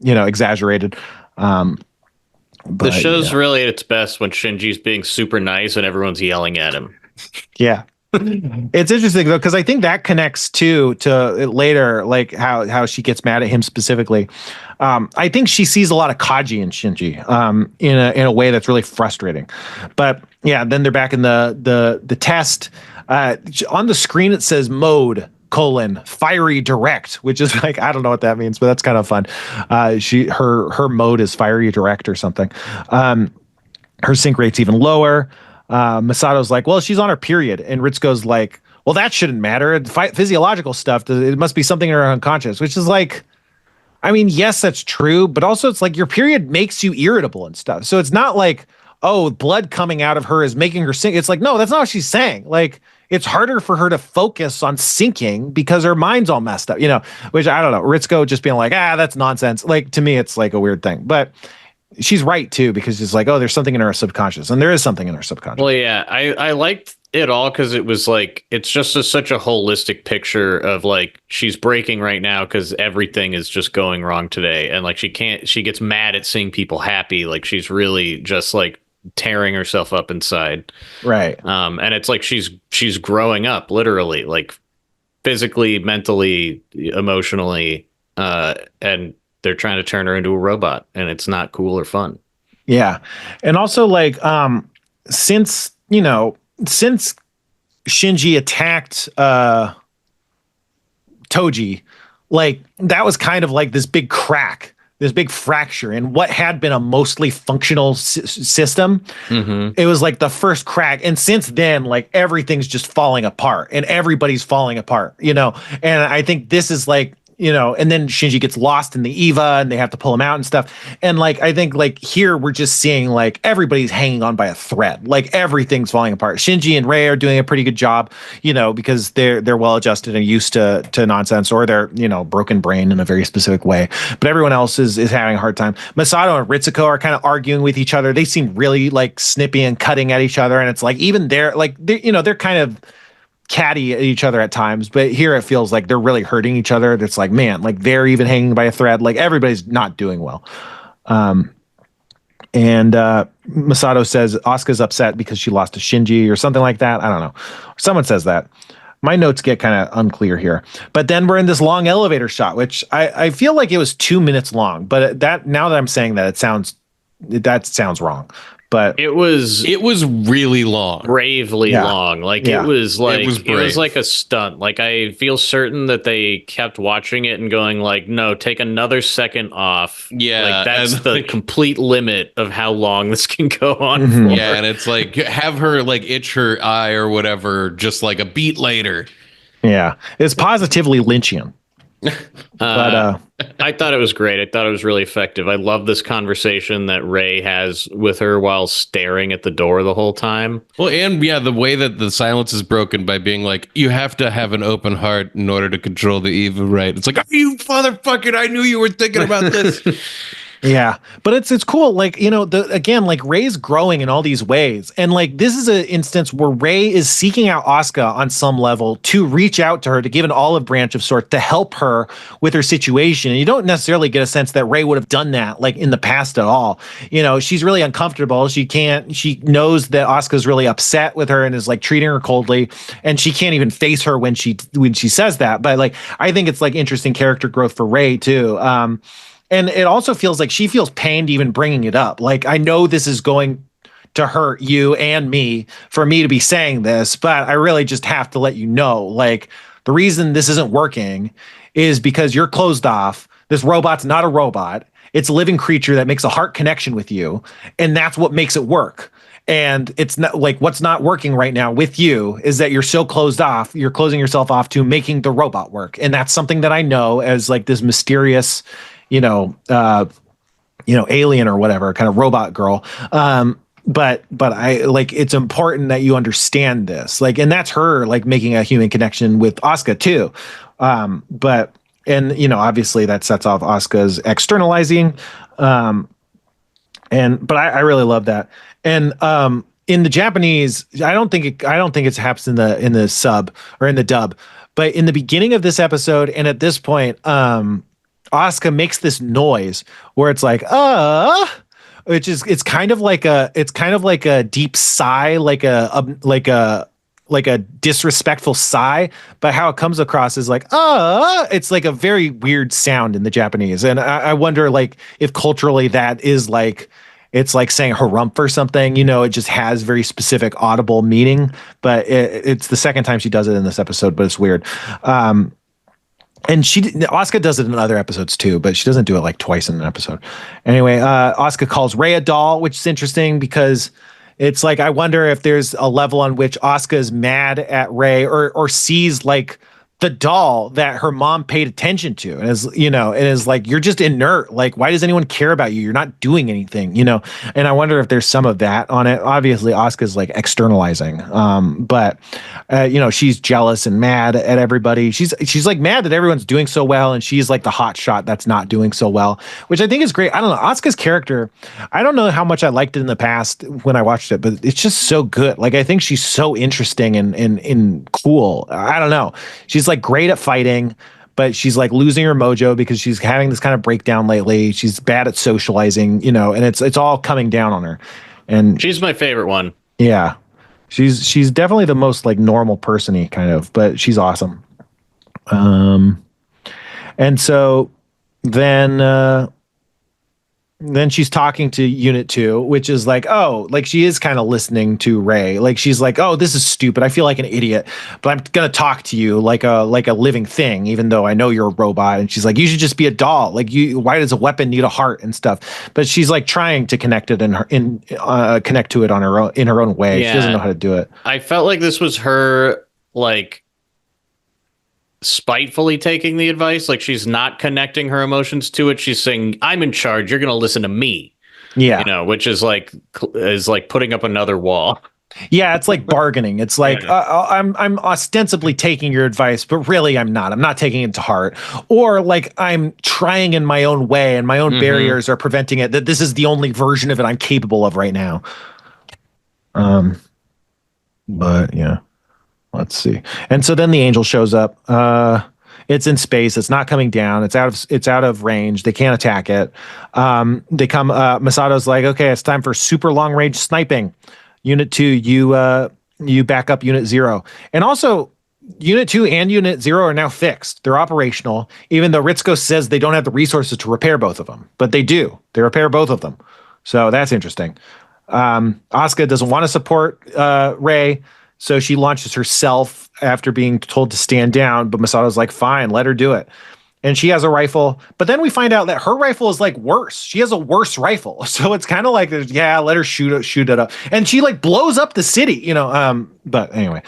exaggerated. The show's really at its best when Shinji's being super nice and everyone's yelling at him. Yeah. It's interesting though, because I think that connects to later, like how she gets mad at him specifically. I think she sees a lot of Kaji in Shinji in a way that's really frustrating. But yeah, then they're back in the test. On the screen it says mode : fiery direct, which is like, I don't know what that means, but that's kind of fun. Her mode is fiery direct or something. Her sync rate's even lower. Masato's like, well, she's on her period, and Ritsuko's like, well, that shouldn't matter. Physiological stuff, it must be something in her unconscious, which is like, I mean, yes, that's true, but also it's like your period makes you irritable and stuff. So it's not like, oh, blood coming out of her is making her sink. It's like, no, that's not what she's saying. Like, it's harder for her to focus on sinking because her mind's all messed up, which I don't know. Ritsuko just being like, that's nonsense. Like, to me, it's like a weird thing, but she's right too, because it's like, oh, there's something in her subconscious, and there is something in her subconscious. Well, yeah, I liked it all because it was like, it's just such a holistic picture of like, she's breaking right now because everything is just going wrong today. And like, she gets mad at seeing people happy. Like, she's really just like tearing herself up inside. Right. And it's like, she's growing up literally, like physically, mentally, emotionally, and they're trying to turn her into a robot, and it's not cool or fun. Yeah. And also like, since Shinji attacked Toji, like that was kind of like this big crack, this big fracture in what had been a mostly functional system. Mm-hmm. It was like the first crack. And since then, like everything's just falling apart and everybody's falling apart, and I think this is like, and then Shinji gets lost in the Eva and they have to pull him out and stuff. And like, I think like here we're just seeing like everybody's hanging on by a thread, like everything's falling apart. Shinji and Rei are doing a pretty good job, because they're well adjusted and used to nonsense, or they're, broken brain in a very specific way. But everyone else is having a hard time. Masato and Ritsuko are kind of arguing with each other. They seem really like snippy and cutting at each other. And it's like, even they're kind of catty at each other at times, but here it feels like they're really hurting each other. It's like, man, like they're even hanging by a thread. Like everybody's not doing well. And Masato says Asuka's upset because she lost to Shinji or something like that. I don't know. Someone says that. My notes get kind of unclear here. But then we're in this long elevator shot, which I feel like it was 2 minutes long. But that, now that I'm saying that, that sounds wrong. But it was really long, bravely long. Like it was brave. Like a stunt. Like I feel certain that they kept watching it and going like, no, take another second off. Yeah, like that's the complete limit of how long this can go on. Mm-hmm. For. Yeah, and it's like have her like itch her eye or whatever, just like a beat later. Yeah, it's positively Lynchian. But I thought it was great. I thought it was really effective. I love this conversation that Rei has with her while staring at the door the whole time. Well, and yeah, the way that the silence is broken by being like, you have to have an open heart in order to control the evil, right? It's like, are you motherfucker? I knew you were thinking about this. Yeah, but it's cool. Like, again, like Rei's growing in all these ways. And like, this is an instance where Rei is seeking out Asuka on some level to reach out to her, to give an olive branch of sorts to help her with her situation. And you don't necessarily get a sense that Rei would have done that like in the past at all. She's really uncomfortable. She knows that Asuka's really upset with her and is like treating her coldly. And she can't even face her when she says that. But like, I think it's like interesting character growth for Rei too. And it also feels like she feels pained even bringing it up. Like, I know this is going to hurt you and me for me to be saying this, but I really just have to let you know, like, the reason this isn't working is because you're closed off. This robot's not a robot. It's a living creature that makes a heart connection with you. And that's what makes it work. And it's not like what's not working right now with you is that you're so closed off. You're closing yourself off to making the robot work. And that's something that I know as like this mysterious, alien or whatever kind of robot girl. but I like it's important that you understand this. Like, and that's her like making a human connection with Asuka too. But and obviously that sets off Asuka's externalizing. But I really love that. And in the Japanese, I don't think it's happens in the sub or in the dub, but in the beginning of this episode and at this point, Asuka makes this noise where it's like which is it's kind of like a deep sigh, like a disrespectful sigh, but how it comes across is like it's like a very weird sound in the Japanese, and I wonder like if culturally that is like it's like saying harumph or something. It just has very specific audible meaning, but it's the second time she does it in this episode, but it's weird. And Asuka does it in other episodes too, but she doesn't do it like twice in an episode. Anyway, Asuka calls Rey a doll, which is interesting because it's like, I wonder if there's a level on which Asuka is mad at Rey or sees like the doll that her mom paid attention to and is like, you're just inert. Like, why does anyone care about you? You're not doing anything, and I wonder if there's some of that on it. Obviously Asuka's like externalizing, but she's jealous and mad at everybody. She's like mad that everyone's doing so well, and she's like the hot shot that's not doing so well, which I think is great. I don't know, Asuka's character, I don't know how much I liked it in the past when I watched it, but it's just so good. Like, I think she's so interesting and cool. I don't know, she's like great at fighting, but she's like losing her mojo because she's having this kind of breakdown lately. She's bad at socializing, and it's all coming down on her. And she's my favorite one. Yeah. She's definitely the most like normal person-y kind of, but she's awesome. And so then she's talking to Unit 2, which is like, like she is kind of listening to Rey. Like, she's like, this is stupid. I feel like an idiot, but I'm going to talk to you like a living thing, even though I know you're a robot. And she's like, you should just be a doll. Like, why does a weapon need a heart and stuff? But she's like trying to connect it connect to it on her own, in her own way. Yeah. She doesn't know how to do it. I felt like this was her like spitefully taking the advice. Like, she's not connecting her emotions to it. She's saying, I'm in charge, you're gonna listen to me. Which is like putting up another wall. Yeah, it's like bargaining. It's like I'm ostensibly taking your advice, but really I'm not taking it to heart. Or like I'm trying in my own way and my own barriers are preventing it, that this is the only version of it I'm capable of right now. But yeah. Let's see. And so then the angel shows up. It's in space. It's not coming down. It's out of range. They can't attack it. They come. Masato's like, okay, it's time for super long range sniping. Unit 2, you back up Unit 0. And also, Unit 2 and Unit 0 are now fixed. They're operational, even though Ritsuko says they don't have the resources to repair both of them. But they do. They repair both of them. So that's interesting. Asuka doesn't want to support Rey. So she launches herself after being told to stand down, but Masato's like, fine, let her do it. And she has a rifle, but then we find out that her rifle is like worse. She has a worse rifle. So it's kind of like, let her shoot it up. And she like blows up the city, but anyway.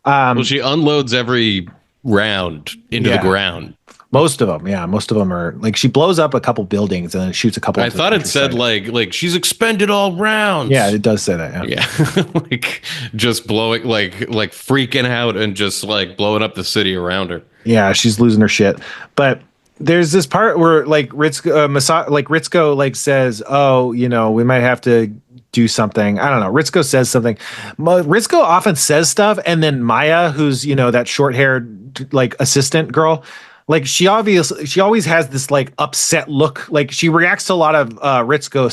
Well, she unloads every round into the ground. Most of them are like, she blows up a couple buildings and then shoots a couple. I thought it said like she's expended all rounds. Yeah, it does say that. Yeah. Like just blowing, like freaking out and just like blowing up the city around her. Yeah, she's losing her shit. But there's this part where like Ritsuko like says, we might have to do something. I don't know. Ritsuko says something. Ritsuko often says stuff, and then Maya, who's that short-haired like assistant girl, like she always has this like upset look. Like she reacts to a lot of Ritsuko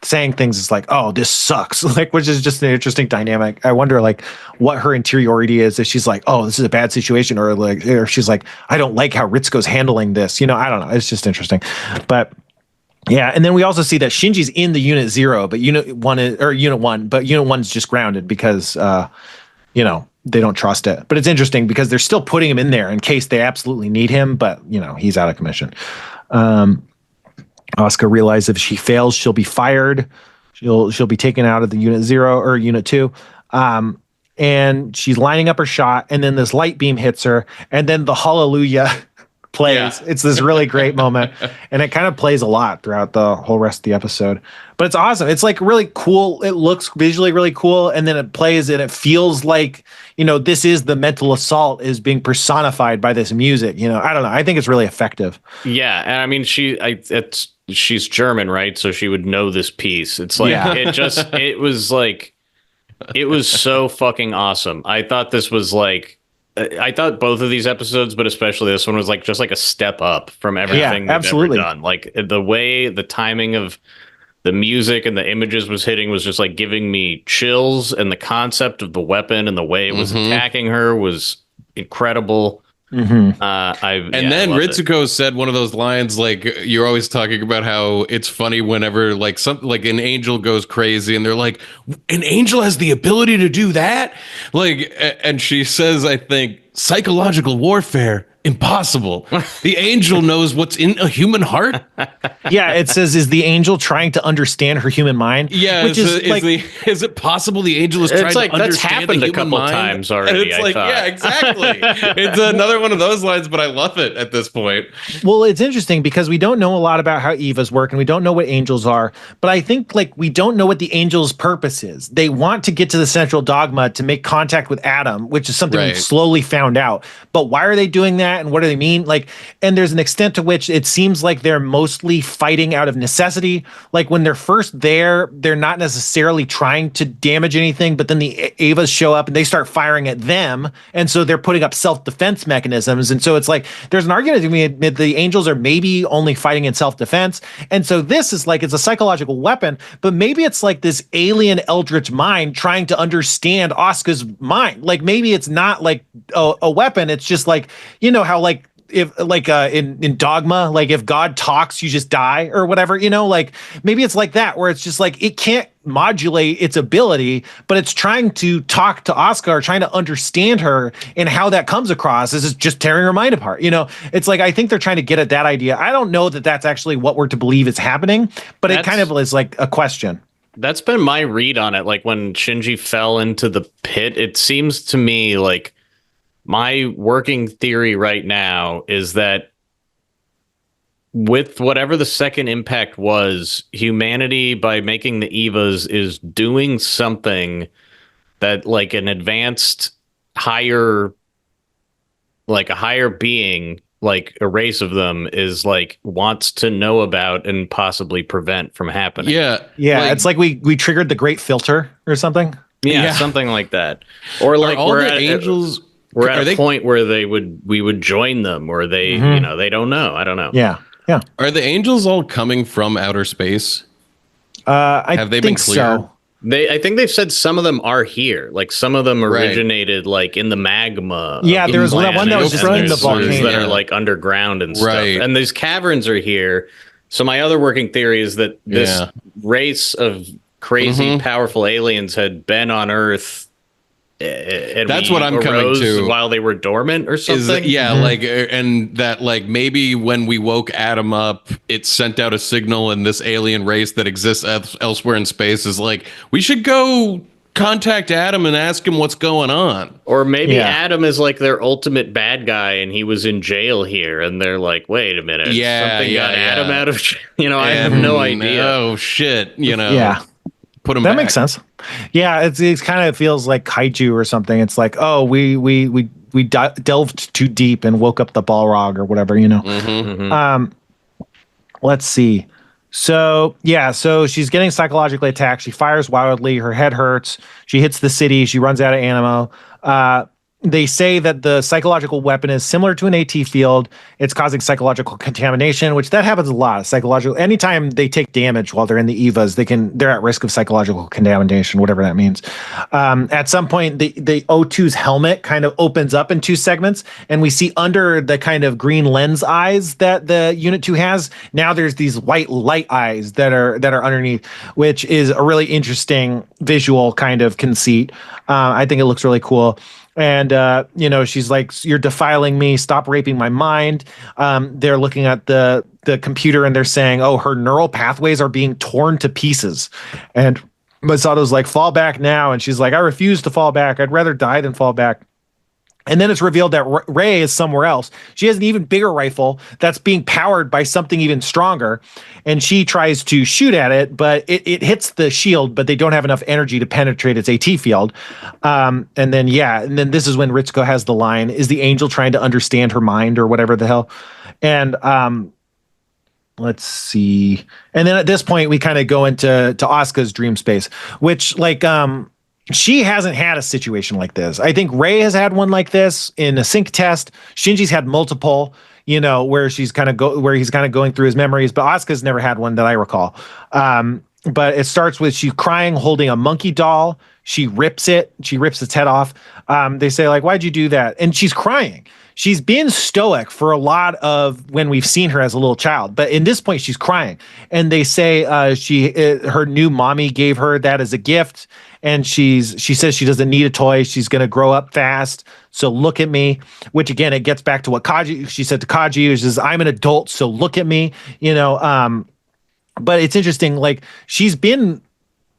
saying things. It's like, oh, this sucks. Like, which is just an interesting dynamic. I wonder like what her interiority is. If she's like, oh, this is a bad situation, or she's like, I don't like how Ritsuko's handling this. I don't know. It's just interesting. But yeah, and then we also see that Shinji's in the Unit 0, but Unit 1, but Unit 1's just grounded because they don't trust it. But it's interesting because they're still putting him in there in case they absolutely need him, but he's out of commission. Asuka realizes if she fails, she'll be fired. She'll be taken out of the Unit 0 or Unit 2. And she's lining up her shot, and then this light beam hits her, and then the hallelujah plays. Yeah. It's this really great moment, and it kind of plays a lot throughout the whole rest of the episode. But it's awesome. It's like really cool. It looks visually really cool, and then it plays and it feels like, this is the mental assault is being personified by this music. I don't know. I think it's really effective. Yeah, and I mean she's German, right? So she would know this piece. It's like it was so fucking awesome. I thought this was like I thought both of these episodes, but especially this one, was like just like a step up from everything they've ever done. Like the way the timing of the music and the images was hitting was just like giving me chills, and the concept of the weapon and the way it was attacking her was incredible. Then Ritsuko said one of those lines, like, you're always talking about how it's funny whenever like something like an angel goes crazy and they're like, an angel has the ability to do that, like, and she says, I think, psychological warfare impossible. The angel knows what's in a human heart. Yeah, it says, is the angel trying to understand her human mind? Yeah, which is it possible the angel is trying to understand that's happened the a human couple mind? times already. And it's like, yeah, exactly. It's another one of those lines, but I love it at this point. Well, it's interesting because we don't know a lot about how Evas work, and we don't know what angels are. But I think like we don't know what the angel's purpose is. They want to get to the central dogma to make contact with Adam, which is something we've slowly found out. But why are they doing that, and what do they mean? Like, and there's an extent to which it seems like they're mostly fighting out of necessity. Like when they're first there, they're not necessarily trying to damage anything, but then the Evas show up and they start firing at them, and so they're putting up self-defense mechanisms. And so it's like there's an argument to be admit the angels are maybe only fighting in self-defense, and so this is like it's a psychological weapon, but maybe it's like this alien eldritch mind trying to understand Asuka's mind. Like maybe it's not like a weapon, it's just like, how like if like in Dogma, like if God talks, you just die or whatever, like maybe it's like that, where it's just like it can't modulate its ability, but it's trying to talk to Asuka or trying to understand her, and how that comes across is just tearing her mind apart. It's like I think they're trying to get at that idea. I don't know that that's actually what we're to believe is happening, but it kind of is like a question. That's been my read on it. Like when Shinji fell into the pit, it seems to me like my working theory right now is that with whatever the second impact was, humanity, by making the Evas, is doing something that like an advanced higher, like a higher being, like a race of them, is like wants to know about and possibly prevent from happening. Yeah. It's like we triggered the great filter or something. Yeah, something like that. Or like all the angels... We're at a point where we would join them, or they, they don't know. I don't know. Yeah. Are the angels all coming from outer space? Have they been clear? So. I think they've said some of them are here. Like some of them originated like in the magma. Yeah, there was that one that was just in the volcano that are like underground and stuff. And these caverns are here. So my other working theory is that this race of crazy, powerful aliens had been on Earth. And that's what I'm coming to, while they were dormant or something. Like, and that like maybe when we woke Adam up, it sent out a signal, and this alien race that exists elsewhere in space is like, we should go contact Adam and ask him what's going on. Or maybe Adam is like their ultimate bad guy, and he was in jail here, and they're like, wait a minute, something got Adam out of jail. I have no idea. Oh shit, put him that back. Makes sense. Yeah, it's kind of feels like kaiju or something. It's like, oh, we delved too deep and woke up the Balrog or whatever, Let's see. So she's getting psychologically attacked. She fires wildly. Her head hurts. She hits the city. She runs out of ammo. They say that the psychological weapon is similar to an AT field. It's causing psychological contamination, which that happens a lot. Anytime they take damage while they're in the Evas, they're at risk of psychological contamination, whatever that means. At some point, the O2's helmet kind of opens up in two segments, and we see under the kind of green lens eyes that the Unit 2 has, now there's these white light eyes that are underneath, which is a really interesting visual kind of conceit. I think it looks really cool. And, she's like, you're defiling me. Stop raping my mind. They're looking at the computer, and they're saying, oh, her neural pathways are being torn to pieces. And Masato's like, fall back now. And she's like, I refuse to fall back. I'd rather die than fall back. And then it's revealed that Rey is somewhere else. She has an even bigger rifle that's being powered by something even stronger. And she tries to shoot at it, but it hits the shield, but they don't have enough energy to penetrate its AT field. And then this is when Ritsuko has the line, is the angel trying to understand her mind or whatever the hell? And let's see. And then at this point, we kind of go into Asuka's dream space, which she hasn't had a situation like this. I think Rey has had one like this in a sync test. Shinji's had multiple, where he's kind of going through his memories, but Asuka's never had one that I recall. But it starts with she's crying, holding a monkey doll. She rips its head off. They say, like, why'd you do that? And she's crying. She's been stoic for a lot of when we've seen her as a little child, but in this point she's crying. And they say her new mommy gave her that as a gift, and she says she doesn't need a toy. She's going to grow up fast. So look at me. Which again, it gets back to what she said to Kaji, which is, I'm an adult, so look at me. But it's interesting. Like, she's been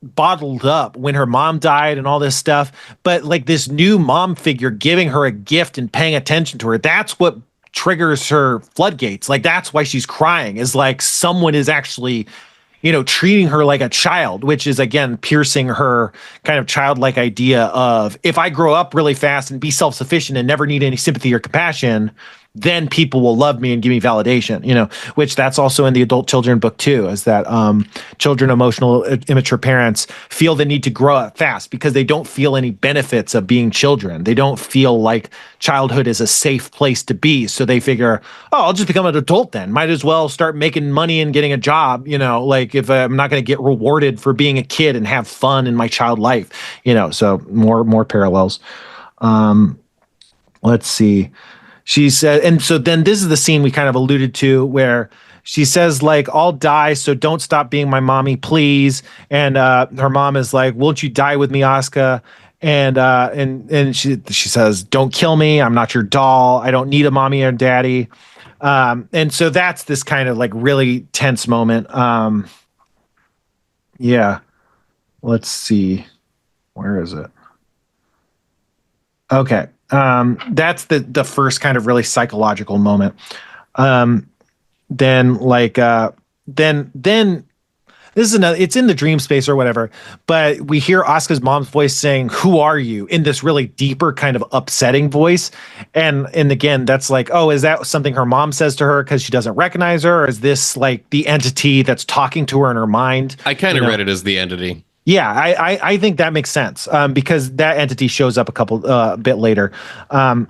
bottled up when her mom died and all this stuff, but like this new mom figure giving her a gift and paying attention to her, that's what triggers her floodgates. Like, that's why she's crying, is like someone is actually treating her like a child, which is again piercing her kind of childlike idea of, if I grow up really fast and be self-sufficient and never need any sympathy or compassion, then people will love me and give me validation, which that's also in the adult children book too, is that children, emotional, immature parents feel the need to grow up fast because they don't feel any benefits of being children. They don't feel like childhood is a safe place to be. So they figure, I'll just become an adult then. Might as well start making money and getting a job, like if I'm not going to get rewarded for being a kid and have fun in my child life, so more parallels. Let's see. She said, and so then this is the scene we kind of alluded to where she says, like, I'll die, so don't stop being my mommy, please. And her mom is like, won't you die with me, Asuka? And she says, don't kill me. I'm not your doll. I don't need a mommy or daddy. And so that's this kind of like really tense moment. Yeah. Let's see. Where is it? Okay. That's the first kind of really psychological moment. Then this is another, it's in the dream space or whatever, but we hear Asuka's mom's voice saying, who are you? In this really deeper kind of upsetting voice. And again, that's like, oh, is that something her mom says to her because she doesn't recognize her? Or is this like the entity that's talking to her in her mind? I kind of read it as the entity. Yeah, I think that makes sense because that entity shows up a bit later. And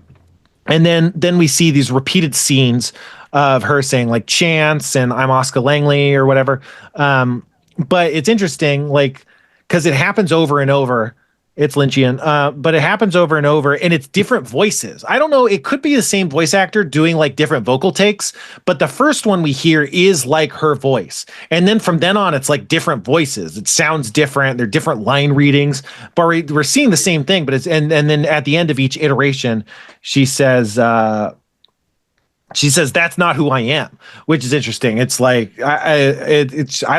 then we see these repeated scenes of her saying like Chance and I'm Asuka Langley or whatever. But it's interesting, like, because it happens over and over. It's Lynchian, but it happens over and over, and it's different voices. I don't know. It could be the same voice actor doing like different vocal takes, but the first one we hear is like her voice. And then from then on, it's like different voices. It sounds different. They're different line readings, but we're seeing the same thing. But and then at the end of each iteration, she says, that's not who I am, which is interesting. It's like, I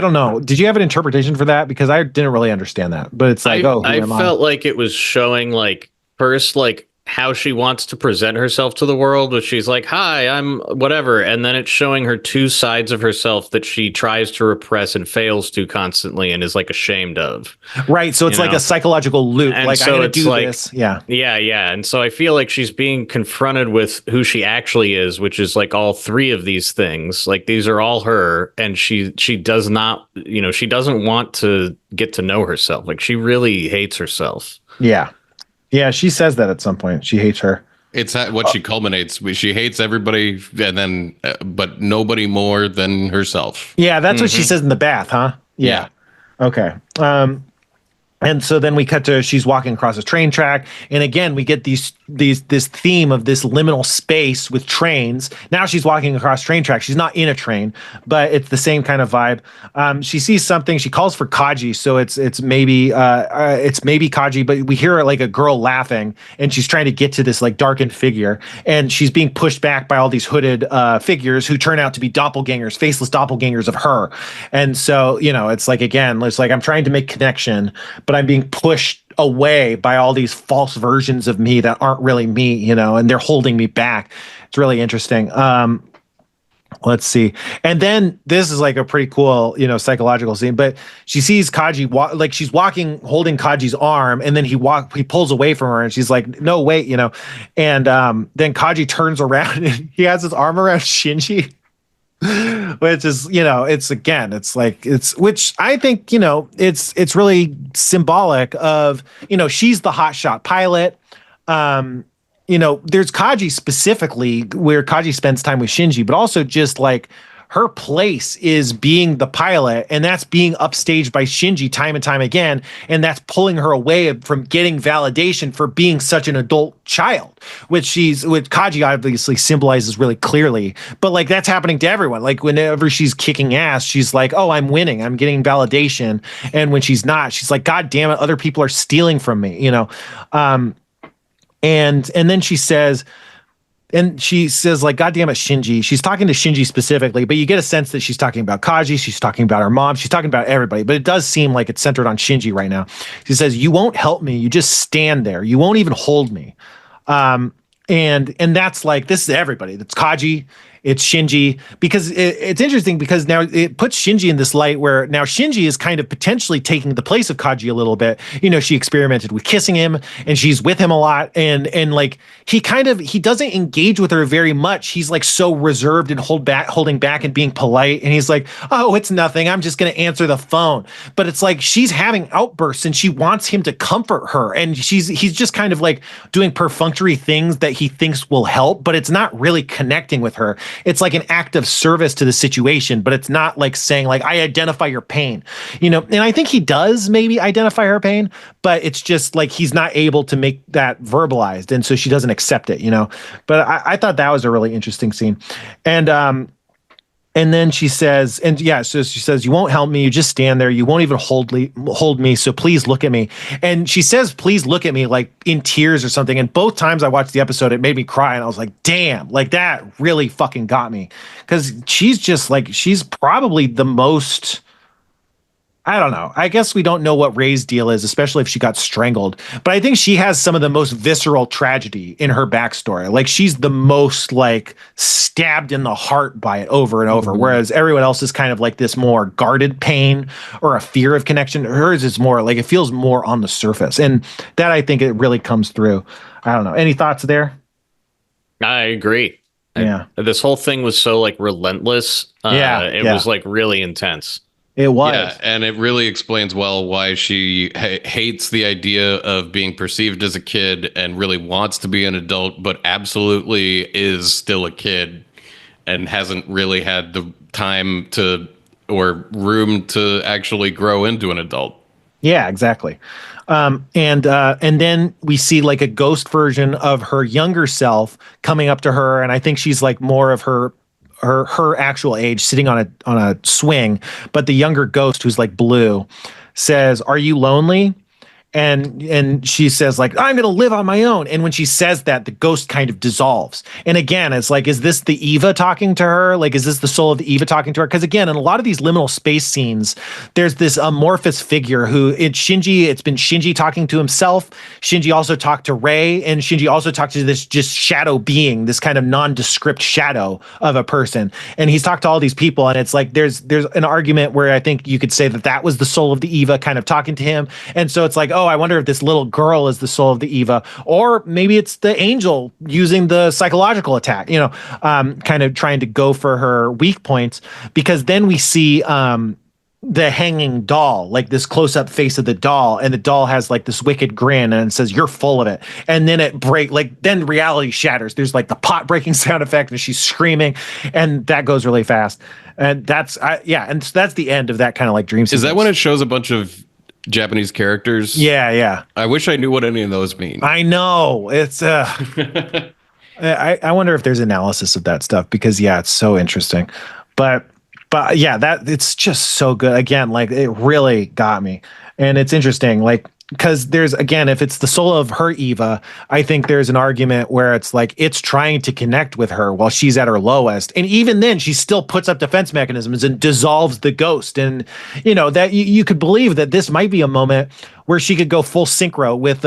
don't know. Did you have an interpretation for that? Because I didn't really understand that, but it's like, I felt like it was showing like first, like how she wants to present herself to the world, which she's like, hi, I'm whatever. And then it's showing her two sides of herself that she tries to repress and fails to constantly and is like ashamed of. Right. So it's like a psychological loop. And like, so I'm going it's to do like, this. Yeah. Yeah. Yeah. And so I feel like she's being confronted with who she actually is, which is like all three of these things. Like these are all her. And she does not, she doesn't want to get to know herself. Like she really hates herself. Yeah. Yeah, she says that at some point. She hates her. It's what she culminates. She hates everybody, and then, but nobody more than herself. Yeah, that's what she says in the bath, huh? Yeah. Okay. And so then we cut to she's walking across a train track, and again we get this theme of this liminal space with trains. Now she's walking across train tracks. She's not in a train, but it's the same kind of vibe. She sees something. She calls for Kaji, so it's maybe Kaji, but we hear like a girl laughing, and she's trying to get to this like darkened figure, and she's being pushed back by all these hooded figures who turn out to be doppelgangers, faceless doppelgangers of her. And so it's like, again, it's like I'm trying to make connection, but I'm being pushed away by all these false versions of me that aren't really me, and they're holding me back. It's really interesting. Let's see. And then this is like a pretty cool, psychological scene, but she sees Kaji like she's walking, holding Kaji's arm, and then he pulls away from her and she's like, no, wait, and then Kaji turns around and he has his arm around Shinji, which is, which I think, it's really symbolic of, she's the hotshot pilot. There's Kaji specifically where Kaji spends time with Shinji, but also just like her place is being the pilot, and that's being upstaged by Shinji time and time again. And that's pulling her away from getting validation for being such an adult child, which Kaji obviously symbolizes really clearly. But like, that's happening to everyone. Like whenever she's kicking ass, she's like, oh, I'm winning, I'm getting validation. And when she's not, she's like, God damn it, other people are stealing from me, And then she says, like, God damn it, Shinji. She's talking to Shinji specifically, but you get a sense that she's talking about Kaji. She's talking about her mom. She's talking about everybody, but it does seem like it's centered on Shinji right now. She says, you won't help me. You just stand there. You won't even hold me. And that's like, this is everybody. That's Kaji. It's Shinji, because it's interesting because now it puts Shinji in this light where now Shinji is kind of potentially taking the place of Kaji a little bit. She experimented with kissing him and she's with him a lot. And like, he doesn't engage with her very much. He's like so reserved and holding back and being polite. And he's like, oh, it's nothing. I'm just going to answer the phone. But it's like, she's having outbursts and she wants him to comfort her. And he's just kind of like doing perfunctory things that he thinks will help, but it's not really connecting with her. It's like an act of service to the situation, but it's not like saying like, I identify your pain, and I think he does maybe identify her pain, but it's just like, he's not able to make that verbalized. And so she doesn't accept it, but I thought that was a really interesting scene. And then she says, so she says, you won't help me. You just stand there. You won't even hold me. So please look at me. And she says, please look at me, like in tears or something. And both times I watched the episode, it made me cry. And I was like, damn, like that really fucking got me. Cause she's just like, she's probably the most, I don't know. I guess we don't know what Ray's deal is, especially if she got strangled. But I think she has some of the most visceral tragedy in her backstory. Like she's the most like stabbed in the heart by it over and over. Whereas everyone else is kind of like this more guarded pain or a fear of connection. Hers is more like, it feels more on the surface. And that, I think it really comes through. I don't know. Any thoughts there? I agree. Yeah. This whole thing was so like relentless. It was like really intense. It was. Yeah, and it really explains well why she hates the idea of being perceived as a kid and really wants to be an adult, but absolutely is still a kid and hasn't really had the time to or room to actually grow into an adult. Yeah, exactly. And then we see like a ghost version of her younger self coming up to her, and I think she's like more of her actual age, sitting on a swing, but the younger ghost, who's like blue, says, "Are you lonely?" And she says like, I'm going to live on my own. And when she says that, the ghost kind of dissolves. And again, it's like, is this the Eva talking to her? Like, is this the soul of the Eva talking to her? Because again, in a lot of these liminal space scenes, there's this amorphous figure who it's been Shinji talking to himself. Shinji also talked to Rei, and Shinji also talked to this just shadow being, this kind of nondescript shadow of a person. And he's talked to all these people. And it's like, there's an argument where I think you could say that was the soul of the Eva kind of talking to him. And so it's like, oh, I wonder if this little girl is the soul of the Eva, or maybe it's the angel using the psychological attack, kind of trying to go for her weak points, because then we see the hanging doll, like this close-up face of the doll, and the doll has like this wicked grin and it says, "You're full of it." And then then reality shatters. There's like the pot breaking sound effect and she's screaming, and that goes really fast. And that's the end of that kind of like dream sequence. Is that when it shows a bunch of Japanese characters? Yeah. I wish I knew what any of those mean. I know. It's I wonder if there's analysis of that stuff, because it's so interesting. But yeah, that it's just so good. Again, like it really got me. And it's interesting. Like because there's, again, if it's the soul of her Eva, I think there's an argument where it's like it's trying to connect with her while she's at her lowest, and even then she still puts up defense mechanisms and dissolves the ghost. And that you could believe that this might be a moment where she could go full synchro with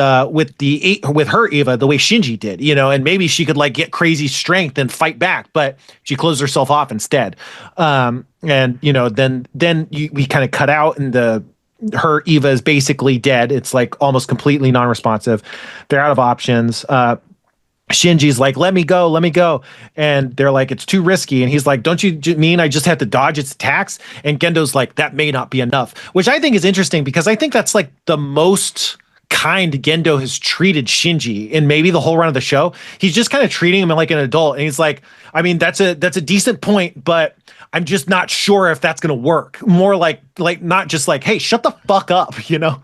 her Eva the way Shinji did, and maybe she could like get crazy strength and fight back, but she closed herself off instead. And then we kind of cut out, and her Eva is basically dead. It's like almost completely non-responsive. They're out of options. Shinji's like, let me go. And they're like, it's too risky. And he's like, don't you mean I just have to dodge its attacks? And Gendo's like, that may not be enough, which I think is interesting because I think that's like the most kind Gendo has treated Shinji in maybe the whole run of the show. He's just kind of treating him like an adult. And he's like, I mean, that's a decent point, but I'm just not sure if that's going to work. More like not just like, hey, shut the fuck up, Yeah,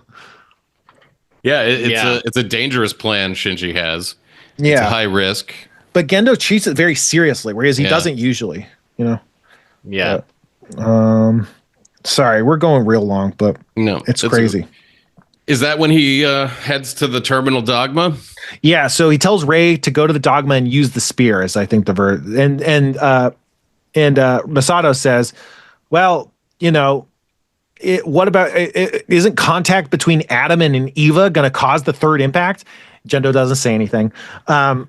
it's a dangerous plan Shinji has. Yeah. It's a high risk. But Gendo treats it very seriously, whereas he doesn't usually, Yeah. Sorry, we're going real long, but no, it's crazy. Is that when he heads to the terminal dogma? Yeah, so he tells Rei to go to the dogma and use the spear, as I think the verb. And Masato says, well, what about, isn't contact between Adam and an Eva going to cause the third impact? Gendo doesn't say anything. And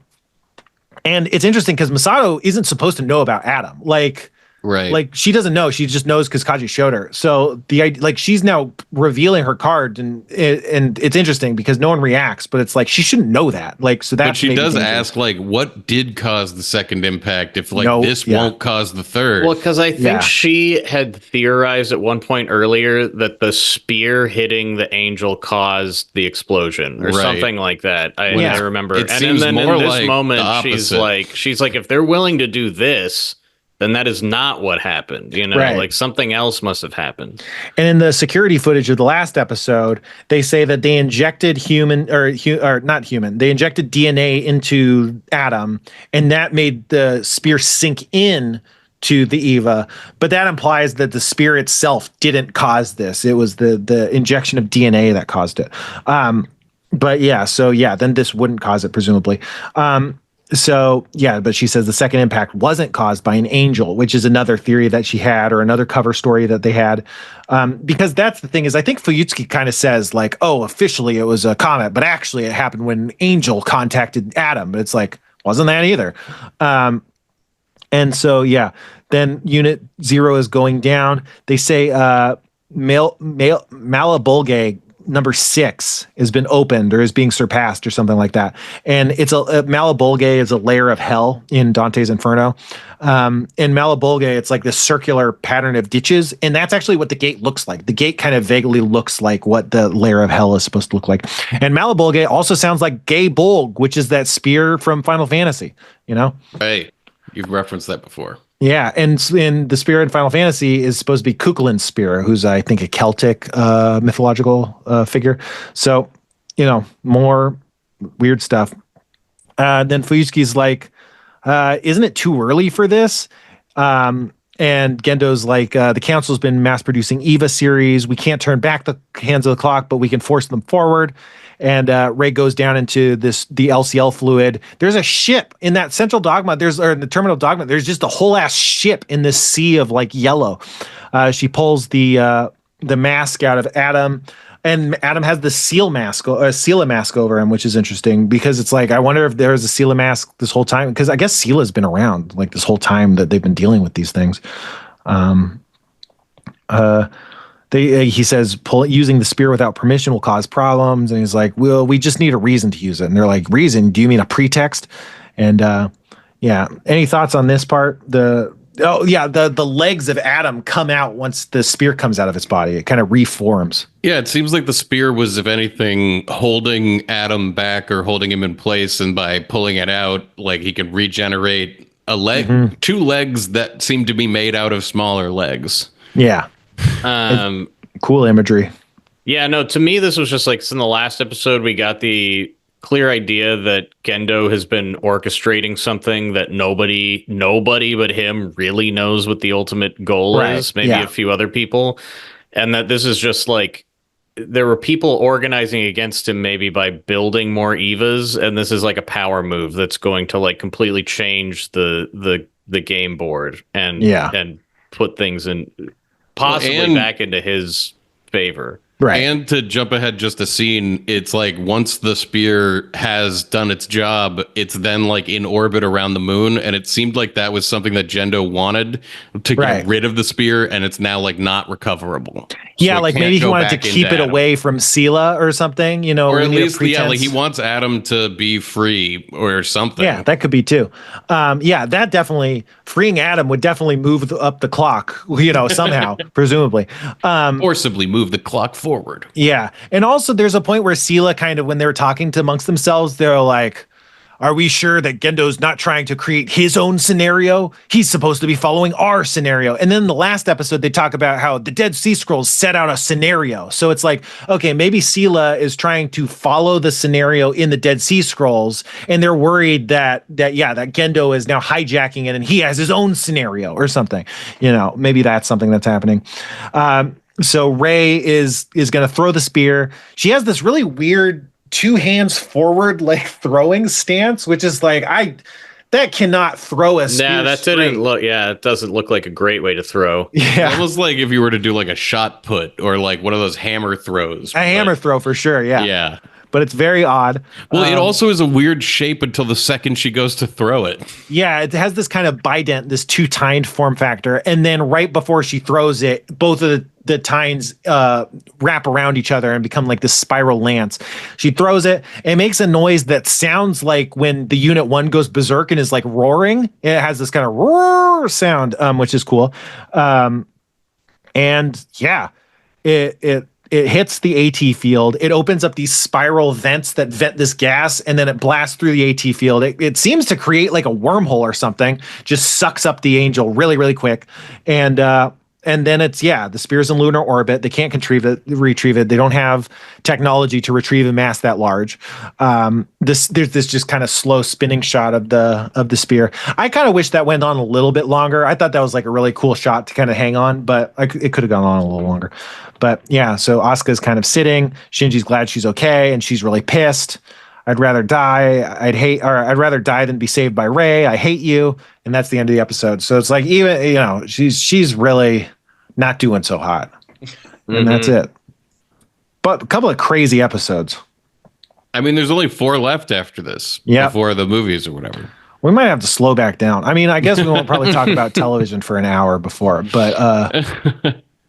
it's interesting because Masato isn't supposed to know about Adam. Right. Like she doesn't know. She just knows because Kaji showed her. So she's now revealing her card, and it's interesting because no one reacts, but it's like she shouldn't know that. So that. But she does ask, what did cause the second impact if this won't cause the third? Well, because I think she had theorized at one point earlier that the spear hitting the angel caused the explosion or something like that. I remember. It seems then more in this like moment, the she's opposite. like, if they're willing to do this, then that is not what happened. Like something else must have happened. And in the security footage of the last episode, they say that they injected they injected DNA into Adam, and that made the spear sink in to the Eva. But that implies that the spear itself didn't cause this. It was the injection of DNA that caused it. Then this wouldn't cause it, presumably. But she says the second impact wasn't caused by an angel, which is another theory that she had, or another cover story that they had. Because that's the thing is, I think Fuyutsuki kind of says officially it was a comet, but actually it happened when an angel contacted Adam. But it's like, wasn't that either. Then Unit 0 is going down. They say Malabulge number 6 has been opened or is being surpassed or something like that. And it's Malabulge is a layer of hell in Dante's Inferno. In Malabulge, it's like this circular pattern of ditches. And that's actually what the gate looks like. The gate kind of vaguely looks like what the layer of hell is supposed to look like. And Malabulge also sounds like Gay Bolg, which is that spear from Final Fantasy, Hey, you've referenced that before. Yeah, and in the spear in Final Fantasy is supposed to be Cuchulain's spear, who's, I think, a Celtic mythological figure. So, more weird stuff. Then Fuyutsuki's like, isn't it too early for this? And Gendo's like, the council's been mass producing EVA series. We can't turn back the hands of the clock, but we can force them forward. And Rei goes down into the LCL fluid. There's a ship in that central dogma. In the terminal dogma, there's just a whole ass ship in this sea of yellow. She pulls the mask out of Adam, and Adam has the Seele mask over him, which is interesting because it's like, I wonder if there's a Seele mask this whole time, because I guess Seele has been around this whole time that they've been dealing with these things. He says using the spear without permission will cause problems, and he's like, well, we just need a reason to use it. And they're like, reason? Do you mean a pretext? And any thoughts on this part? The legs of Adam come out once the spear comes out of his body. It kind of reforms. Yeah, it seems like the spear was, if anything, holding Adam back or holding him in place, and by pulling it out, he can regenerate a leg, 2 legs that seem to be made out of smaller legs. Yeah. Cool imagery. Yeah, no, to me, this was just in the last episode, we got the clear idea that Gendo has been orchestrating something that nobody but him really knows what the ultimate goal is. Maybe a few other people. And that this is just there were people organizing against him maybe by building more Evas, and this is like a power move that's going to like completely change the game board and put things in possibly back into his favor. Right. And to jump ahead just a scene, it's like once the spear has done its job, it's then like in orbit around the moon. And it seemed like that was something that Gendo wanted to get rid of the spear, and it's now like not recoverable. Yeah, so like maybe he wanted to keep it away from Seele or something, you know, or at least like he wants Adam to be free or something. Yeah, that could be too. That definitely freeing Adam would definitely move up the clock, you know, somehow, presumably. Forcibly move the clock forward. Yeah. And also there's a point where Seele kind of, when they were talking to amongst themselves, they're like, are we sure that Gendo's not trying to create his own scenario? He's supposed to be following our scenario. And then in the last episode, they talk about how the Dead Sea Scrolls set out a scenario. So it's like, okay, maybe Seele is trying to follow the scenario in the Dead Sea Scrolls, and they're worried that Gendo is now hijacking it and he has his own scenario or something. You know, maybe that's something that's happening. So Rey is going to throw the spear. She has this really weird 2 hands forward, like throwing stance, which is like, that cannot throw a spear. Nah, that didn't look, it doesn't look like a great way to throw. Yeah. It's almost like if you were to do like a shot put or like one of those hammer throws. Hammer throw for sure. Yeah. Yeah. But it's very odd. Well, it also is a weird shape until the second she goes to throw it. Yeah, it has this kind of bident, this 2-tined form factor. And then right before she throws it, both of the tines wrap around each other and become like this spiral lance. She throws it. It makes a noise that sounds like when the Unit 1 goes berserk and is like roaring. It has this kind of roar sound, which is cool. And yeah, it hits the AT field. It opens up these spiral vents that vent this gas, and then it blasts through the AT field. It seems to create like a wormhole or something, just sucks up the Angel really, really quick. And then the spear's in lunar orbit. They can't retrieve it. They don't have technology to retrieve a mass that large. There's this just kind of slow spinning shot of the spear. I kind of wish that went on a little bit longer. I thought that was like a really cool shot to kind of hang on, but it could have gone on a little longer. But yeah, so Asuka's kind of sitting. Shinji's glad she's okay, and she's really pissed. I'd rather die. I'd rather die than be saved by Rey. I hate you. And that's the end of the episode. So it's like, even, you know, she's really not doing so hot. And that's it. But a couple of crazy episodes. I mean, there's only 4 left after this. Yep. Before the movies or whatever. We might have to slow back down. I mean, I guess we won't probably talk about television for an hour before, but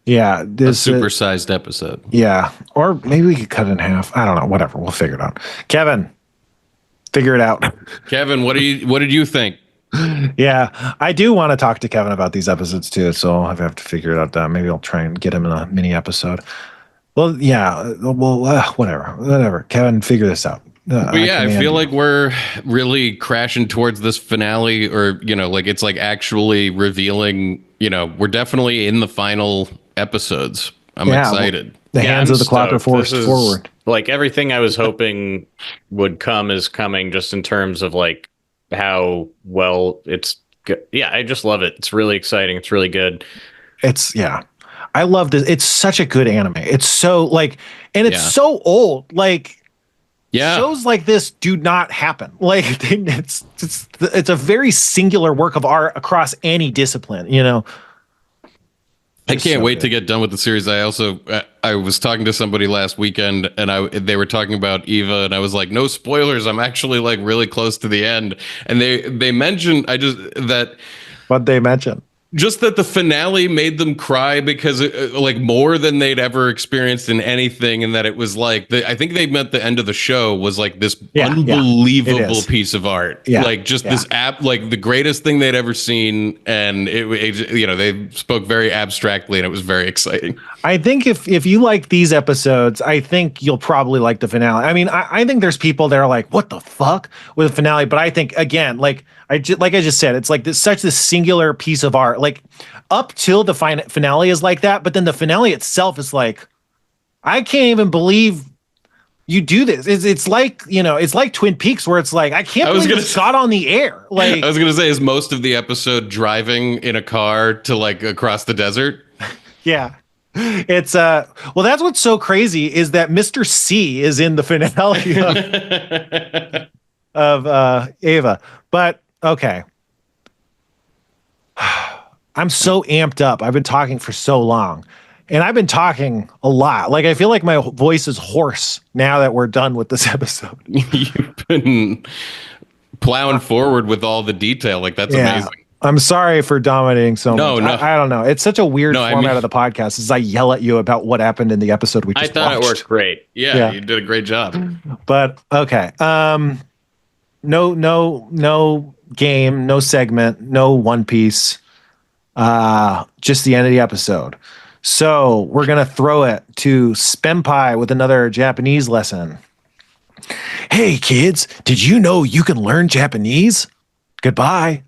yeah, this a supersized episode. Yeah. Or maybe we could cut it in half. I don't know. Whatever. We'll figure it out. Kevin, figure it out. Kevin, what did you think? Yeah, I do want to talk to Kevin about these episodes too, so I have to figure it out. Maybe I'll try and get him in a mini episode. Well, yeah, whatever. Kevin, figure this out. But yeah, I feel like we're really crashing towards this finale, or, you know, like it's like actually revealing, you know, we're definitely in the final episodes. I'm excited. The hands of the clock are forced forward. Like everything I was hoping would come is coming, just in terms of like how well it's good. Yeah, I just love it. It's really exciting. It's really good. I love this. It's such a good anime. It's so like, and it's so old. Like, shows like this do not happen. Like, it's a very singular work of art across any discipline, you know. I can't wait to get done with the series. I also I was talking to somebody last weekend, and they were talking about Eva, and I was like, no spoilers. I'm actually like really close to the end. And they mentioned what they mentioned. Just that the finale made them cry because like more than they'd ever experienced in anything, and that it was like I think they meant the end of the show was like this unbelievable piece of art, like just this like the greatest thing they'd ever seen, and it you know, they spoke very abstractly, and it was very exciting. I think if you like these episodes, I think you'll probably like the finale. I mean, I think there's people that are like, what the fuck with the finale, but I think, again, like I just said, it's like such this singular piece of art. Like up till the finale is like that, but then the finale itself is like, I can't even believe you do this. It's like, you know, it's like Twin Peaks, where it's like, I can't believe it got on the air. Like, I was gonna say, is most of the episode driving in a car to like across the desert? Yeah. It's well, that's what's so crazy is that Mr. C is in the finale of Ava. But okay. I'm so amped up. I've been talking for so long. And I've been talking a lot. Like I feel like my voice is hoarse now that we're done with this episode. You've been plowing forward with all the detail. Like that's amazing. I'm sorry for dominating so much. No. I don't know. It's such a weird format of the podcast as I yell at you about what happened in the episode we just I thought watched. it worked great. Yeah, you did a great job. But okay. No game, no segment, no One Piece. Just the end of the episode. So we're going to throw it to Spenpai with another Japanese lesson. Hey kids, did you know you can learn Japanese? Goodbye.